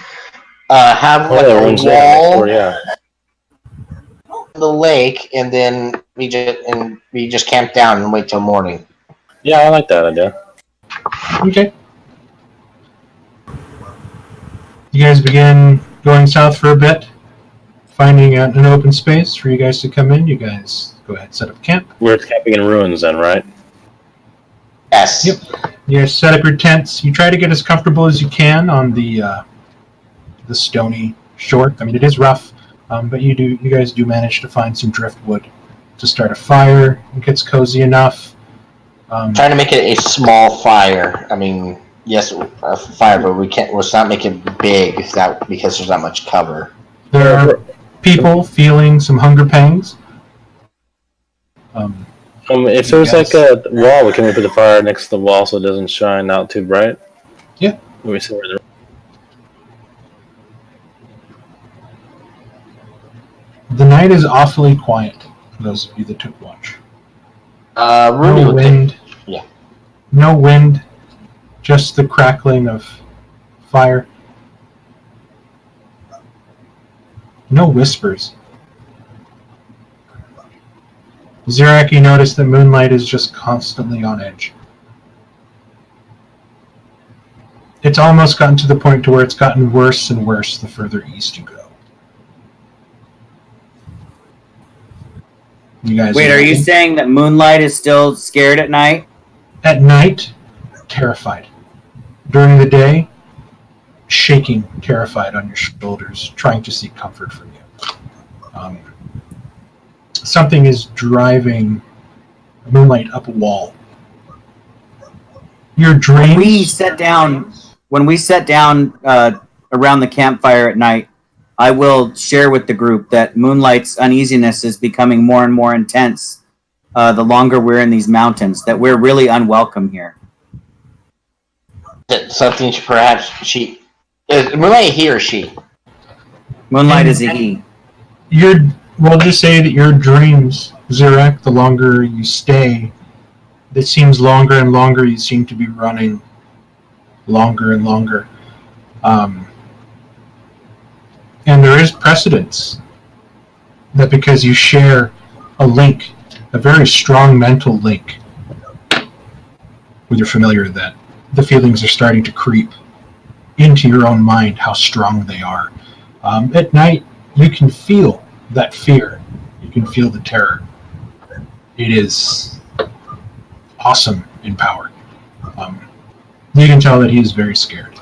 Have a wall the lake, and then we just camp down and wait till morning. Yeah, I like that idea. Okay. You guys begin going south for a bit, finding an open space for you guys to come in. You guys go ahead and set up camp. We're camping in ruins then, right? Yes. Yep. You guys set up your tents. You try to get as comfortable as you can on the stony shore. I mean, it is rough, but you guys do manage to find some driftwood to start a fire. It gets cozy enough. Trying to make it a small fire. I mean, yes, a fire, but let's not make it big because there's not much cover. There are people feeling some hunger pangs. If there's like a wall, can we put the fire next to the wall so it doesn't shine out too bright? Yeah. Let me see where the night is awfully quiet for those of you that took watch. Rudy no wind. Yeah. No wind. Just the crackling of fire. No whispers. Zirak, you notice that Moonlight is just constantly on edge. It's almost gotten to the point to where it's gotten worse and worse the further east you go. You guys Wait, are you saying that Moonlight is still scared at night? At night, terrified. During the day, shaking, terrified on your shoulders, trying to seek comfort from you. Something is driving Moonlight up a wall. Your dreams... When we sat down around the campfire at night, I will share with the group that Moonlight's uneasiness is becoming more and more intense the longer we're in these mountains, that we're really unwelcome here. Something perhaps she... Is Moonlight he or she? Moonlight is a he. We'll just say that your dreams, Zirak, the longer you stay It seems longer and longer. You seem to be running longer and longer. And there is precedence that because you share a link, a very strong mental link with your familiar, that the feelings are starting to creep into your own mind, how strong they are. At night, you can feel that fear. You can feel the terror. It is awesome in power. You can tell that he is very scared.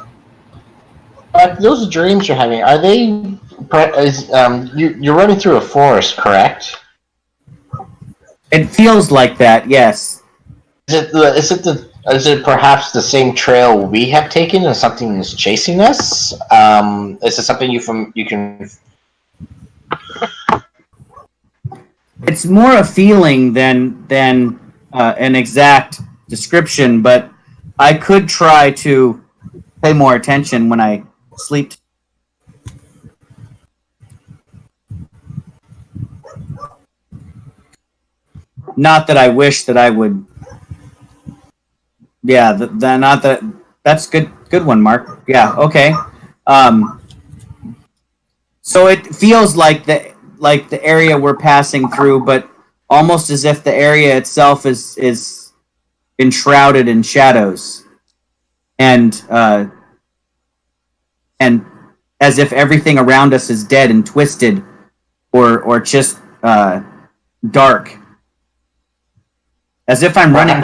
Those dreams you're having, are they? You're running through a forest, correct? It feels like that, yes. Is it perhaps the same trail we have taken, and something is chasing us? Is it something you can? It's more a feeling than an exact description, but I could try to pay more attention when I sleep. Not that I wish that I would. Yeah, not that. That's good one, Mark. Yeah, okay. So it feels like the area we're passing through, but almost as if the area itself is enshrouded in shadows, and as if everything around us is dead and twisted, or just dark. As if I'm running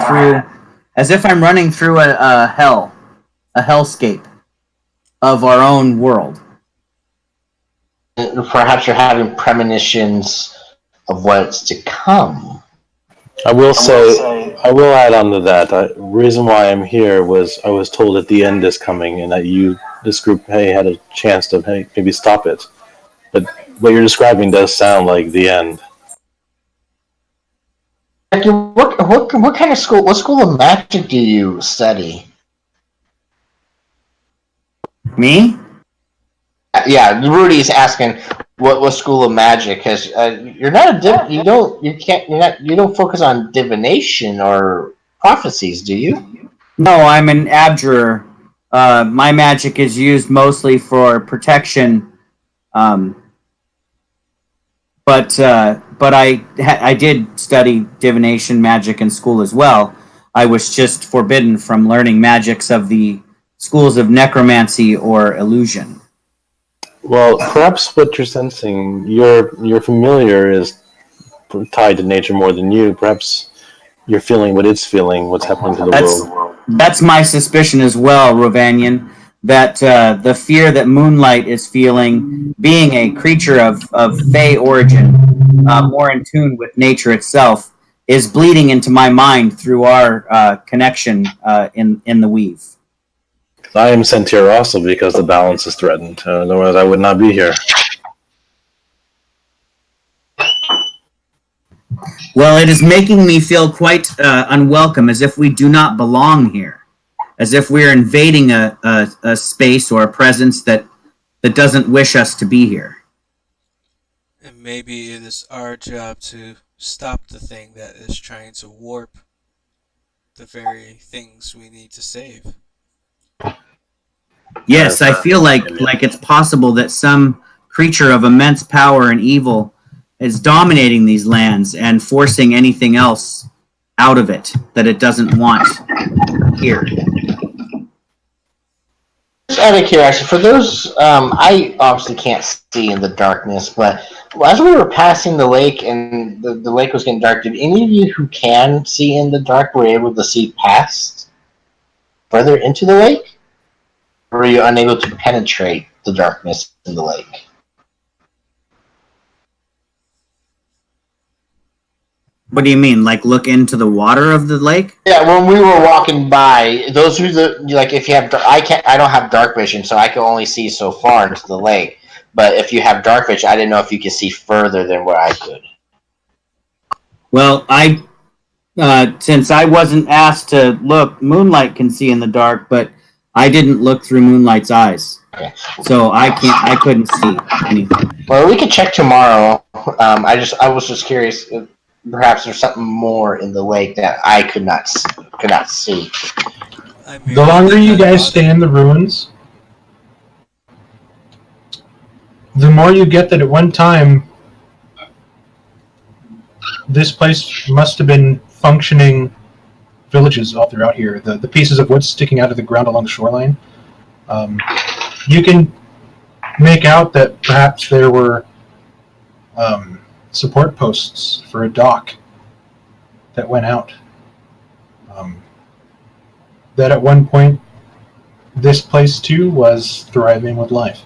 through a hellscape of our own world. Perhaps you're having premonitions of what's to come. I will add on to that. The reason why I'm here was I was told that the end is coming, and that this group, had a chance to maybe stop it. But what you're describing does sound like the end. What kind of school? What school of magic do you study? Me? Yeah, Rudy's asking what school of magic, because you're not you don't focus on divination or prophecies, do you? No, I'm an abjurer. My magic is used mostly for protection. But I did study divination magic in school as well. I was just forbidden from learning magics of the schools of necromancy or illusion. Well, perhaps what you're sensing, your familiar is tied to nature more than you. Perhaps you're feeling what it's feeling, what's happening to the world. That's my suspicion as well, Rovanian. That the fear that Moonlight is feeling, being a creature of Fey origin, more in tune with nature itself, is bleeding into my mind through our connection in the weave. I am sent here also because the balance is threatened. Otherwise, I would not be here. Well, it is making me feel quite unwelcome, as if we do not belong here. As if we're invading a space or a presence that doesn't wish us to be here. And maybe it is our job to stop the thing that is trying to warp the very things we need to save. Yes, I feel like it's possible that some creature of immense power and evil is dominating these lands and forcing anything else out of it that it doesn't want here. Just out of curiosity, for those, I obviously can't see in the darkness, but as we were passing the lake and the lake was getting dark, did any of you who can see in the dark were able to see past further into the lake? Or were you unable to penetrate the darkness in the lake? What do you mean? Like look into the water of the lake? Yeah, when we were walking by, those who if you have, I don't have dark vision, so I can only see so far into the lake. But if you have dark vision, I didn't know if you could see further than where I could. Well, since I wasn't asked to look, Moonlight can see in the dark, but I didn't look through Moonlight's eyes, so I couldn't see anything. Well, we could check tomorrow. I was just curious. perhaps there's something more in the lake that I could not see. The longer you guys stay in the ruins, the more you get that at one time, this place must have been functioning villages all throughout here. The pieces of wood sticking out of the ground along the shoreline. You can make out that perhaps there were support posts for a dock that went out. That at one point, this place too was thriving with life.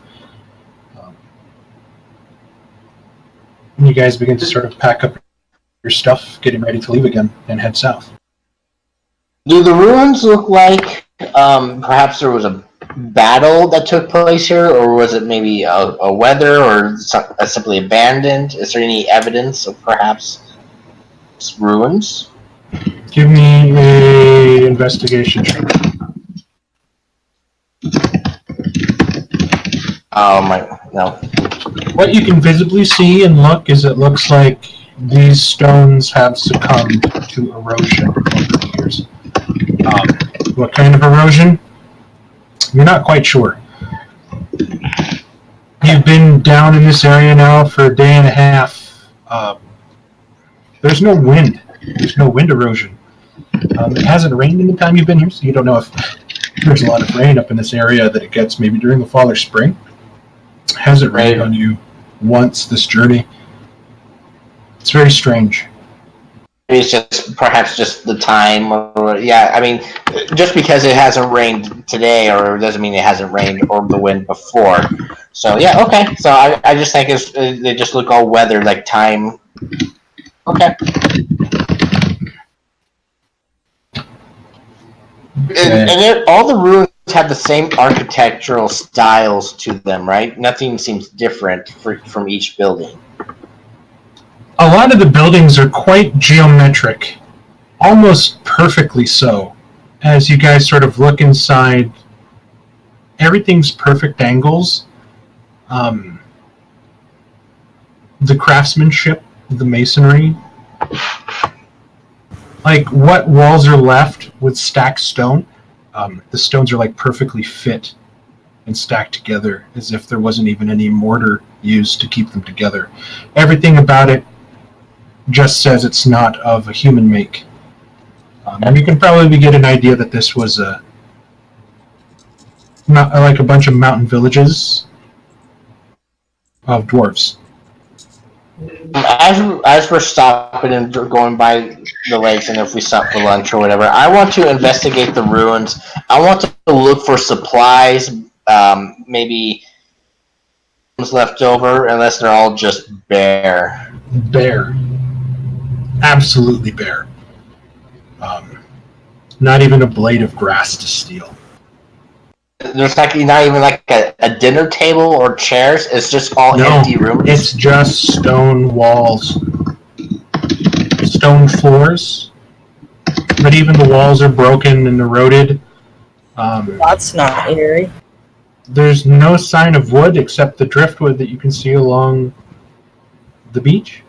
You guys begin to sort of pack up your stuff, getting ready to leave again, and head south. Do the ruins look like perhaps there was a battle that took place here, or was it maybe a weather, or simply abandoned? Is there any evidence of perhaps ruins? Give me a investigation check. Oh my, no. What you can visibly see and look is it looks like these stones have succumbed to erosion over the years. What kind of erosion? You're not quite sure. You've been down in this area now for a day and a half. There's no wind. There's no wind erosion. It hasn't rained in the time you've been here, so you don't know if there's a lot of rain up in this area that it gets maybe during the fall or spring. Has it rained on you once this journey? It's very strange. It's just perhaps just the time, or yeah. I mean, just because it hasn't rained today, or doesn't mean it hasn't rained or the wind before. So yeah, okay. So I just think they just look all weathered, like time. Okay. And all the ruins have the same architectural styles to them, right? Nothing seems different from each building. A lot of the buildings are quite geometric, almost perfectly so. As you guys sort of look inside, everything's perfect angles. The craftsmanship, the masonry, like what walls are left with stacked stone, the stones are like perfectly fit and stacked together as if there wasn't even any mortar used to keep them together. Everything about it just says it's not of a human make. And you can probably get an idea that this was like a bunch of mountain villages of dwarves. As we're stopping and going by the lakes, and if we stop for lunch or whatever, I want to investigate the ruins. I want to look for supplies, maybe left over, unless they're all just bare. Bare. Absolutely bare. Not even a blade of grass to steal. There's not even like a dinner table or chairs. It's just all empty rooms. It's just stone walls, stone floors, but even the walls are broken and eroded. That's not eerie. There's no sign of wood except the driftwood that you can see along the beach.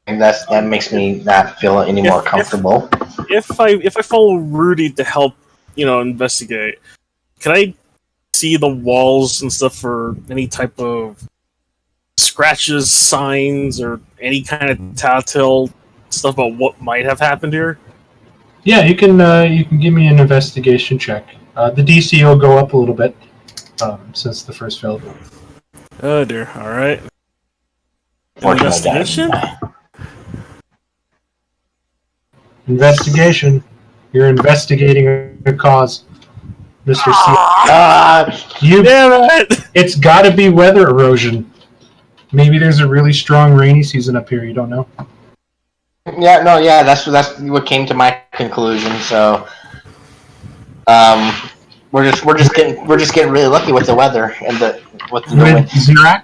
And that makes me not feel any more comfortable. If I follow Rudy to help, investigate, can I see the walls and stuff for any type of scratches, signs, or any kind of telltale stuff about what might have happened here? Yeah, you can give me an investigation check. The DC will go up a little bit since the first failed. Oh dear. All right. Investigation. Investigation. You're investigating a cause, Mr. C. Damn it! It's got to be weather erosion. Maybe there's a really strong rainy season up here. You don't know. Yeah, that's what came to my conclusion. So, we're just getting really lucky with the weather and the wind. Zirak?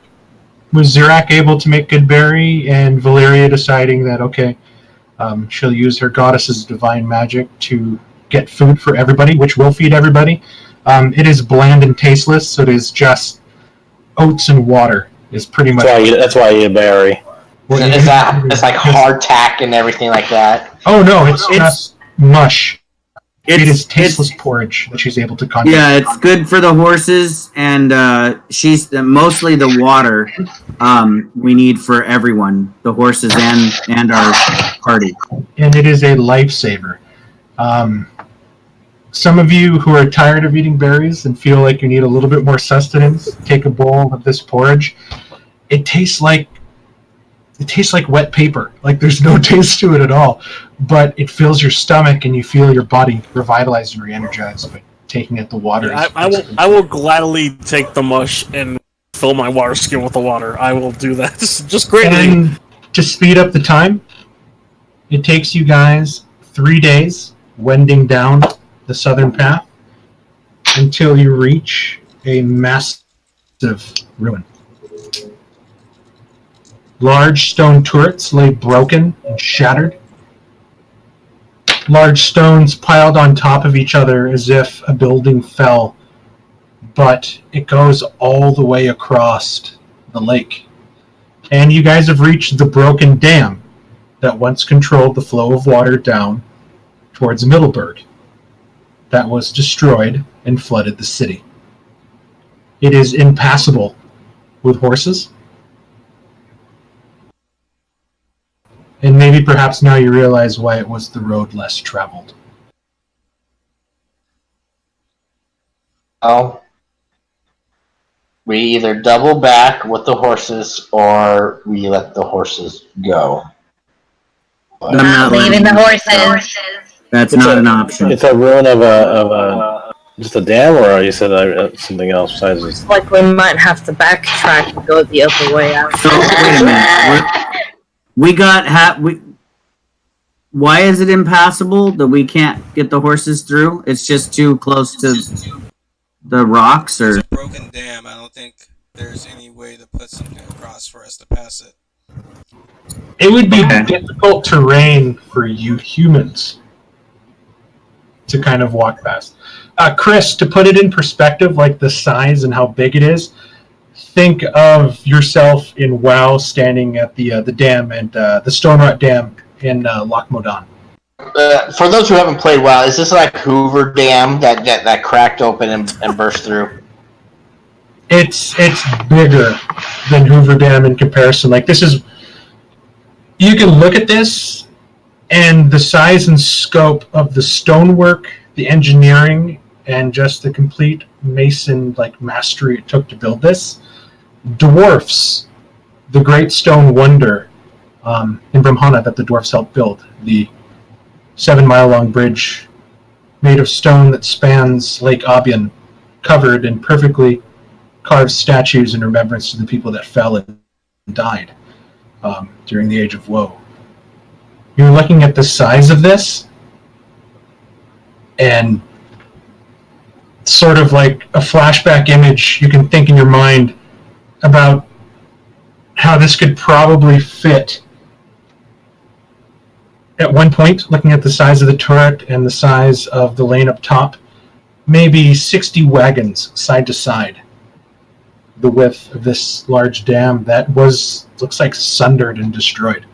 Was Zirak able to make good berry, and Valeria deciding that okay, she'll use her goddess's divine magic to get food for everybody, which will feed everybody. It is bland and tasteless, so it is just oats and water is pretty much. That's why you berry. It's like hardtack and everything like that. Oh no, it's just mush. It is tasteless porridge that she's able to conjure. Yeah, it's good for the horses, and she's mostly the water we need for everyone, the horses and our party. And it is a lifesaver. Some of you who are tired of eating berries and feel like you need a little bit more sustenance, take a bowl of this porridge. It tastes like wet paper. Like there's no taste to it at all, but it fills your stomach and you feel your body revitalized and re-energized by taking at the water. I will gladly take the mush and fill my water skin with the water. I will do that just greatly. And to speed up the time, it takes you guys 3 days wending down the southern path until you reach a massive ruin. Large stone turrets lay broken and shattered. Large stones piled on top of each other as if a building fell, but it goes all the way across the lake. And you guys have reached the broken dam that once controlled the flow of water down towards Middleburg. That was destroyed and flooded the city. It is impassable with horses. And maybe perhaps now you realize why it was the road less traveled. Oh. We either double back with the horses or we let the horses go. I'm not leaving the horses. That's not an option. It's a ruin of a just a dam, or you said something else besides this? Like we might have to backtrack and go the other way out. So wait a minute. Why is it impassable that we can't get the horses through? It's just too close to the rocks, or It's a broken dam. I don't think there's any way to put something across for us to pass it. It would be difficult terrain for you humans to kind of walk past. Chris, to put it in perspective, like the size and how big it is, think of yourself in WoW standing at the dam and the Stonerot Dam in Loch Modan. For those who haven't played WoW, is this like Hoover Dam that cracked open and burst through? It's bigger than Hoover Dam in comparison. Like this is, you can look at this and the size and scope of the stonework, the engineering, and just the complete mason mastery it took to build this dwarfs the great stone wonder in Brahmana that the dwarfs helped build, the 7-mile-long bridge made of stone that spans Lake Obion, covered in perfectly carved statues in remembrance to the people that fell and died during the Age of Woe. You're looking at the size of this, and sort of like a flashback image you can think in your mind about how this could probably fit. At one point, looking at the size of the turret and the size of the lane up top, maybe 60 wagons side to side. The width of this large dam that looks like sundered and destroyed.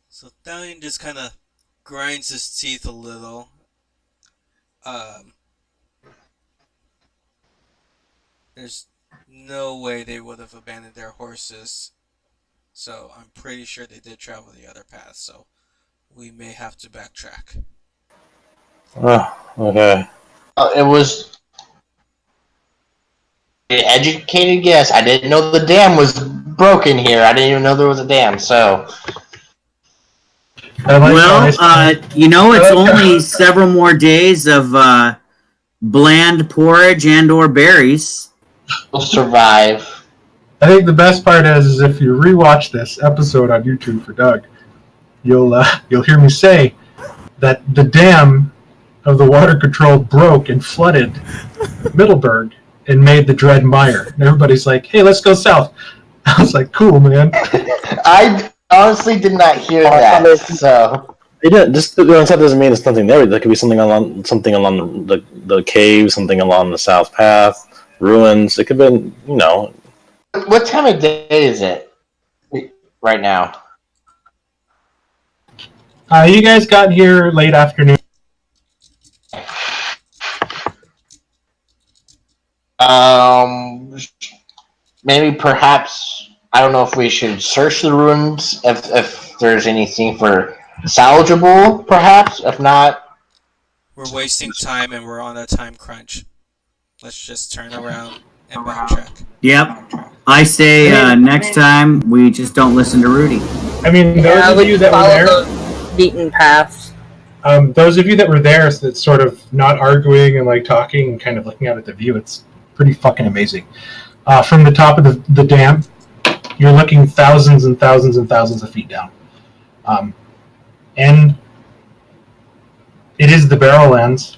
So Thalion just kind of grinds his teeth a little. There's no way they would have abandoned their horses. So I'm pretty sure they did travel the other path, so we may have to backtrack. Oh, okay. It was an educated guess. I didn't know the dam was broken here. I didn't even know there was a dam, so... Well, it's only several more days of bland porridge and/or berries. We'll survive. I think the best part is if you rewatch this episode on YouTube for Doug, you'll hear me say that the dam of the water control broke and flooded Middleburg and made the Dread Mire. And everybody's like, "Hey, let's go south." I was like, "Cool, man." I honestly did not hear that, so... It just that doesn't mean it's nothing there. There could be something along the cave, something along the south path, ruins. It could have been, What time of day is it right now? You guys got here late afternoon. Maybe perhaps I don't know if we should search the ruins if there's anything for salvageable. Perhaps if not, We're wasting time and we're on a time crunch. Let's just turn around and backtrack. Yep. I say next time we just don't listen to Rudy. I mean, those of you that were there, the beaten paths. those of you that were there, that's sort of not arguing and like talking and kind of looking out at the view. It's pretty fucking amazing. From the top of the dam, you're looking thousands and thousands and thousands of feet down. And it is the Barrowlands.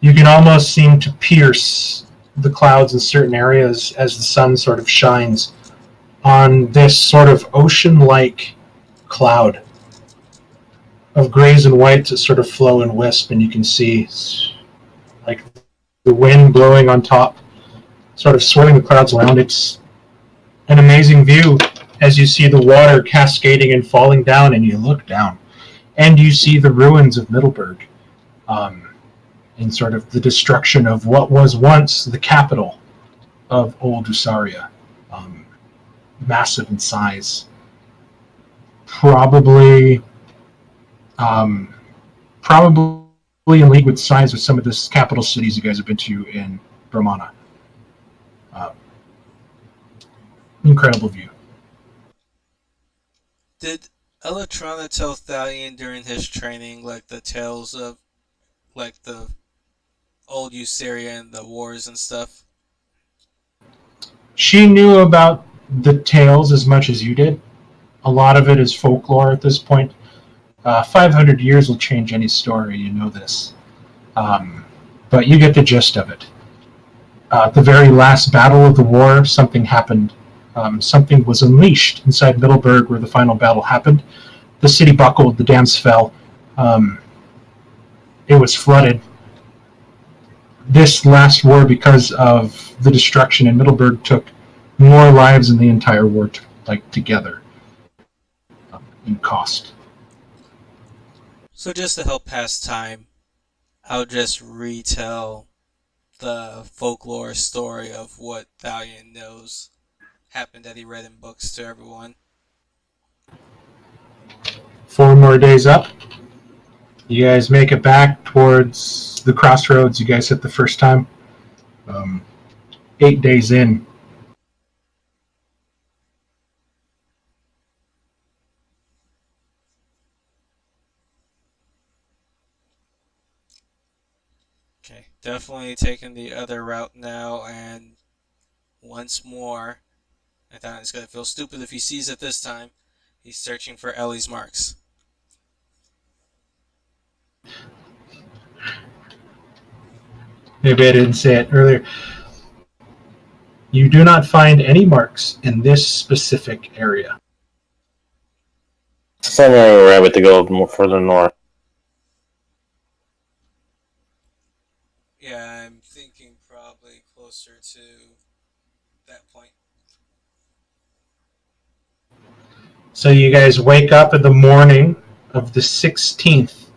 You can almost seem to pierce the clouds in certain areas as the sun sort of shines on this sort of ocean-like cloud of grays and whites that sort of flow and wisp, and you can see like the wind blowing on top, sort of swirling the clouds around. It's an amazing view as you see the water cascading and falling down, and you look down, and you see the ruins of Middleburg, and sort of the destruction of what was once the capital of Old Usaria. Massive in size. Probably in league with size with some of the capital cities you guys have been to in Brahmana. Incredible view. Did Electrona tell Thalion during his training, like, the tales of, like, the old Usaria and the wars and stuff? She knew about the tales as much as you did. A lot of it is folklore at this point. 500 years will change any story, you know this. But you get the gist of it. At the very last battle of the war, something happened. Something was unleashed inside Middleburg where the final battle happened. The city buckled, the dams fell. It was flooded. This last war, because of the destruction in Middleburg, took more lives than the entire war together in cost. So just to help pass time, I'll just retell the folklore story of what Thalion knows happened that he read in books to everyone. 4 more days up. You guys make it back towards the crossroads you guys hit the first time. 8 days in. Okay, definitely taking the other route now, and once more, I thought it's gonna feel stupid if he sees it this time. He's searching for Ellie's marks. Maybe I didn't say it earlier. You do not find any marks in this specific area. Somewhere we're able to go more further north. Yeah, I'm thinking probably closer to that point. So you guys wake up in the morning of the 16th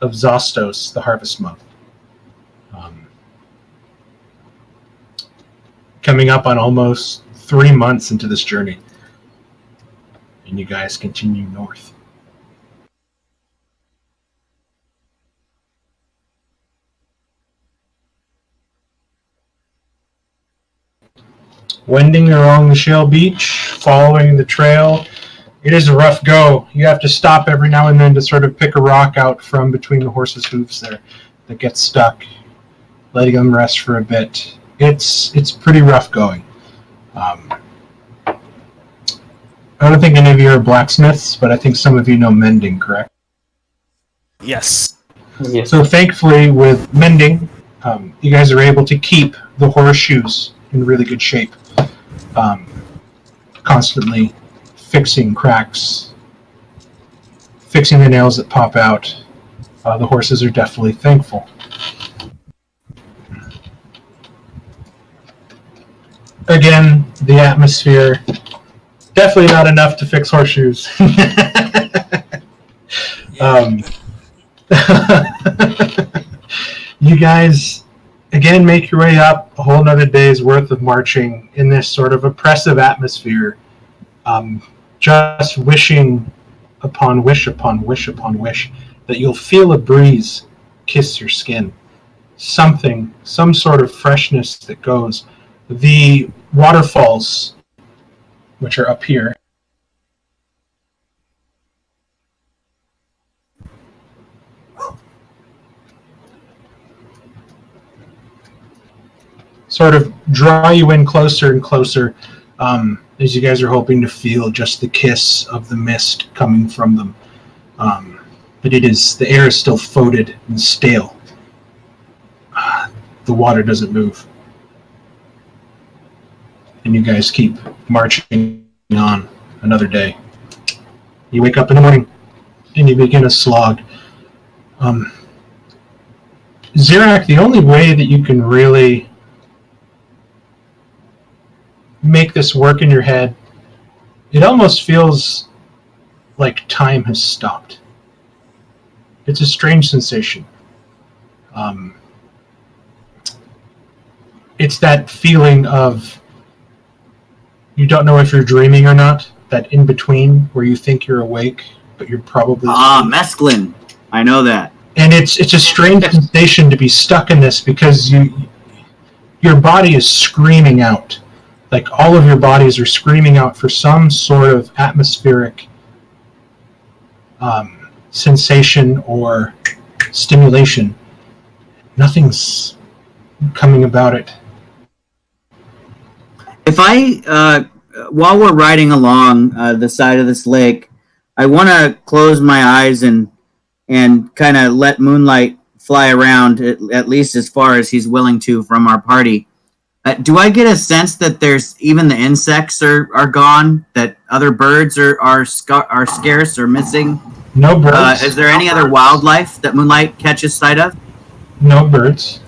of Zostos, the harvest month. Coming up on almost 3 months into this journey. And you guys continue north. Wending along the shale beach, following the trail. It is a rough go. You have to stop every now and then to sort of pick a rock out from between the horse's hooves there that gets stuck, letting them rest for a bit. It's pretty rough going. I don't think any of you are blacksmiths, but I think some of you know mending, correct? Yes. Yes. So thankfully, with mending, you guys are able to keep the horseshoes in really good shape. Constantly fixing cracks, fixing the nails that pop out. The horses are definitely thankful. Again, the atmosphere, definitely not enough to fix horseshoes. You guys, again, make your way up a whole nother day's worth of marching in this sort of oppressive atmosphere, just wishing upon wish upon wish upon wish that you'll feel a breeze kiss your skin. Something, some sort of freshness that goes. The waterfalls, which are up here, sort of draw you in closer and closer as you guys are hoping to feel just the kiss of the mist coming from them. But the air is still foetid and stale. The water doesn't move. And you guys keep marching on another day. You wake up in the morning and you begin a slog. Zirak, the only way that you can really make this work in your head, it almost feels like time has stopped. It's a strange sensation. It's that feeling of you don't know if you're dreaming or not, that in between where you think you're awake, but you're probably mescaline. I know that. And it's a strange sensation to be stuck in this because your body is screaming out. Like all of your bodies are screaming out for some sort of atmospheric sensation or stimulation. Nothing's coming about it. If I, while we're riding along the side of this lake, I want to close my eyes and kind of let Moonlight fly around, at least as far as he's willing to from our party. Do I get a sense that there's even the insects are gone, that other birds are scarce or missing? No birds. Is there any other wildlife that Moonlight catches sight of? No birds.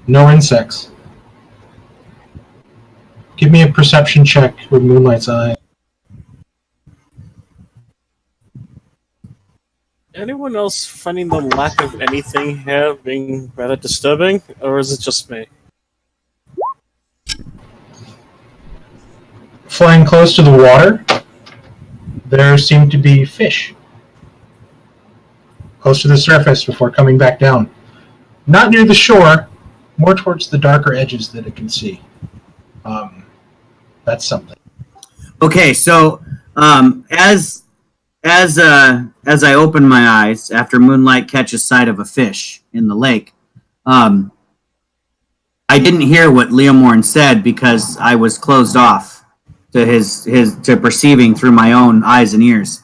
No insects. Give me a perception check with Moonlight's eye. Anyone else finding the lack of anything here being rather disturbing, or is it just me? Flying close to the water, there seem to be fish. Close to the surface before coming back down. Not near the shore, more towards the darker edges that it can see. That's something. Okay, so as I open my eyes after Moonlight catches sight of a fish in the lake, I didn't hear what Leomorn said because I was closed off to perceiving through my own eyes and ears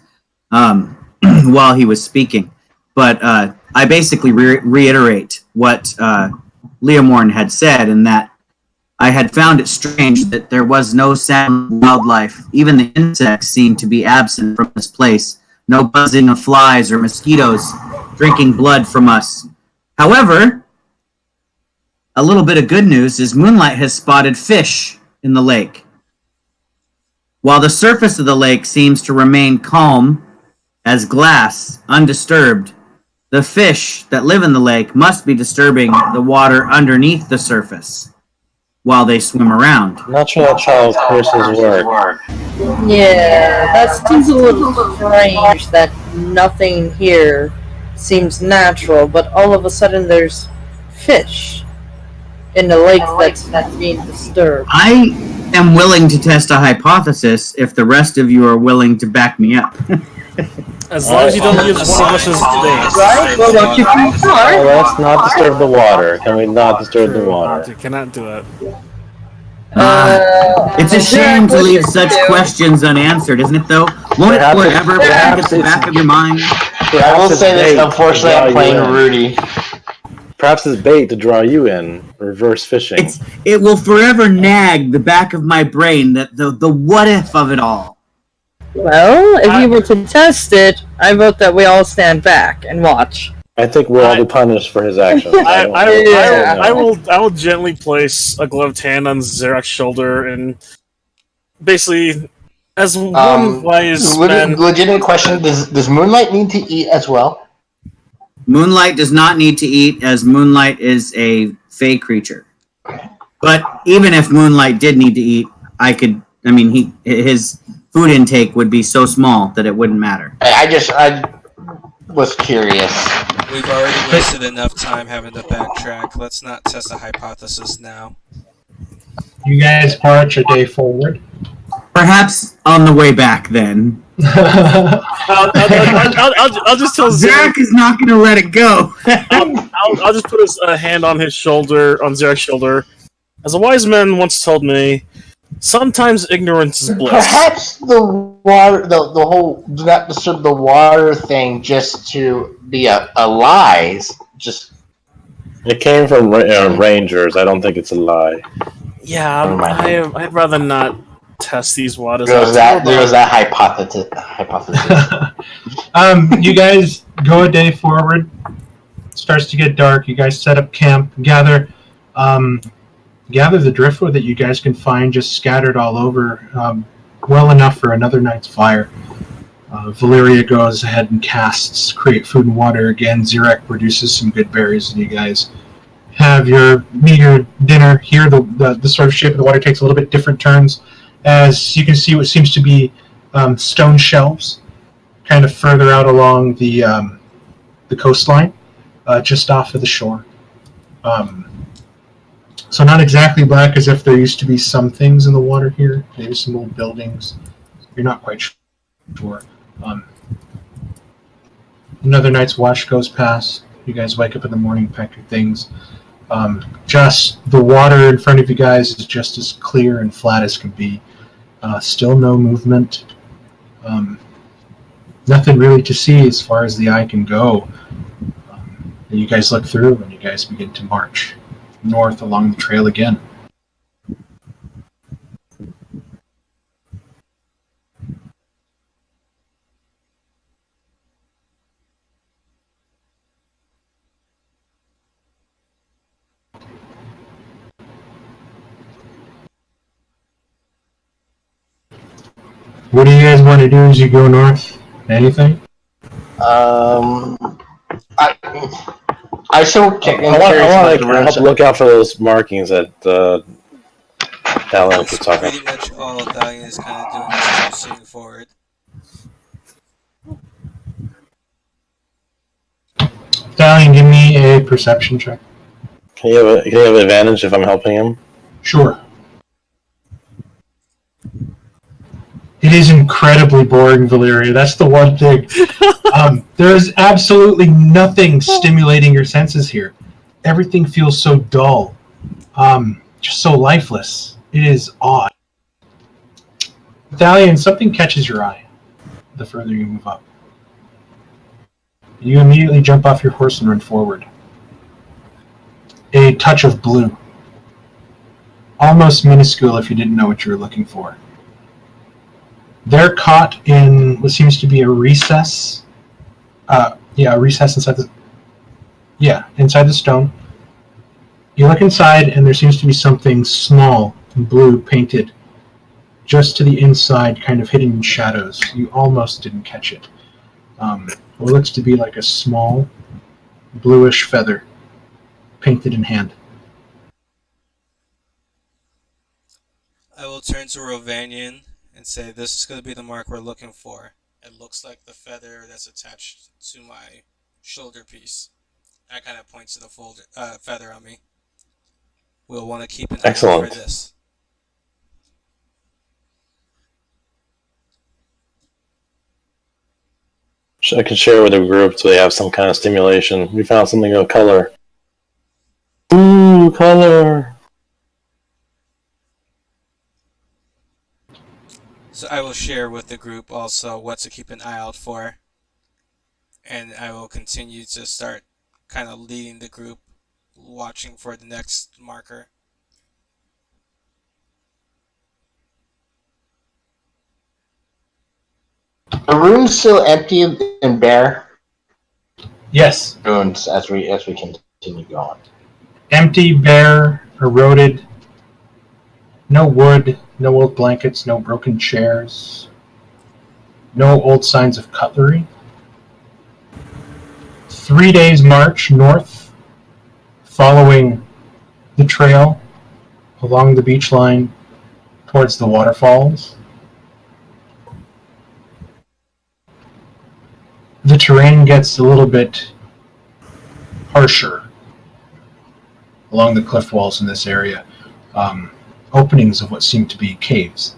while he was speaking. But I basically reiterate what Leomorn had said, in that I had found it strange that there was no sound of wildlife. Even the insects seemed to be absent from this place. No buzzing of flies or mosquitoes drinking blood from us. However, a little bit of good news is Moonlight has spotted fish in the lake. While the surface of the lake seems to remain calm as glass, undisturbed, the fish that live in the lake must be disturbing the water underneath the surface while they swim around. Not sure that's how curses work. Yeah, that seems a little strange that nothing here seems natural, but all of a sudden there's fish in the lake that's being disturbed. I am willing to test a hypothesis if the rest of you are willing to back me up. As long as you don't use one of us as bait. Right? Well, what you can start. Let's not disturb the water. Can we not disturb the water? You cannot do that. It's a shame to leave such questions unanswered, isn't it, though? Won't it forever be at the back of your mind? I will say this, unfortunately, I'm playing Rudy. Perhaps it's bait to draw you in. Reverse fishing. It will forever nag the back of my brain, that the what if of it all. Well, if you were to test it, I vote that we all stand back and watch. I think we'll all be punished for his actions. I will gently place a gloved hand on Zerak's shoulder and basically, as one wise man. Legitimate question: Does Moonlight need to eat as well? Moonlight does not need to eat, as Moonlight is a fey creature. But even if Moonlight did need to eat, his food intake would be so small that it wouldn't matter. I was curious. We've already wasted enough time having to backtrack. Let's not test a hypothesis now. You guys march a day forward. Perhaps on the way back, then. I'll just tell Zarek is not going to let it go. I'll just put a hand on his shoulder, on Zarek's shoulder. As a wise man once told me, sometimes ignorance is bliss. Perhaps the water, the whole do not disturb the water thing, just to be a lie. Just it came from rangers. I don't think it's a lie. Yeah, I'd rather not test these waters. There was that hypothesis. You guys go a day forward. It starts to get dark. You guys set up camp, gather the driftwood that you guys can find just scattered all over, well enough for another night's fire. Valeria goes ahead and casts create food and water again. Zirek produces some good berries, and you guys have your meager dinner. Here, the sort of shape of the water takes a little bit different turns, as you can see what seems to be stone shelves, kind of further out along the coastline, just off of the shore. So not exactly black, as if there used to be some things in the water here, maybe some old buildings. You're not quite sure. Another night's watch goes past. You guys wake up in the morning, pack your things. Just the water in front of you guys is just as clear and flat as can be. Still no movement. Nothing really to see as far as the eye can go. And you guys look through and you guys begin to march north along the trail again. What do you guys want to do as you go north? Anything? I still I want to help look out for those markings that Thalion was talking. Pretty much all Thalion is kind of doing is proceeding forward. Thalion, give me a perception check. Can you have an advantage if I'm helping him? Sure. It is incredibly boring, Valeria. That's the one thing. There is absolutely nothing stimulating your senses here. Everything feels so dull, just so lifeless. It is odd. Thalion, something catches your eye the further you move up. You immediately jump off your horse and run forward. A touch of blue. Almost minuscule if you didn't know what you were looking for. They're caught in what seems to be a recess. A recess inside the stone. You look inside, and there seems to be something small, blue, painted, just to the inside, kind of hidden in shadows. You almost didn't catch it. What looks to be like a small, bluish feather, painted in hand. I will turn to Rovanian and say, this is going to be the mark we're looking for. It looks like the feather that's attached to my shoulder piece. I kind of point to the feather on me. We'll want to keep an eye out for this. I can share with the group so they have some kind of stimulation. We found something of color. Ooh, color! So I will share with the group also what to keep an eye out for. And I will continue to start kind of leading the group, watching for the next marker. The room's still empty and bare. Yes. Ruins as we continue going. Empty, bare, eroded. No wood, no old blankets, no broken chairs. No old signs of cutlery. 3 days march north, following the trail along the beach line towards the waterfalls. The terrain gets a little bit harsher along the cliff walls in this area. Openings of what seem to be caves.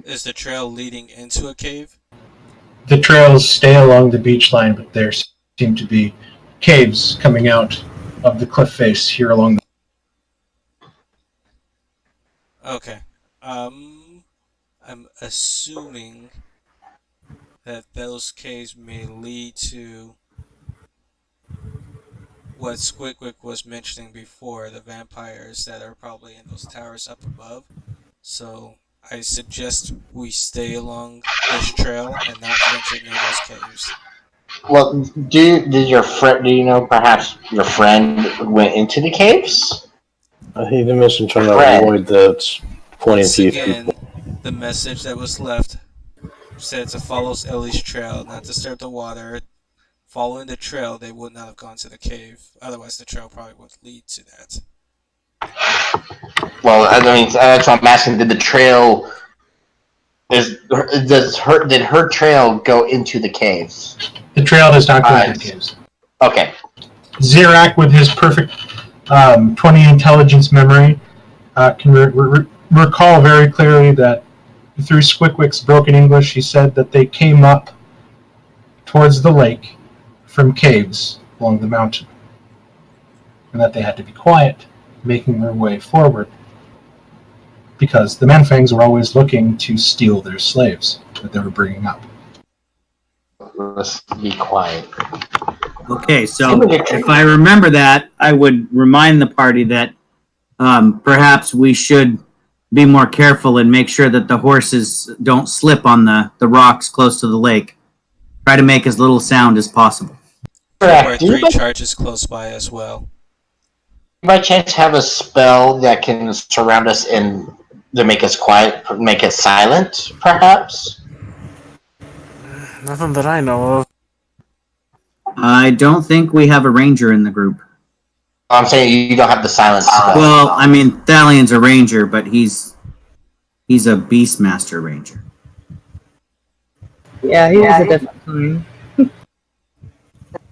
Is the trail leading into a cave? The trails stay along the beach line, but there seem to be caves coming out of the cliff face here along the... Okay. I'm assuming that those caves may lead to what Squidwick was mentioning before, the vampires that are probably in those towers up above. So I suggest we stay along this trail and not venture near those caves. Well, do you know perhaps your friend went into the caves? He even mentioned trying to avoid the pointing teeth Again, people. the message that was left said to follow Ellie's trail, not disturb the water. Following the trail, they would not have gone to the cave. Otherwise, the trail probably would lead to that. Well, I mean, that's what I'm asking. Did the trail... did her trail go into the caves? The trail does not go into the caves. Okay. Zirak, with his perfect 20 intelligence memory, can recall very clearly that through Squickwick's broken English, he said that they came up towards the lake from caves along the mountain, and that they had to be quiet, making their way forward, because the Menfangs were always looking to steal their slaves that they were bringing up. Let's be quiet. Okay, so if I remember that, I would remind the party that perhaps we should be more careful and make sure that the horses don't slip on the rocks close to the lake. Try to make as little sound as possible. There are 3 charges close by as well. By chance have a spell that can surround us and to make us quiet, make us silent, perhaps? Nothing that I know of. I don't think we have a ranger in the group. I'm saying you don't have the silence spell. Well, I mean, Thalian's a ranger, but he's a Beastmaster ranger. Yeah, he was a different kind.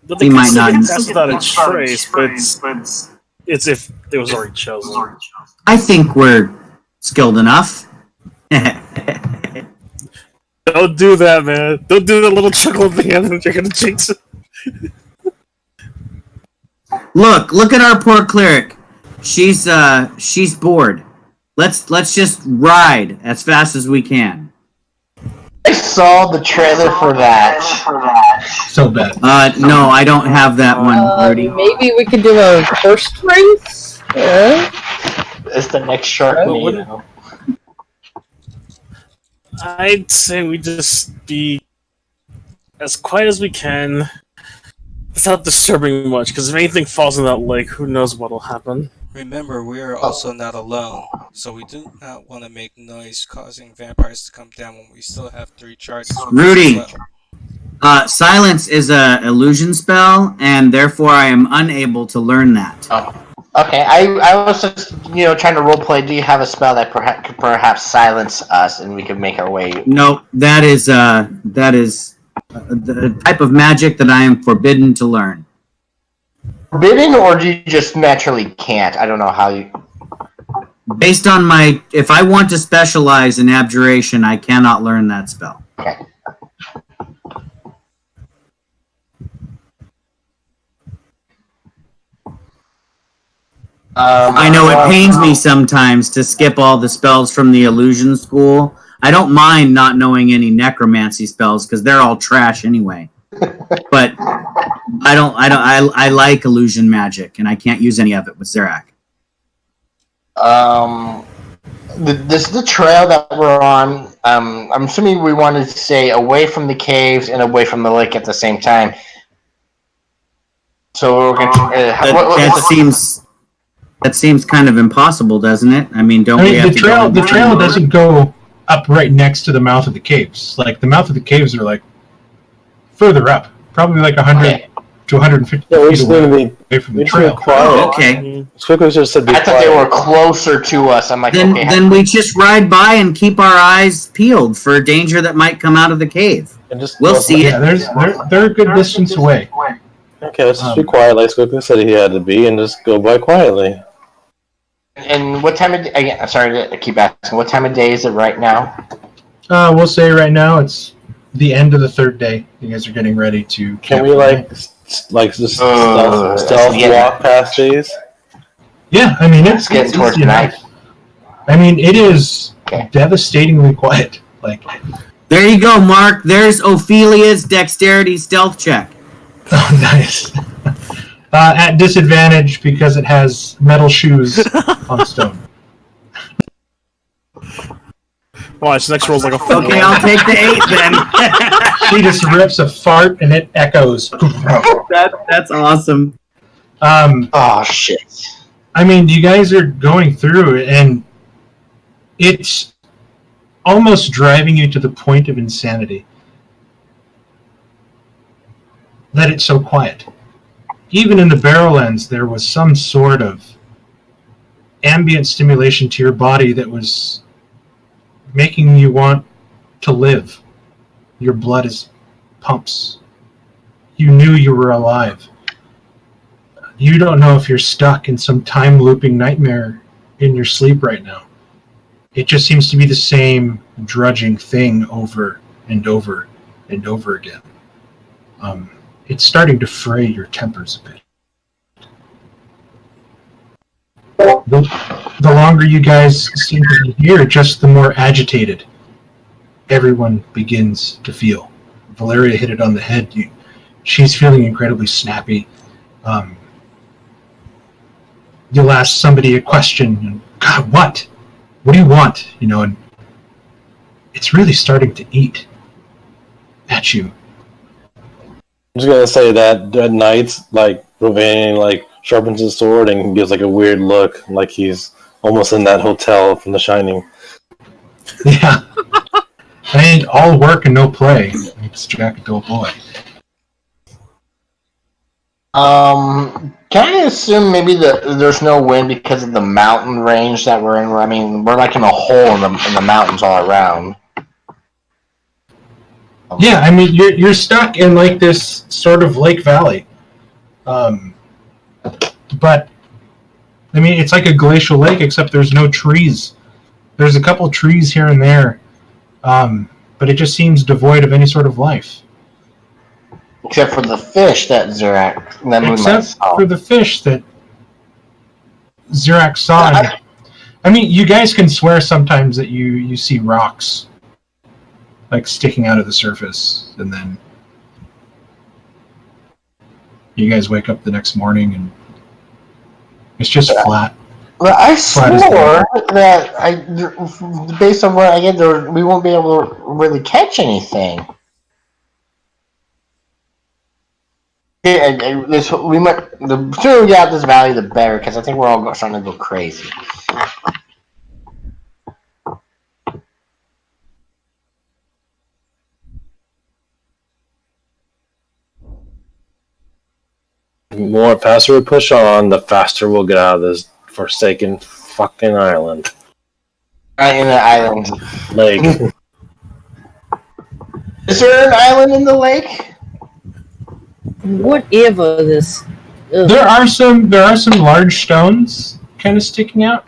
But He might not- That's without a trace, but it's if it was already chosen. I think we're skilled enough. Don't do that, man. Don't do that little chuckle at the end and you're gonna jinx it. Look at our poor cleric. She's bored. Let's just ride as fast as we can. I saw the trailer for that. So bad. No, I don't have that one, Rudy. Maybe we could do a first race? Yeah. It's the next Sharknado. I'd say we just be as quiet as we can without disturbing much, because if anything falls in that lake, who knows what'll happen. Remember, we are also not alone, so we do not want to make noise causing vampires to come down when we still have 3 charges. Rudy! as well. Silence is a illusion spell, and therefore I am unable to learn that. Okay, I was just trying to roleplay. Do you have a spell that could perhaps silence us and we could make our way? No, that is the type of magic that I am forbidden to learn. Forbidden, or do you just naturally can't? I don't know how you. Based on if I want to specialize in abjuration, I cannot learn that spell. Okay. I know it pains me sometimes to skip all the spells from the illusion school. I don't mind not knowing any necromancy spells because they're all trash anyway. but I like illusion magic, and I can't use any of it with Zerak. This is the trail that we're on. I'm assuming we wanted to stay away from the caves and away from the lake at the same time. So we're going to. That seems kind of impossible, doesn't it? I mean, the trail doesn't go up right next to the mouth of the caves. Like the mouth of the caves are like further up, probably like 100 to 150 feet away from the trail. Okay. Squiggles just said I thought they were closer to us. I'm like, then we just ride by and keep our eyes peeled for danger that might come out of the cave. We'll see it. They're a good distance away. Okay, let's just be quiet, like Squiggles said he had to be, and just go by quietly. And what time of day? Again, I'm sorry to keep asking. What time of day is it right now? We'll say right now it's the end of the third day. You guys are getting ready to. Can we just stealth walk past these? Yeah, I mean it's getting towards night. I mean it is devastatingly quiet. Like there you go, Mark. There's Ophelia's dexterity stealth check. Oh, nice. At disadvantage because it has metal shoes on stone. Watch, next roll's like a 4. Okay, I'll take the 8 then. She just rips a fart and it echoes. That's awesome. Oh shit! I mean, you guys are going through it, and it's almost driving you to the point of insanity that it's so quiet. Even in the Barrowlands, there was some sort of ambient stimulation to your body that was making you want to live. Your blood is pumps. You knew you were alive. You don't know if you're stuck in some time-looping nightmare in your sleep right now. It just seems to be the same drudging thing over and over and over again. It's starting to fray your tempers a bit. The longer you guys seem to be here, just the more agitated everyone begins to feel. Valeria hit it on the head. She's feeling incredibly snappy. You'll ask somebody a question, and God, what? What do you want? And it's really starting to eat at you. I'm just gonna say that at nights, like Rovanian, sharpens his sword and gives a weird look, like he's almost in that hotel from The Shining. Yeah, and all work and no play makes Jack a dull boy. Can I assume maybe there's no wind because of the mountain range that we're in? I mean, we're like in a hole in the mountains all around. Yeah, I mean, you're stuck in this sort of lake valley. But, I mean, it's like a glacial lake, except there's no trees. There's a couple trees here and there, but it just seems devoid of any sort of life. Except for the fish that Zerak... for the fish that Zerak saw. I mean, you guys can swear sometimes that you see rocks sticking out of the surface, and then you guys wake up the next morning and it's just flat. Well, I swore that based on what I get there, we won't be able to really catch anything. The sooner we get out of this valley, the better, because I think we're all starting to go crazy. The more faster we push on, the faster we'll get out of this forsaken fucking island. Right in the island. Lake. Is there an island in the lake? Whatever this. Ugh. There are some large stones kind of sticking out.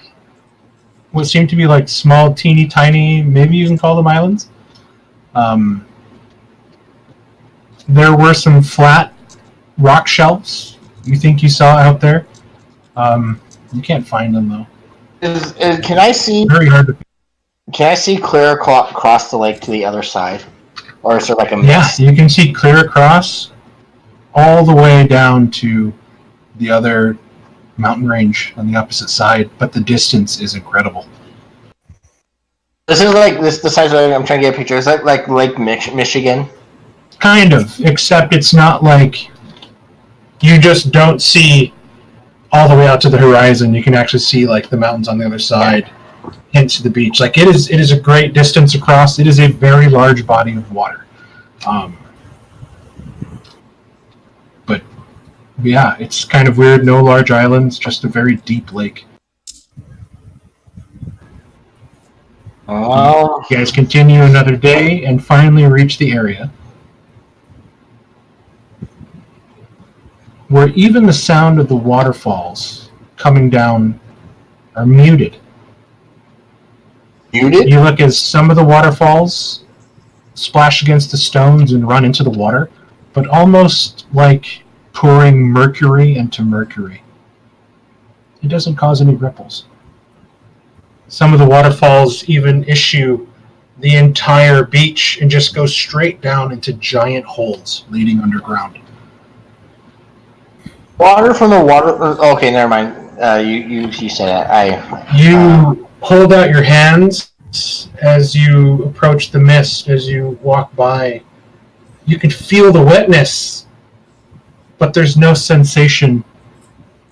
What seem to be small, teeny tiny, maybe you can call them islands. There were some flat rock shelves you think you saw out there. You can't find them though. Can I see? Very hard to. Can I see clear across the lake to the other side? or is there like a Yeah, mist? you can see clear across all the way down to the other mountain range on the opposite side, but the distance is incredible. This is like this. The size of I'm trying to get a picture. Is that like Lake Michigan? Kind of, except it's not like you just don't see all the way out to the horizon. You can actually see like the mountains on the other side into the beach. Like it is a great distance across. It is a very large body of water. But yeah, it's kind of weird. No large islands, just a very deep lake. Oh, You guys continue another day and finally reach the area where even the sound of the waterfalls coming down are muted. muted. You look as some of the waterfalls splash against the stones and run into the water, but almost like pouring mercury into mercury. It doesn't cause any ripples. Some of the waterfalls even issue the entire beach and just go straight down into giant holes leading underground. Water from the water. Okay, never mind. You said that. You hold out your hands as you approach the mist, as you walk by. You can feel the wetness, but there's no sensation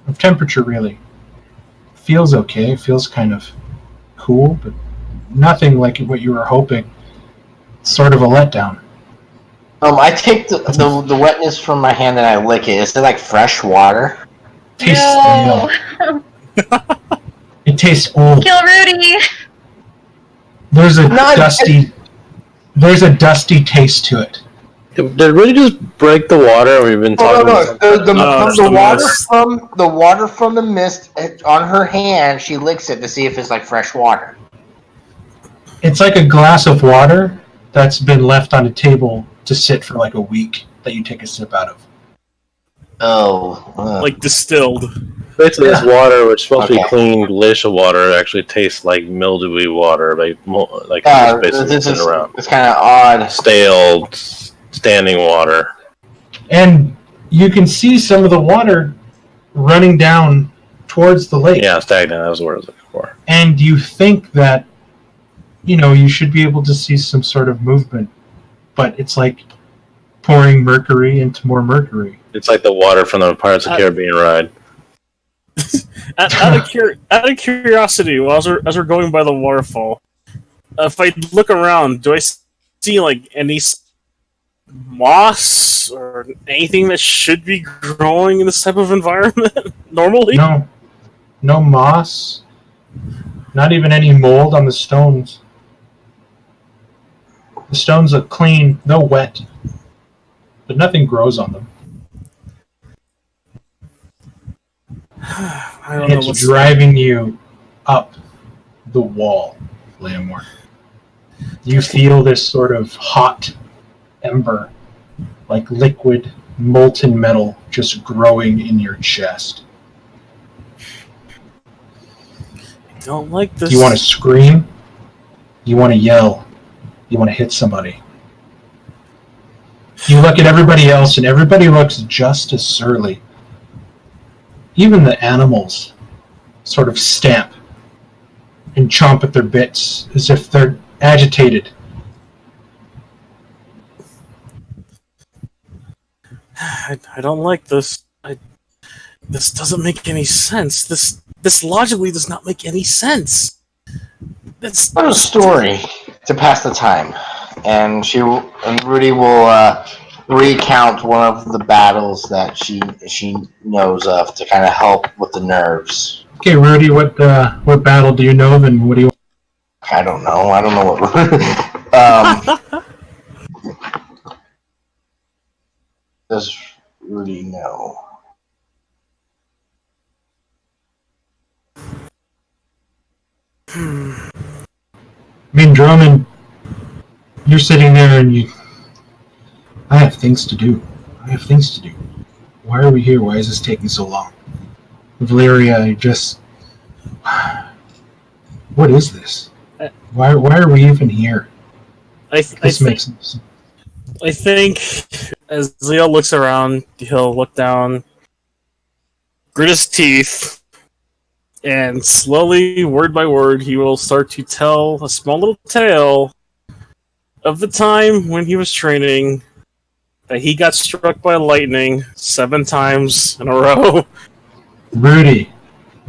of temperature, really. Feels okay. Feels kind of cool, but nothing like what you were hoping. Sort of a letdown. I take the wetness from my hand and I lick it. Is it like fresh water? Tastes No. stale. It tastes old. Kill Rudy. There's a Not- dusty taste to it. Did Rudy just break the water? We've been Oh, talking. no. it's The the water mist. from the water from the mist on her hand. She licks it to see if it's like fresh water. It's like a glass of water that's been left on a table to sit for like a week that you take a sip out of. Oh, Like distilled. Basically, this water, which is supposed to be Okay. clean, delicious water, actually tastes like mildewy water. Like it's basically this sitting is around. it's kind of odd. Stale, standing water. And you can see some of the water running down towards the lake. Yeah, stagnant. That was the word I was looking for. And you think that, you should be able to see some sort of movement, but it's like pouring mercury into more mercury. It's like the water from the Pirates of the Caribbean ride. Out of curiosity, as we're going by the waterfall, if I look around, do I see like any moss or anything that should be growing in this type of environment normally? No moss, not even any mold on the stones. The stones look clean, no wet, but nothing grows on them. I don't And know it's what's driving you up the wall, Leomore. You feel this sort of hot ember, like liquid, molten metal, just growing in your chest. I don't like this. You want to scream? You want to yell? You want to hit somebody? You look at everybody else, and everybody looks just as surly. Even the animals sort of stamp and chomp at their bits as if they're agitated. I don't like this. This doesn't make any sense. This logically does not make any sense. That's What a story to pass the time, and Rudy will recount one of the battles that she knows of to kind of help with the nerves. Okay, Rudy, what battle do you know of, and what do you? I don't know what. Does Rudy know? I mean, Drummond, you're sitting there, and I have things to do. Why are we here? Why is this taking so long? Valeria, what is this? Why are we even here? This makes no sense. I think as Leo looks around, he'll look down, grit his teeth, and slowly, word by word, he will start to tell a small little tale of the time when he was training that he got struck by lightning 7 times in a row. Rudy,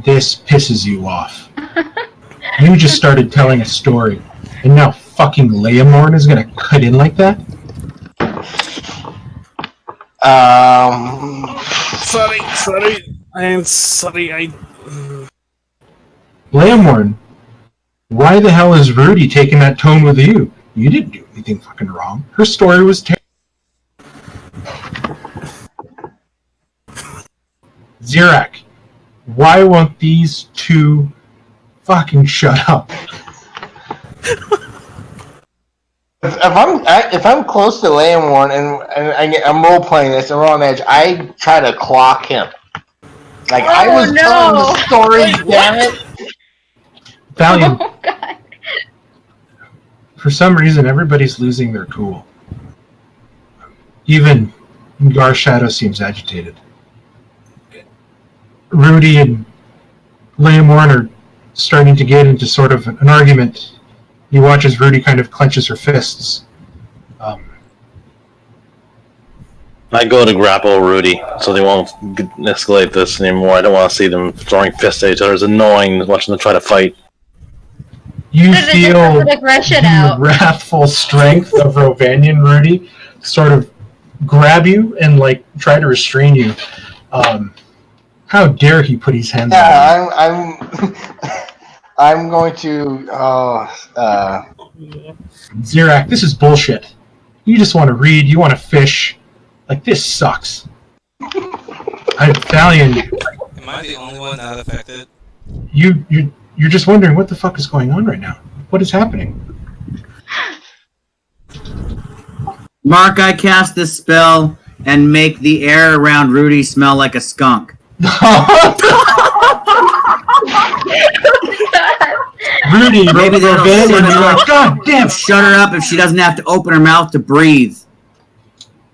this pisses you off. You just started telling a story, and now fucking Leomorn is gonna cut in like that? Sorry. Leomorn, why the hell is Rudy taking that tone with you? You didn't do anything fucking wrong. Her story was terrible. Zirak, why won't these two fucking shut up? If I'm close to Leomorn and I'm role playing this and we're on edge, I try to clock him. Like I was telling the story, damn it. Valiant, Oh, God. for some reason everybody's losing their cool. Even Gar Shadow seems agitated. Rudy and Leomorn are starting to get into sort of an argument. You watch as Rudy kind of clenches her fists. I go to grapple Rudy, so they won't escalate this anymore. I don't want to see them throwing fists at each other. It's annoying watching them try to fight. You Because it just feel has an aggression the out. wrathful strength of Rovanian Rudy sort of grab you and like try to restrain you. How dare he put his hands on Yeah, I'm going to. you? Zirak, this is bullshit. You just want to read. You want to fish. Like this sucks. Valiant, Am I the only one not affected? you're just wondering what the fuck is going on right now. What is happening? Mark, I cast this spell and make the air around Rudy smell like a skunk. Rudy, Maybe that'll Rovanian, shut her you're up. like, God damn. Shut her up if she doesn't have to open her mouth to breathe.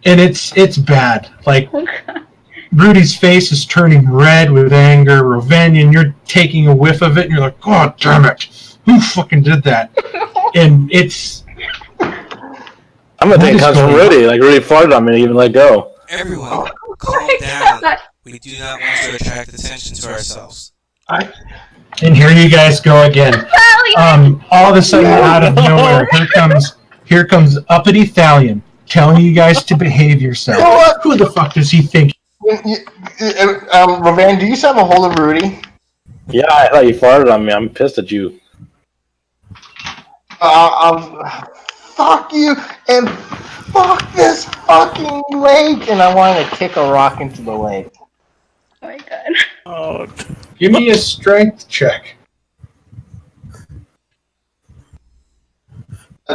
And it's bad. Like Rudy's face is turning red with anger. Rovanian, you're taking a whiff of it, and you're like, God damn it! Who fucking did that? And it's I'm gonna think it comes from Rudy. Like Rudy farted on me and even let go. Everyone, calm down. We do not want to attract attention to ourselves. and here you guys go again. All of a sudden, out of nowhere, here comes uppity Thalion telling you guys to behave yourself. Who the fuck does he think? Rovan, do you still have a hold of Rudy? Yeah, I thought you farted on me. I'm pissed at you. Fuck you and fuck this fucking lake, and I want to kick a rock into the lake. Oh my God. Oh, Give me a strength check.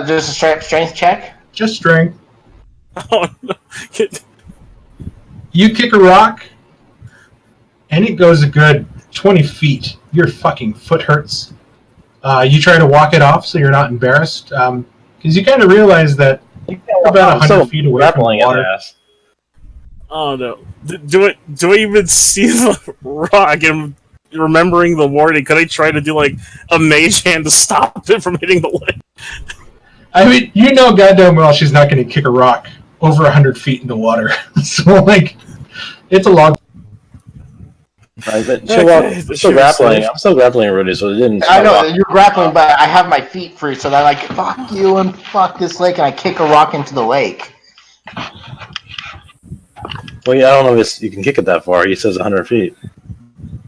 Just a strength check. Just strength. oh no. You kick a rock, and it goes a good 20 feet. Your fucking foot hurts. You try to walk it off so you're not embarrassed, because you kind of realize that you're about 100 feet away from the water. Ass. Oh no. Do I even see the rock and remembering the warning? Could I try to do like a mage hand to stop it from hitting the lid? I mean, you know goddamn well she's not going to kick a rock over 100 feet into water. So, like, it's a log. Right, but Okay, I'm still grappling. I'm still grappling Rudy, so it didn't. I know you're grappling, but I have my feet free, so I'm like, fuck you and fuck this lake, and I kick a rock into the lake. Well, yeah, I don't know if you can kick it that far. He says 100 feet.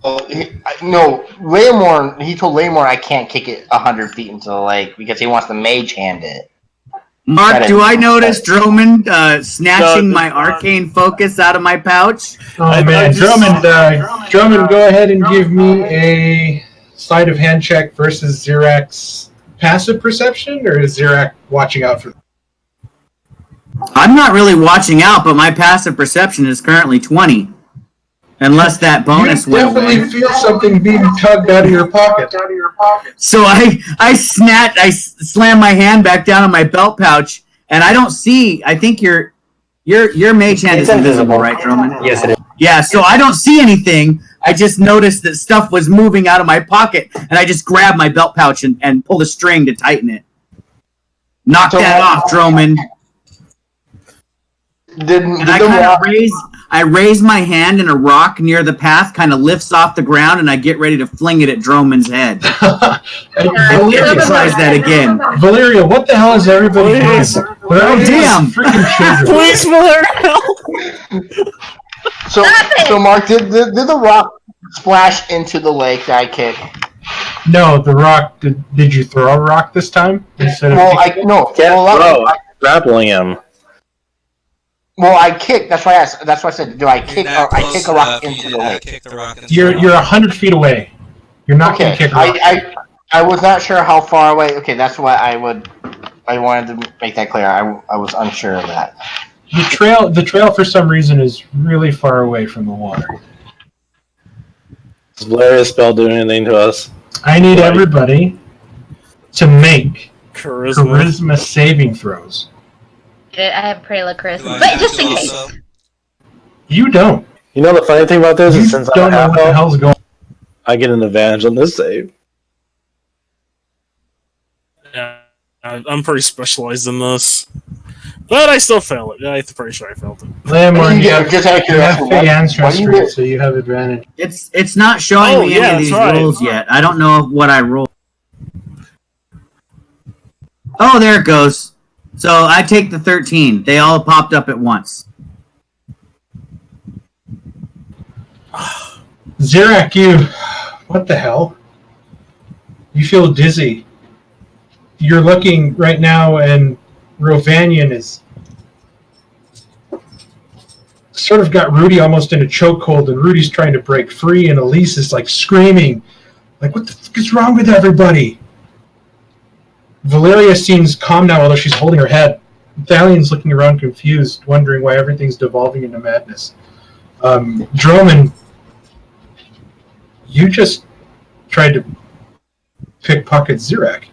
No, Leomorn, he told Leomorn I can't kick it 100 feet into the lake because he wants to mage hand it. Mark, do I notice Drummond snatching my arcane focus out of my pouch? Oh, man. Drummond, go ahead and give me a sleight of hand check versus Zirak's passive perception, or is Zirak watching out for them? I'm not really watching out, but my passive perception is currently 20. Unless that bonus You went definitely away. feel something being tugged out of your pocket. So I slam my hand back down in my belt pouch, and I don't see. I think your mage hand is invisible, right, Drummond? Yes, it is. Yeah, so I don't see anything. I just noticed that stuff was moving out of my pocket, and I just grabbed my belt pouch and pulled a string to tighten it. Knock that off, Drummond. I raise my hand, and a rock near the path kind of lifts off the ground, and I get ready to fling it at Drummond's head. Emphasize that again. Valeria, what the hell is everybody doing? Oh, damn! Please, Valeria! So Mark, did the rock splash into the lake that I kicked? No, the rock. Did you throw a rock this time instead of? Grappling him. Well, I kicked. That's why I asked. That's why I said, do I kick? Or I kick a rock into the lake. You're 100 feet away. You're not going to kick a rock. I was not sure how far away. Okay, that's what I wanted to make that clear. I was unsure of that. The trail for some reason is really far away from the water. Does Valeria's spell do anything to us? I need everybody to make Charisma. charisma saving throws. I have Prela Charisma. But just in case. You don't. You know the funny thing about this is since don't know what the hell's going on. I get an advantage on this save. Yeah, I'm pretty specialized in this. But I still fail it. I'm pretty sure I failed it. Lamorn, you have just out of curiosity, Fey ancestry, get? so you have advantage. It's not showing me any of these rolls yet. I don't know what I rolled. Oh, there it goes. So I take the 13. They all popped up at once. Zirak, what the hell? You feel dizzy. You're looking right now, and Rovanian is sort of got Rudy almost in a chokehold, and Rudy's trying to break free, and Elise is like screaming, like, what the fuck is wrong with everybody? Valeria seems calm now, although she's holding her head. Thalian's looking around confused, wondering why everything's devolving into madness. Droman, you just tried to pickpocket Zirak.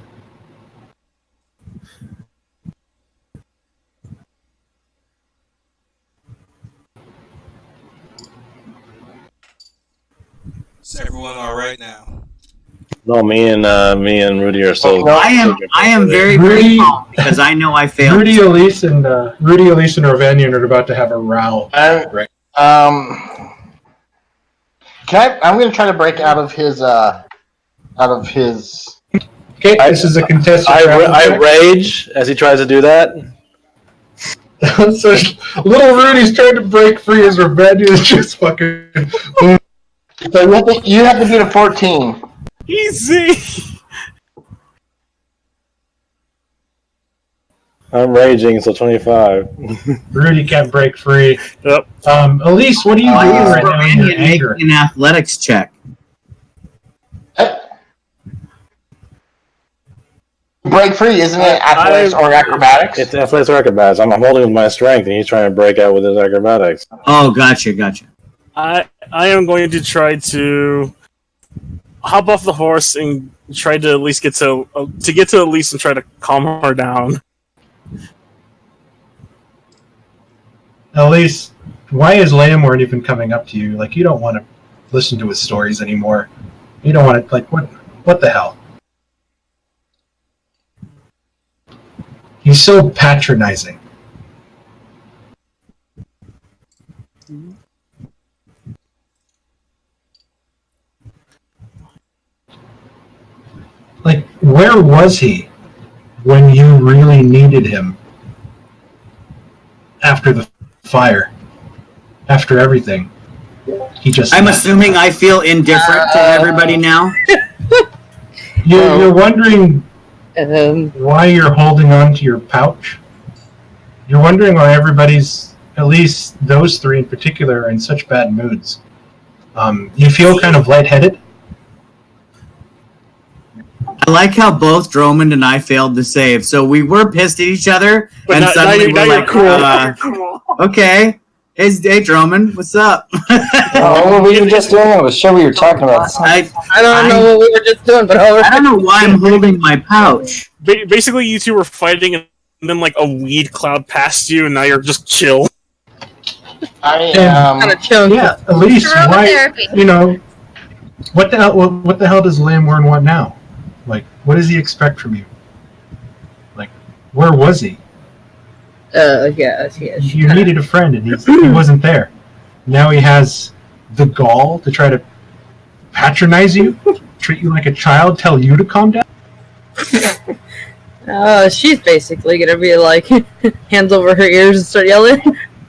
Is everyone all right now? No, me and Rudy are still. I am very calm because I know I failed. Rudy, Elise, and Rovanian are about to have a row. Right. I'm going to try to break out of his. Okay, this is a contested. I rage as he tries to do that. So little Rudy's trying to break free as Rovanian is just fucking. So you have to beat a 14. Easy! I'm raging, so 25. Rudy can't break free. Yep. Elise, what are you doing right now in your anger? An athletics check. Break free, isn't it? Athletics or acrobatics? It's athletics or acrobatics. I'm holding with my strength, and he's trying to break out with his acrobatics. Oh, gotcha. I am going to try to hop off the horse and try to at least get to Elise and try to calm her down. Elise, why is Lamorn even coming up to you? Like, you don't want to listen to his stories anymore. You don't want to, like, what the hell? He's so patronizing. Like, where was he when you really needed him? After the fire, after everything, he just. I'm assuming I feel indifferent to everybody now. You're wondering why you're holding on to your pouch. You're wondering why everybody's, at least those three in particular, are in such bad moods. You feel kind of lightheaded. I like how both Drummond and I failed to save, so we were pissed at each other, But and now suddenly you're we're like, cool. okay, hey Drummond, what's up? Oh, what were you just doing? I was sure we were talking about something. I don't know what we were just doing, but I don't know why I'm holding my pouch. Basically, you two were fighting, and and then like a weed cloud passed you, and now you're just chill. I Kind of chill. Yeah, Elise, why? Aromatherapy. You know, what the hell? What the hell does Lamborn want now? Like, what does he expect from you? Like, where was he? Yeah. She You kinda- needed a friend, and he wasn't there. Now he has the gall to try to patronize you, treat you like a child, tell you to calm down. She's basically gonna be like, hands over her ears and start yelling,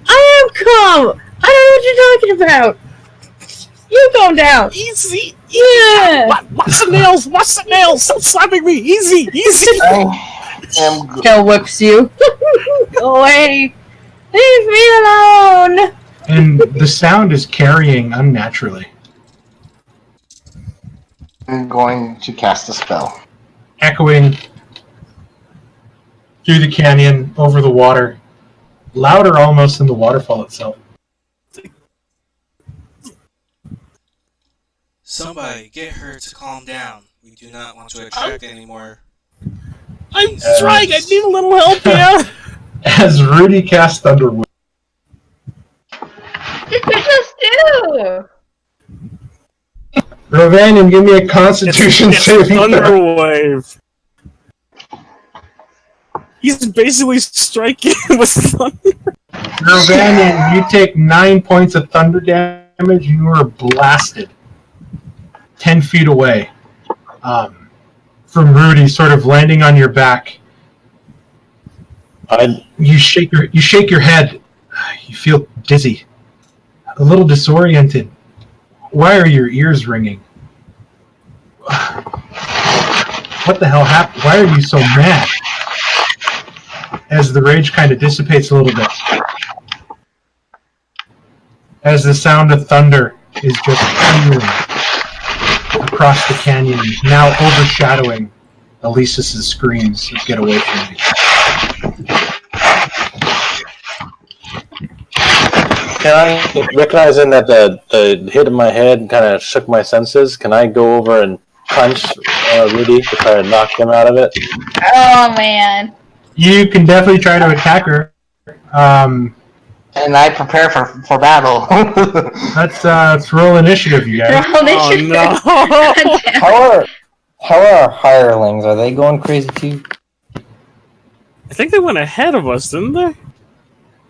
I am calm! I know what you're talking about! You calm down! Easy. Yeah! Watch the nails. Watch the nails. Stop slapping me. Easy. I am. Tail whips you. Go away! Leave me alone! And the sound is carrying unnaturally, I'm going to cast a spell. echoing through the canyon, over the water, louder almost than the waterfall itself. Somebody get her to calm down. We do not want to attract any more. I'm trying. I need a little help here. As Rudy casts Thunderwood, Just do. Rovanian, give me a Constitution It's saving throw. Thunderwave. He's basically striking with thunder. Rovanian, you take 9 points of thunder damage. You are blasted 10 feet away from Rudy, sort of landing on your back. You shake your head. You feel dizzy, a little disoriented. Why are your ears ringing? What the hell happened? Why are you so mad? As the rage kind of dissipates a little bit. As the sound of thunder is just thundering across the canyon, now overshadowing Elise's screams of "Get away from me!" Can I, recognizing that the hit in my head kind of shook my senses, can I go over and punch Rudy to try to knock him out of it? Oh man. You can definitely try to attack her. And I prepare for battle. Let's roll initiative, you guys. Roll Oh initiative. no! How are our hirelings? Are they going crazy too? I think they went ahead of us, didn't they?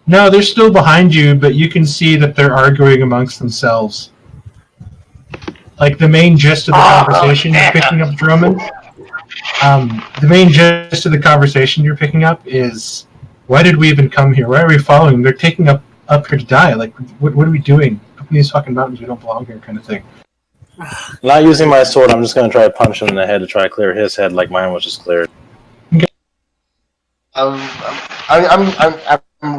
No, they're still behind you, but you can see that they're arguing amongst themselves. Like the main gist of the conversation you're picking up, Drummond. The main gist of the conversation you're picking up is, why did we even come here? Why are we following them? They're taking up here to die. Like, what are we doing? Up in these fucking mountains, we don't belong here, kind of thing. Not using my sword, I'm just going to try to punch him in the head to try to clear his head like mine was just cleared. I'm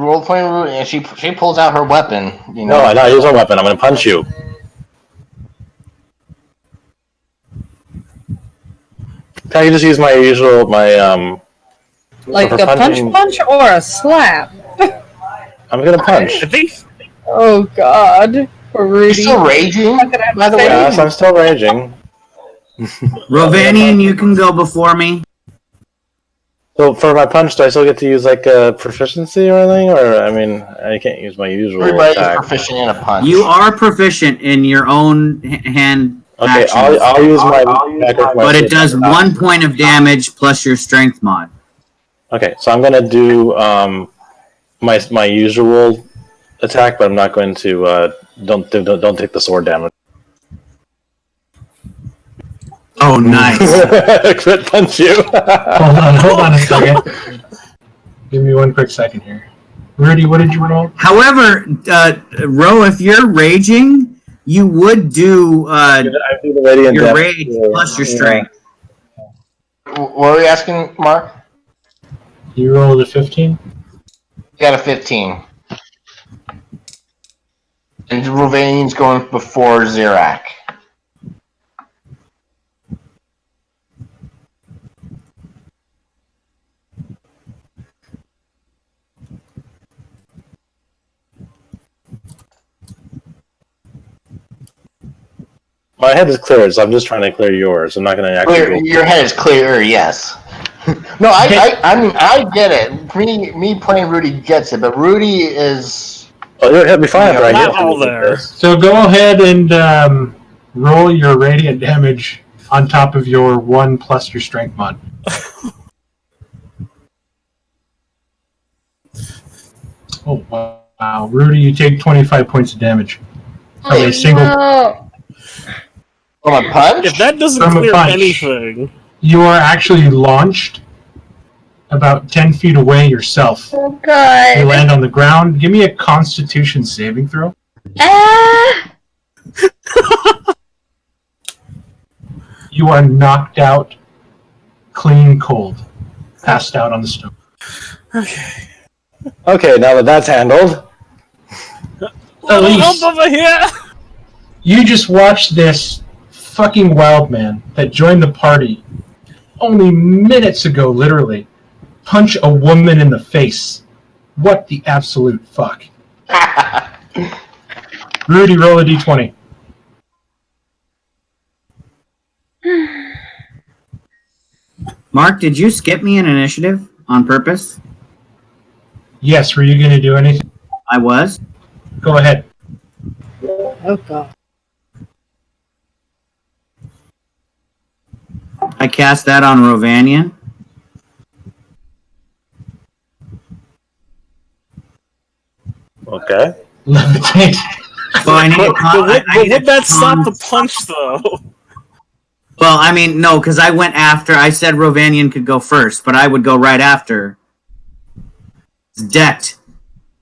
role playing Rudy, and she pulls out her weapon. You know. No, I'm not using my weapon. I'm going to punch you. Can I just use my usual, Like for a punching- punch or a slap? I'm going to punch. I think Oh god. Poor You're Rudy. still raging, by the way. Yes, I'm still raging. Rovanian, you can go before me. So for my punch, do I still get to use like a proficiency or anything? Or, I mean, I can't use my usual Everybody's attack. proficient in a punch. You are proficient in your own hand Okay, actions, I'll use my attack with my but it sword. does 1 point of damage plus your strength mod. Okay, so I'm gonna do my usual attack, but I'm not going to don't take the sword damage. Oh, nice. Crit punch you. Hold on a second. Give me 1 quick second here. Rudy, what did you roll? However, Ro, if you're raging, you would do I do the radiant your damage, rage plus your strength. What were you asking, Mark? You rolled a 15? You got a 15. And Rovanian's going before Zirak. My head is cleared, so I'm just trying to clear yours. I'm not going to actually. Your head is clear, yes. No, I mean, I get it. Me playing Rudy gets it, but Rudy is. Oh, you'll be fine right Not here. all there. So go ahead and roll your radiant damage on top of your 1 plus your strength mod. Oh, wow. Rudy, you take 25 points of damage. From a single. No. From a punch? If that doesn't From a clear punch. anything, You are actually launched about 10 feet away yourself. Oh You god. land on the ground. Give me a Constitution saving throw. Ah. You are knocked out, clean cold, passed out on the stone. Okay, now that that's handled, Elise, help over here! you just watched this fucking wild man that joined the party only minutes ago, literally, punch a woman in the face. What the absolute fuck? Rudy, roll a d20. Mark, did you skip me in initiative on purpose? Yes, were you going to do anything? I was. Go ahead. Oh god. I cast that on Rovanian. okay. Levitate. Well, I need a But con- would, I need a would that stop con- the punch, though? Well, I mean, no, because I went after. I said Rovanian could go first, but I would go right after. Decked.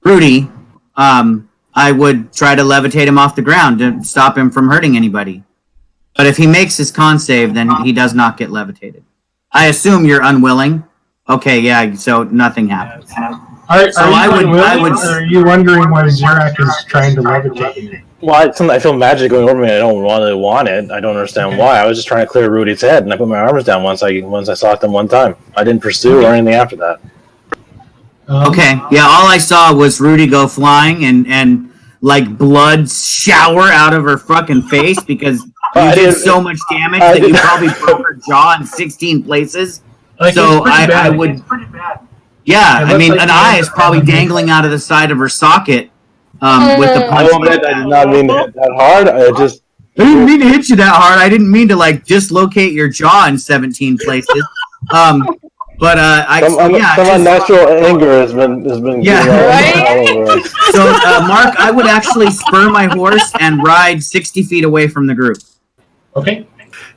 Rudy, I would try to levitate him off the ground to stop him from hurting anybody. But if he makes his con save, then he does not get levitated. I assume you're unwilling. Okay, yeah, so nothing happens. Are So you I would- unwilling, I would- or are you wondering why Zirak is trying to levitate you? Well, I feel magic going over me. I don't really want it. I don't understand why. I was just trying to clear Rudy's head, and I put my arms down once I socked him one time. I didn't pursue or anything after that. Okay, yeah, all I saw was Rudy go flying and like blood shower out of her fucking face because I you did didn't- so much damage I that you didn't- probably broke her jaw in 16 places. Like, So it's pretty I bad. would- It's pretty bad. Yeah, It I looks mean, like an you eye had is a probably problem. dangling out of the side of her socket with the I punch. will admit I did not mean to hit that hard. I just I didn't mean to hit you that hard. I didn't mean to like dislocate your jaw in 17 places. But some just- unnatural anger has been Yeah. getting all over us. So, Mark, I would actually spur my horse and ride 60 feet away from the group, Okay.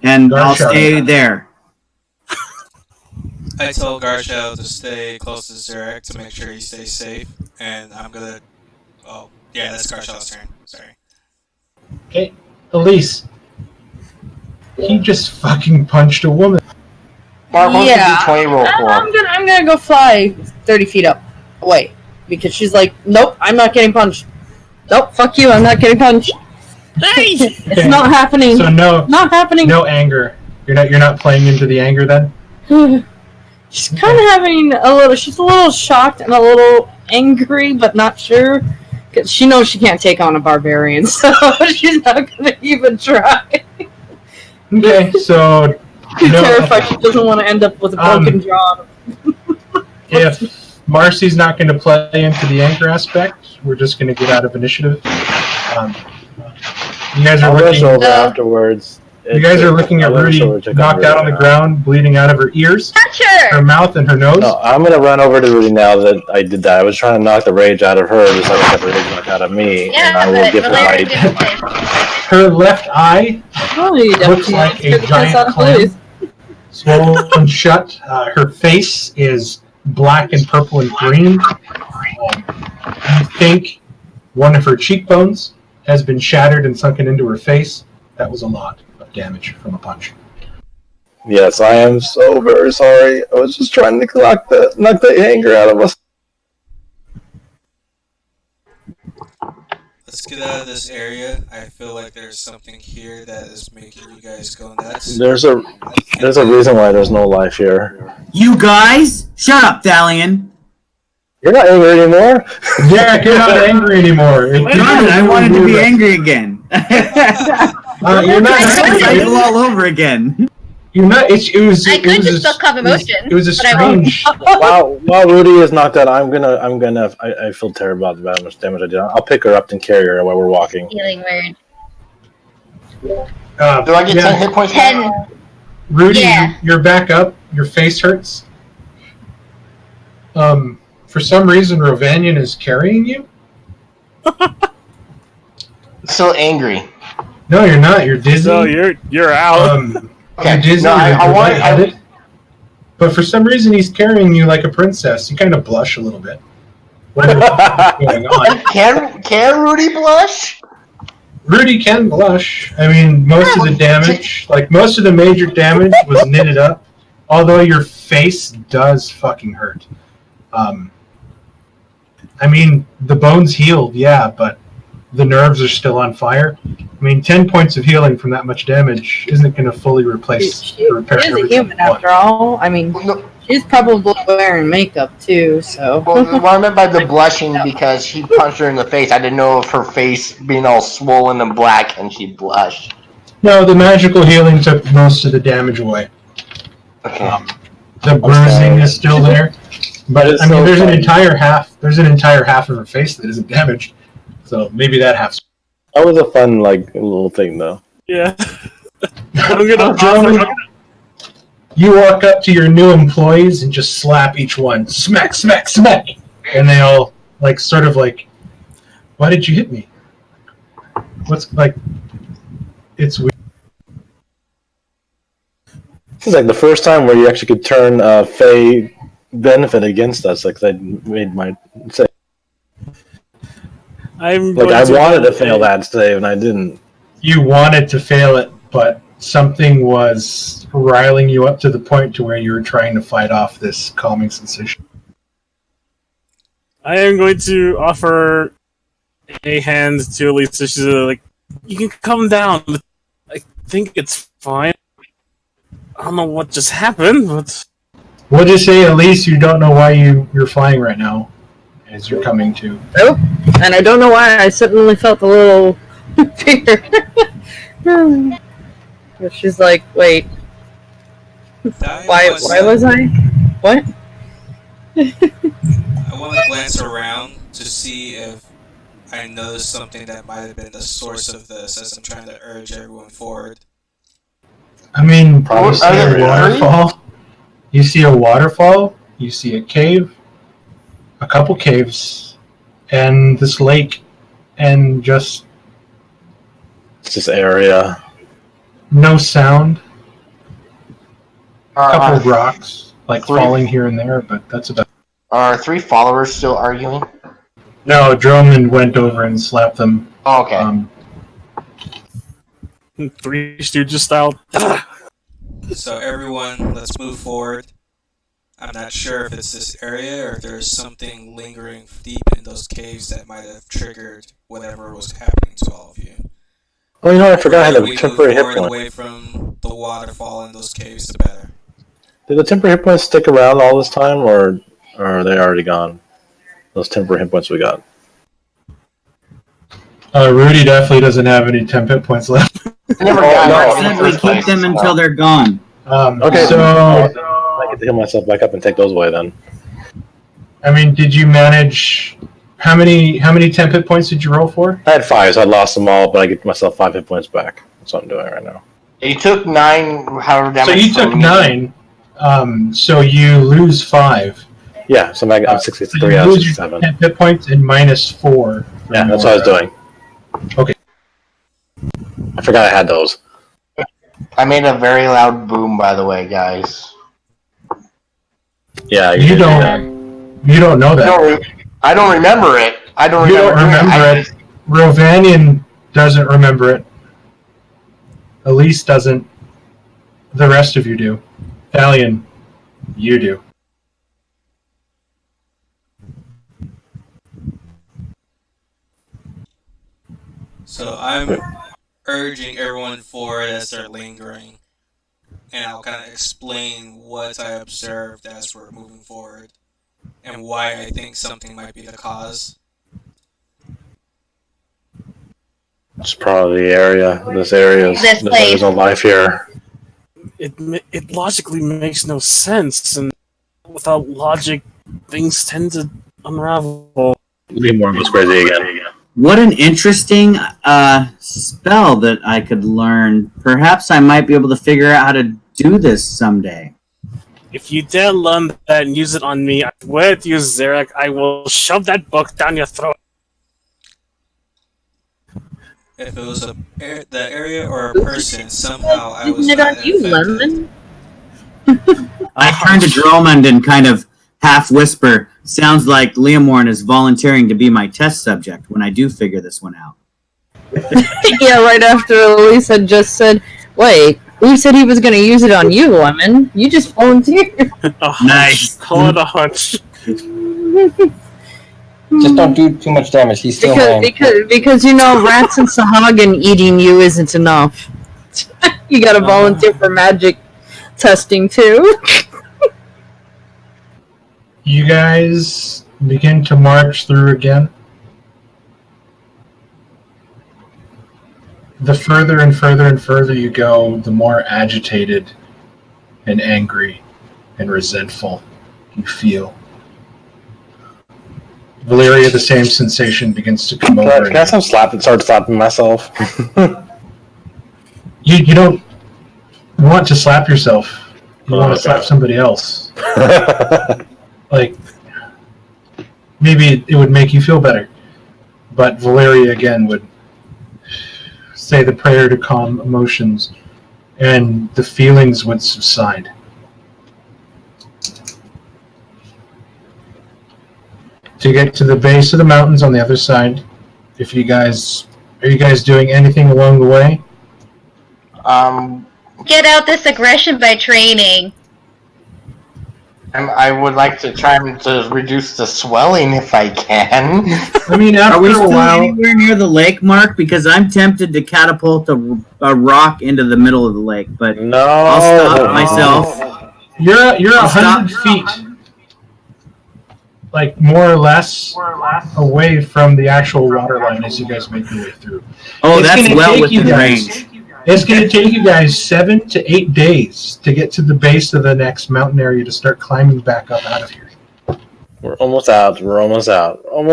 and I'll Gotcha. stay there. I tell Garshel to stay close to Zurek to make sure he stays safe, and I'm gonna. Oh, yeah, that's Garshel's turn. Sorry. Okay. Elise. He just fucking punched a woman. Mark, what's Yeah. the D20 roll for? I'm gonna go fly 30 feet up away because she's like, nope, I'm not getting punched. Nope, fuck you, I'm not getting punched. It's Okay. not happening. So Not happening. no anger. You're not playing into the anger then? She's kind of having a little. She's a little shocked and a little angry, but not sure because she knows she can't take on a barbarian, so she's not gonna even try. Okay, so She's no, terrified. She doesn't want to end up with a broken jaw. if Marcy's not going to play into the anger aspect, we're just going to get out of initiative. You guys are I'll rush looking. over afterwards. You guys are looking at I'll rush Rudy over to check knocked out on the Rudy. ground, bleeding out of her ears, Touch her her! mouth, and her nose. No, I'm gonna run over to Rudy now that I did that. I was trying to knock the rage out of her, just like I got the rage knocked out of me, and Yeah, I will but give her Valeria my. did the same. Her left eye Oh, you looks definitely like scared a the piss giant out of clam, Louise. swollen shut. Her face is black and purple and green. You think one of her cheekbones has been shattered and sunken into her face. That was a lot of damage from a punch. Yes, I am so very sorry. I was just trying to knock the anger out of us. Let's get out of this area. I feel like there's something here that is making you guys go nuts. There's a reason why there's no life here. You guys, shut up, Thalion. You're not angry anymore. Derek, you're not angry anymore. Darn it, I wanted to be angry again. You're not angry. Cycle all over again. You're not. It was. I it could was just feel calm emotion. It was a but I won't. strange. While Rudy is knocked out, I feel terrible about the much damage I did. I'll pick her up and carry her while we're walking. Feeling weird. Do I get 10 hit points? 10. Rudy, Yeah. you're back up. Your face hurts. For some reason, Rovanian is carrying you. Still angry. No, you're not. You're dizzy. So you're out. Okay. You're dizzy. No, I want. lightheaded. But for some reason, he's carrying you like a princess. You kind of blush a little bit. Whatever the fuck is going on. Can Rudy blush? Rudy can blush. I mean, most of the damage, like most of the major damage, was knitted up. Although your face does fucking hurt. I mean, the bones healed, yeah, but the nerves are still on fire. I mean, 10 points of healing from that much damage isn't going to fully replace She or repair is a everything human at once. after all. I mean, No, she's probably wearing makeup too, so. well, what I meant by the blushing because he punched her in the face. I didn't know if her face being all swollen and black and she blushed. No, the magical healing took most of the damage away. Okay. The bruising is still there, but It's I mean, so there's an funny. entire half. There's an entire half of her face that isn't damaged. So maybe that half's. That was a fun little thing though. Yeah. I'm gonna Gentlemen, you walk up to your new employees and just slap each one, smack, smack, smack, and they all sort of like, why did you hit me? What's like? It's weird. This is like the first time where you actually could turn Fey benefit against us. Like they made my say. I'm Like going I to wanted go to fail that save and I didn't. You wanted to fail it, but something was riling you up to the point to where you were trying to fight off this calming sensation. I am going to offer a hand to Elisa. She's like, you can come down. I think it's fine. I don't know what just happened, but We'll just say at least you don't know why you're flying right now, as you're coming to. Nope. And I don't know why I suddenly felt a little fear. But she's like, wait, why was I? What? I want to glance around to see if I noticed something that might have been the source of this as I'm trying to urge everyone forward. I mean, Probably you see a really? waterfall. You see a waterfall. You see a cave, a couple caves, and this lake, and just It's this area. no sound. A couple of Are rocks, three- falling here and there, but that's about. our 3 followers still arguing? No, Drummond went over and slapped them. Oh, okay. Three Stooges style. So everyone, let's move forward. I'm not sure if it's this area or if there's something lingering deep in those caves that might have triggered whatever was happening to all of you. Oh, you know, I forgot I had The a we move temporary hit forward point. away from the waterfall and those caves, the better. Did the temporary hit points stick around all this time, or are they already gone? Those temporary hit points we got. Rudy definitely doesn't have any temp hit points left. I never Oh, got no. that I in the said we first keep place. them until they're gone. Okay, So, I get to heal myself back up and take those away then. I mean, did you manage? How many temp hit points did you roll for? I had 5, so I lost them all, but I get myself 5 hit points back. That's what I'm doing right now. You took 9, however damage. So you took from me. 9. So you lose 5. Yeah, so I'm So 63 you out of lose your 67. temp hit points and minus 4. Yeah, that's what I was doing. Okay. I forgot I had those. I made a very loud boom, by the way, guys. Yeah, You did do that. don't. You don't know that. I don't remember it. I don't You remember don't doing remember it. I- Rovanian doesn't remember it. Elise doesn't. The rest of you do. Thalion, you do. So I'm urging everyone forward as they're lingering, and I'll kind of explain what I observed as we're moving forward, and why I think something might be the cause. It's probably the area. This area is This place. there's no life here. it logically makes no sense, and without logic, things tend to unravel. Liamorn goes crazy again. What an interesting spell that I could learn. Perhaps I might be able to figure out how to do this someday. If you dare learn that and use it on me, I swear to you, Zarek, I will shove that book down your throat. If it was the area or a person, somehow I was Isn't it not on you, affected. Lemon? I turn to Dromund and kind of half whisper, sounds like Liamorn is volunteering to be my test subject when I do figure this one out. Yeah, right after Elise had just said, wait, who said he was going to use it on you, Lemon? You just volunteered. A hunch. Nice. Call it a hunch. Just don't do too much damage. He's still mine. because you know, rats and Sahagin eating you isn't enough. You gotta volunteer for magic testing too. You guys begin to march through again. The further and further and further you go, the more agitated and angry and resentful you feel. Valeria, the same sensation begins to come over. Can I start slapping myself? You don't want to slap yourself. You want to slap somebody else. Like, maybe it would make you feel better. But Valeria, again, would say the prayer to calm emotions, and the feelings would subside. To get to the base of the mountains on the other side, are you guys doing anything along the way? Get out this aggression by training. I would like to try to reduce the swelling if I can. I mean, after Are we a still while, anywhere near the lake, Mark? Because I'm tempted to catapult a rock into the middle of the lake, but No. I'll stop myself. you're I'll 100 stop. feet, like more or less away from the actual water line as you guys make your way through. Oh, It's that's gonna well take you within guys- range. It's going to take you guys 7 to 8 days to get to the base of the next mountain area to start climbing back up out of here. We're almost out. Almost out. I'm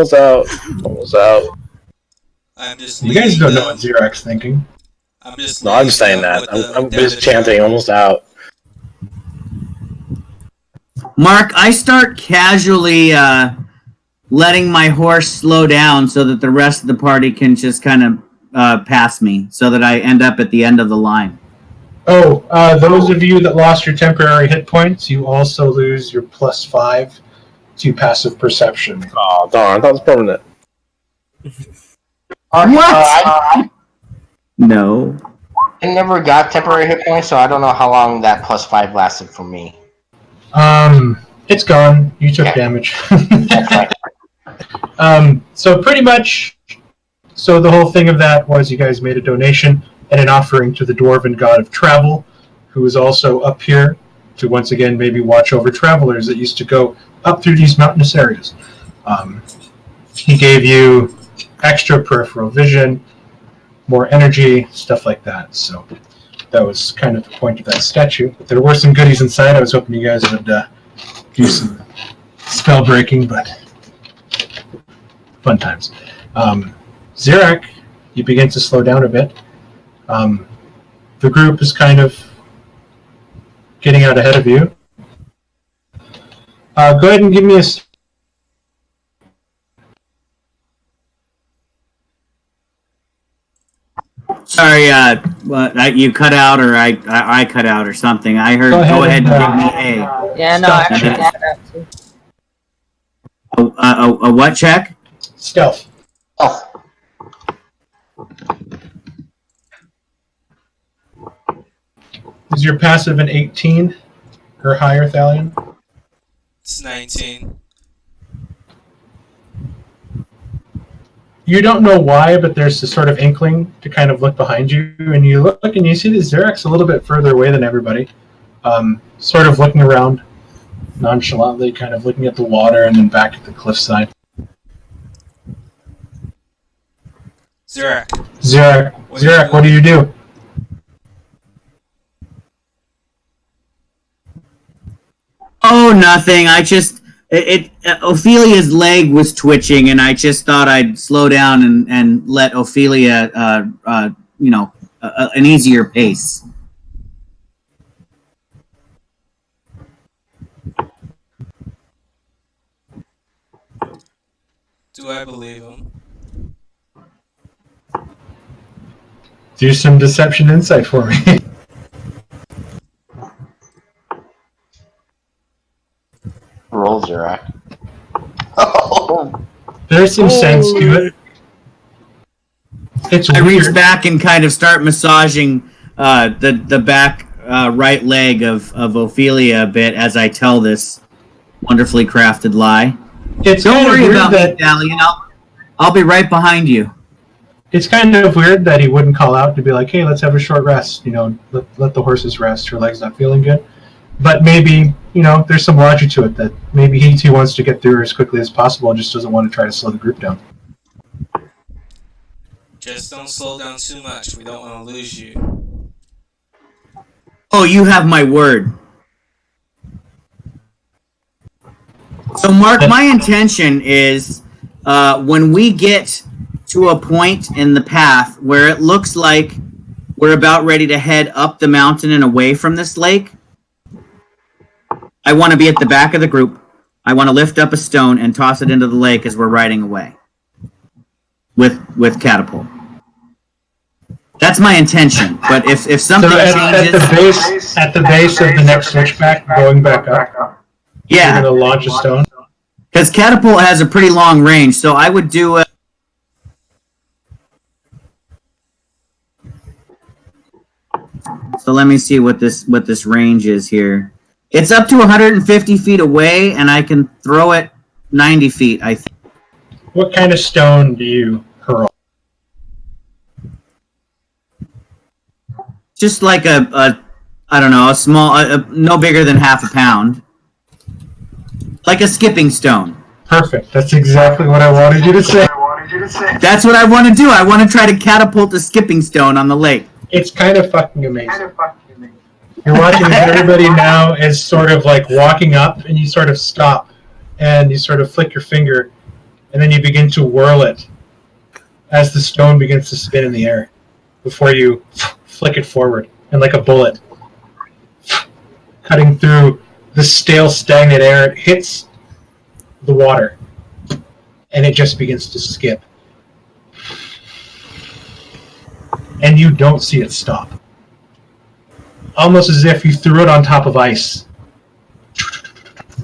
just You guys leading don't know them. what Xerox thinking. I'm just No, I'm leading saying them that. with the I'm just damage chanting done. almost out. Mark, I start casually letting my horse slow down so that the rest of the party can just kind of pass me, so that I end up at the end of the line. Oh, those of you that lost your temporary hit points, you also lose your +5 to passive perception. Oh, darn. I thought it was permanent. What? No. I never got temporary hit points, so I don't know how long that +5 lasted for me. It's gone. You took Yeah. damage. That's right. So pretty much, so the whole thing of that was you guys made a donation and an offering to the Dwarven god of travel, who is also up here to once again maybe watch over travelers that used to go up through these mountainous areas. He gave you extra peripheral vision, more energy, stuff like that. So that was kind of the point of that statue. But there were some goodies inside. I was hoping you guys would do some spell breaking, but fun times. Xerak, you begin to slow down a bit. The group is kind of getting out ahead of you. Go ahead and give me a... Sorry, you cut out, or I cut out, or something. I heard. Go ahead and give me a. Yeah, no, Stop. I actually got that too. A what check? Stealth. Oh, Is your passive an 18 or higher, Thalion? It's 19. You don't know why, but there's this sort of inkling to kind of look behind you, and you look and you see that Xerak's a little bit further away than everybody. Sort of looking around nonchalantly, kind of looking at the water and then back at the cliffside. Xerak, Xerak, what do you do? Oh, nothing. I just Ophelia's leg was twitching, and I just thought I'd slow down and let Ophelia, an easier pace. Do I believe him? Do some deception insight for me. Roll Zirac. Oh, There's some sense to it. It's I reach weird. back and kind of start massaging the back right leg of Ophelia a bit as I tell this wonderfully crafted lie. It's Don't kind of worry weird about that me, Dalian. I'll be right behind you. it's kind of weird that he wouldn't call out to be like, "Hey, let's have a short rest." Let the horses rest. Her leg's not feeling good. But maybe there's some logic to it that maybe he too wants to get through as quickly as possible and just doesn't want to try to slow the group down. Just don't slow down too much. We don't want to lose you. Oh, you have my word. So, Mark, my intention is when we get to a point in the path where it looks like we're about ready to head up the mountain and away from this lake, I want to be at the back of the group. I want to lift up a stone and toss it into the lake as we're riding away with catapult. That's my intention. But if So something changes, at the base of the next switchback, going back up, yeah, you're gonna launch a stone. because catapult has a pretty long range, so I would do a. So let me see what this range is here. It's up to 150 feet away, and I can throw it 90 feet, I think. What kind of stone do you hurl? Just like a small, no bigger than half a pound. Like a skipping stone. Perfect. That's exactly what I wanted you to say. That's what I want to do. I want to try to catapult a skipping stone on the lake. It's kind of fucking amazing. You're watching everybody now is sort of like walking up, and you sort of stop, and you sort of flick your finger, and then you begin to whirl it as the stone begins to spin in the air before you flick it forward, and like a bullet, cutting through the stale, stagnant air, it hits the water, and it just begins to skip. And you don't see it stop. Almost as if you threw it on top of ice.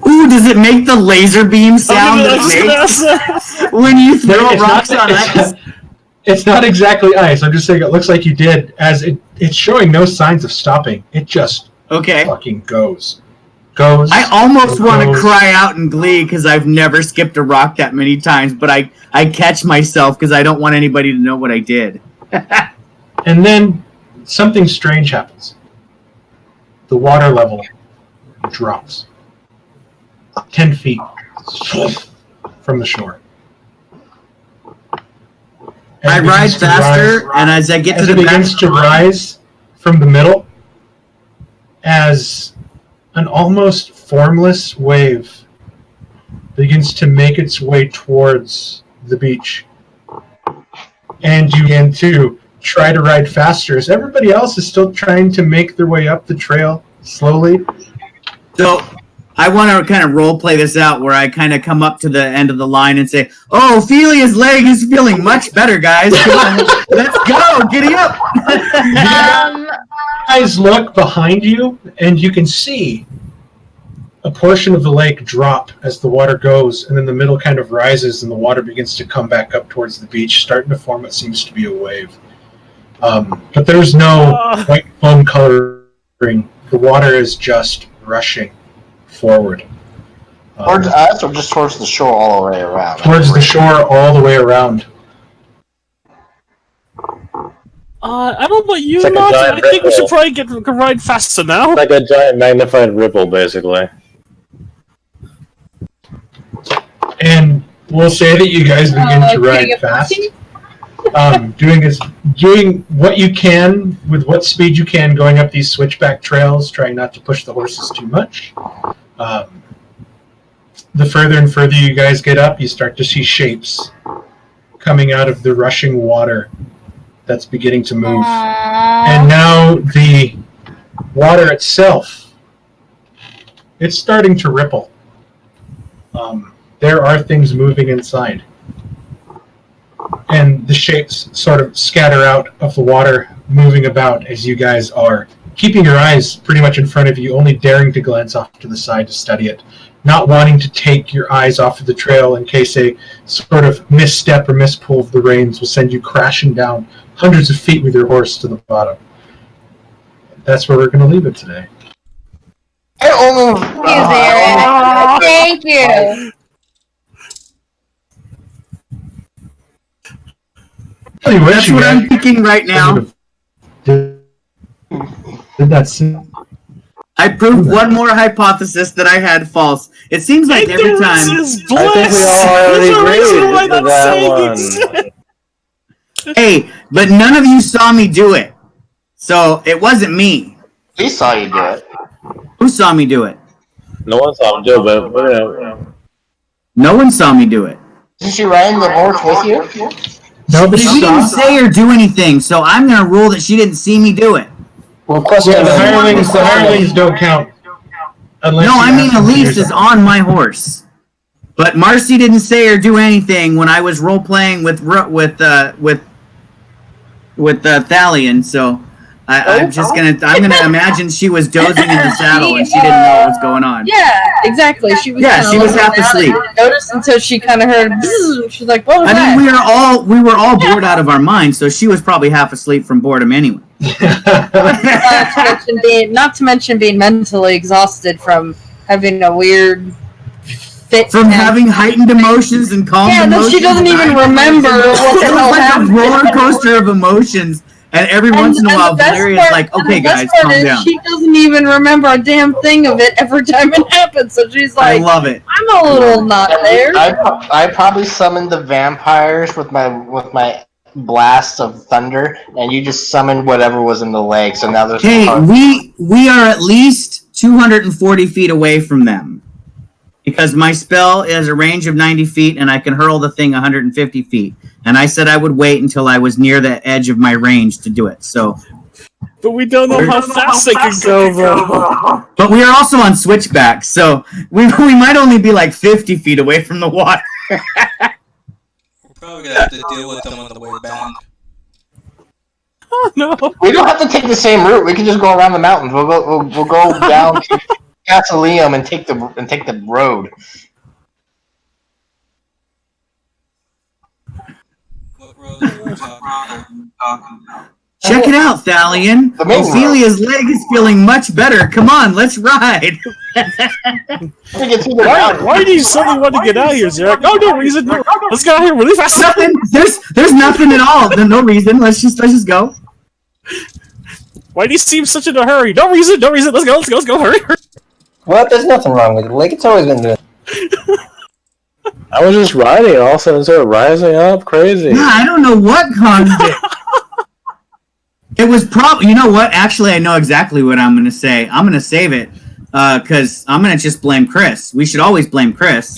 Ooh, does it make the laser beam sound that it makes when you throw rocks on ice? It's not exactly ice. I'm just saying it looks like you did, as it's showing no signs of stopping. It just fucking goes. I almost want to goes. cry out in glee because I've never skipped a rock that many times, but I catch myself because I don't want anybody to know what I did. And then something strange happens. The water level drops 10 feet from the shore. And I it ride begins to faster, rise- and as I get as to it the back, begins to rise from the middle, as an almost formless wave begins to make its way towards the beach. And you begin to try to ride faster as everybody else is still trying to make their way up the trail slowly. So I want to kind of role play this out where I kind of come up to the end of the line and say, "Oh, Ophelia's leg is feeling much better, guys. Come on, let's go, giddy up." You guys look behind you, and you can see a portion of the lake drop as the water goes, and then the middle kind of rises, and the water begins to come back up towards the beach, starting to form what seems to be a wave. But there's no white foam coloring. The water is just rushing forward. Towards us, or just towards the shore all the way around? Towards the shore all the way around. I don't know about you, It's like a Knox. giant I think we should ripple. probably ride faster now. Like a giant magnified ripple, basically. And we'll say that you guys begin to ride fast. Doing what you can with what speed you can, going up these switchback trails, trying not to push the horses too much. The further and further you guys get up, you start to see shapes coming out of the rushing water that's beginning to move. And now the water itself, it's starting to ripple. There are things moving inside. And the shapes sort of scatter out of the water, moving about as you guys are keeping your eyes pretty much in front of you, only daring to glance off to the side to study it, not wanting to take your eyes off of the trail in case a sort of misstep or mispull of the reins will send you crashing down hundreds of feet with your horse to the bottom. That's where we're going to leave it today. Thank you. That's what I'm thinking right now. Did that I proved one more hypothesis that I had false. It seems like every time. I think we all already agreed with that one. Hey, but none of you saw me do it. So it wasn't me. We saw you do it. Who saw me do it? No one saw him do it, but No one saw me do it. Didn't she ride in the horse with you? Nobody She didn't saw. say or do anything, so I'm going to rule that she didn't see me do it. Well, question Yeah, the hirelings don't count. Unless No, you ask mean them to Elise do is something. on my horse. But Marcy didn't say or do anything when I was role playing with Thalion. So I'm gonna imagine she was dozing in the saddle and she didn't know what was going on. Yeah, exactly. She was. Yeah, kinda she was looking half around asleep. and didn't notice until she kind of heard. Bzzz. She's like, "What was I that?" mean, we were all bored out of our minds, so she was probably half asleep from boredom anyway. Not to mention being mentally exhausted from having a weird fit. From having heightened emotions and calm Yeah, emotions. that she doesn't even remember what the It hell was like happened. a roller coaster of emotions, and every once in a while, Valeria's like, "Okay, guys, calm down." She doesn't even remember a damn thing of it every time it happens. So she's I like, love it. "I'm a little not there." I probably summoned the vampires with my blast of thunder, and you just summoned whatever was in the lake. So now there's Hey, we are at least 240 feet away from them. Because my spell has a range of 90 feet and I can hurl the thing 150 feet. And I said I would wait until I was near the edge of my range to do it. So, But we don't know how fast they can go, though. but we are also on switchback, so we might only be like 50 feet away from the water. We're probably gonna have to deal with them on the way back. Oh no! We don't have to take the same route. We can just go around the mountains. We'll go down to Castle and take the road. What road are we talking about? Check it out, Thalion. The main Ophelia's leg is feeling much better. Come on, let's ride. We can see the Why mountain. do you suddenly want to get out of here, Zarek? Oh, no reason. No. Let's get out of here really fast. Nothing. There's nothing at all. No reason. Let's just go. Why do you seem such in a hurry? No reason. Let's go. Hurry. What? There's nothing wrong with it. Like it's always been doing. I was just riding, and all of a sudden it started rising up, crazy. Yeah, I don't know what caused it. It was probably, you know what? Actually, I know exactly what I'm going to say. I'm going to save it because I'm going to just blame Chris. We should always blame Chris.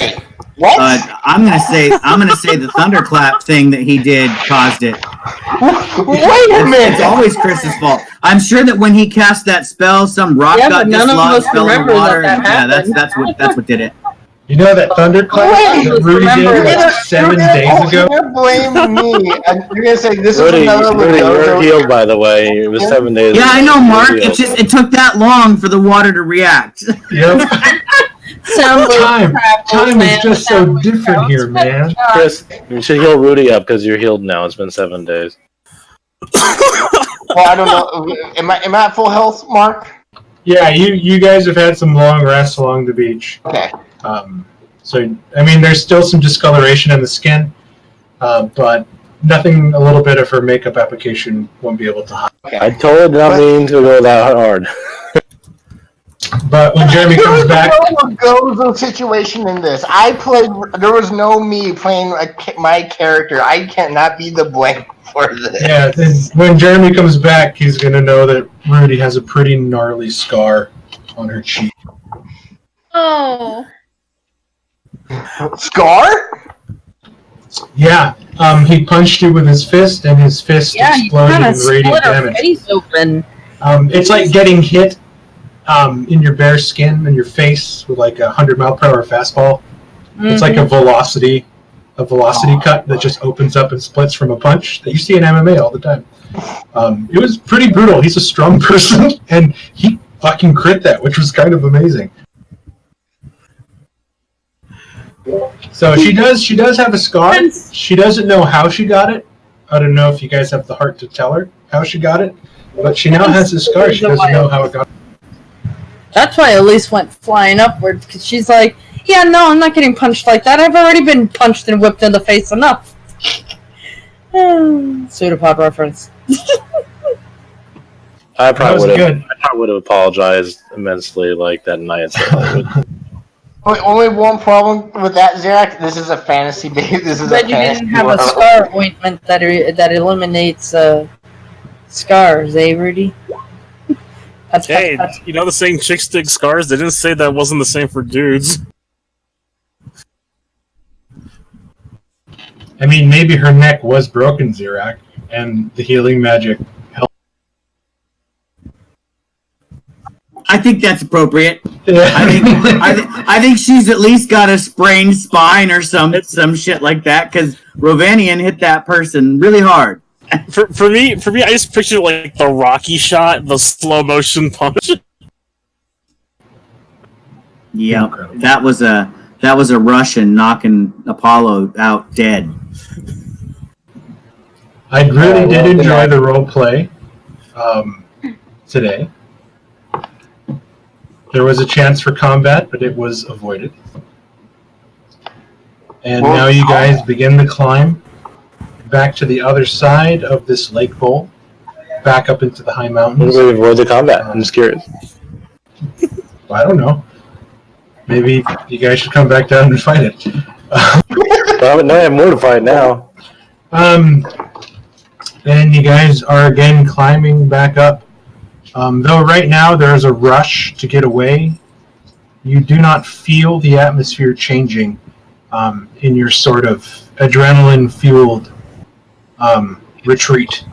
What? I'm going to say the thunderclap thing that he did caused it. Wait a minute. It's always Chris's fault. I'm sure that when he cast that spell, some rock Yeah, got but none of dislodged, us fell in the remember that water. that Yeah, happened. that's what did it. You know that thunderclap Wait, that Rudy did remember like that. 7 days ago? You're gonna blame me. And you're gonna say this is Rudy, another you're healed, by the way. It was 7 days. Yeah, I know, You're Mark. healed. It took that long for the water to react. Yep. Sounds like Time is just so different here, man. Chris, you should heal Rudy up because you're healed now. It's been 7 days. Well, I don't know. Am I at full health, Mark? Yeah, you guys have had some long rests along the beach. Okay. So, I mean, there's still some discoloration in the skin, but nothing a little bit of her makeup application won't be able to hide. I totally did not mean to go that hard. But when Jeremy comes back, There was no situation in this. There was no me playing my character. I cannot be the blame for this. yeah, then when Jeremy comes back, he's going to know that Rudy has a pretty gnarly scar on her cheek. Oh. Scar? Yeah. He punched you with his fist, and his fist Yeah, you exploded kind in of radiant split her damage. face open. It's like getting hit in your bare skin in your face with like a 100-mile-per-hour fastball. It's like a velocity cut that just opens up and splits from a punch that you see in MMA all the time. It was pretty brutal. He's a strong person, and he fucking crit that, which was kind of amazing. So she does have a scar. She doesn't know how she got it. I don't know if you guys have the heart to tell her how she got it, but she now has a scar. She doesn't know how it got. That's why Elise went flying upward, because she's like, yeah, no, I'm not getting punched like that. I've already been punched and whipped in the face enough. Pseudopod reference. I That was probably good. would have apologized immensely like that night. So Only one problem with that, Xerac. This is a fantasy base. This is But a you fantasy didn't have a world. scar ointment that eliminates scars, eh, Rudy? Hey, you know the saying chicks dig scars? They didn't say that wasn't the same for dudes. I mean, maybe her neck was broken, Xerac, and the healing magic helped. I think that's appropriate. Yeah. I think she's at least got a sprained spine or some shit like that because Rovanian hit that person really hard. For me, I just picture like the Rocky shot, the slow motion punch. Yeah, Incredible. that was a Russian knocking Apollo out dead. I really did enjoy the role play today. There was a chance for combat, but it was avoided. And now you guys begin the climb back to the other side of this lake bowl, back up into the high how mountains. do we avoid the combat? I'm just curious. I don't know. Maybe you guys should come back down and fight it. Well, no, I'm mortified now. And you guys are again climbing back up. Though right now there's a rush to get away, you do not feel the atmosphere changing in your sort of adrenaline-fueled retreat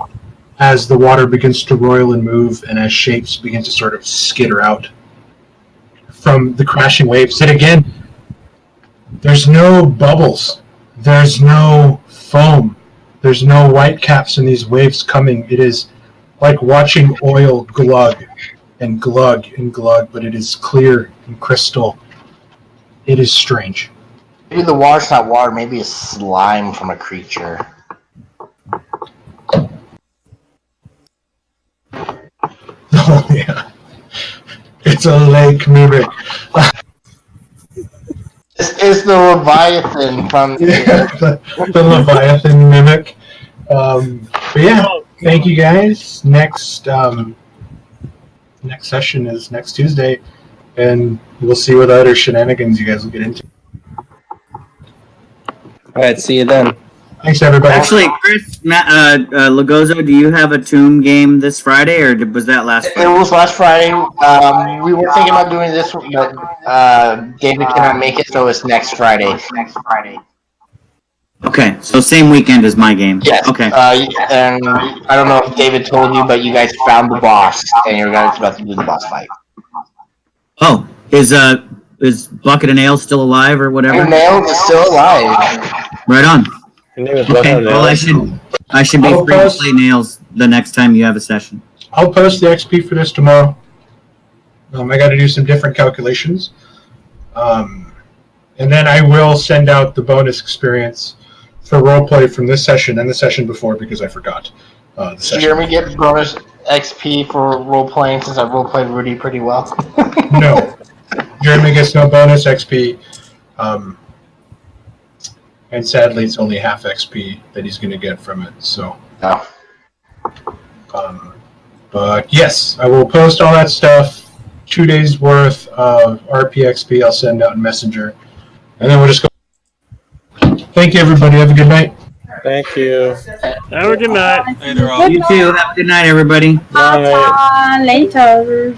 as the water begins to roil and move and as shapes begin to sort of skitter out from the crashing waves. And again, there's no bubbles. There's no foam. There's no white caps in these waves coming. It is like watching oil glug and glug and glug, but it is clear and crystal. It is strange. Maybe the water's not water. Maybe it's slime from a creature. Oh, yeah. It's a lake mimic. It's the Leviathan from... Yeah, the Leviathan mimic. But yeah, thank you guys. Next session is next Tuesday, and we'll see what other shenanigans you guys will get into. All right, see you then. Thanks, everybody. Actually, Chris, Lagozo, do you have a Tomb game this Friday, or was that last It Friday? was last Friday. We were thinking about doing this, but David cannot make it, so it's next Friday. Okay, so same weekend as my game. Yes. Okay. And I don't know if David told you, but you guys found the boss, and you're guys about to do the boss fight. Oh, is Bucket of Nails still alive or whatever? Your nail is still alive. Right on. Your name is Okay, Bucket well, I should be I'll free to post- play Nails the next time you have a session. I'll post the XP for this tomorrow. I got to do some different calculations. And then I will send out the bonus experience for roleplay from this session and the session before because I forgot. The Did session. Jeremy get bonus XP for role playing since I role played Rudy pretty well? No. Jeremy gets no bonus XP. And sadly, it's only half XP that he's going to get from it. So, No. but yes, I will post all that stuff. 2 days worth of RPXP I'll send out in Messenger. And then we'll just go. Thank you, everybody. Have a good night. Thank you. Have a good night. Later on. You too. Have a good night, everybody. Bye. Later.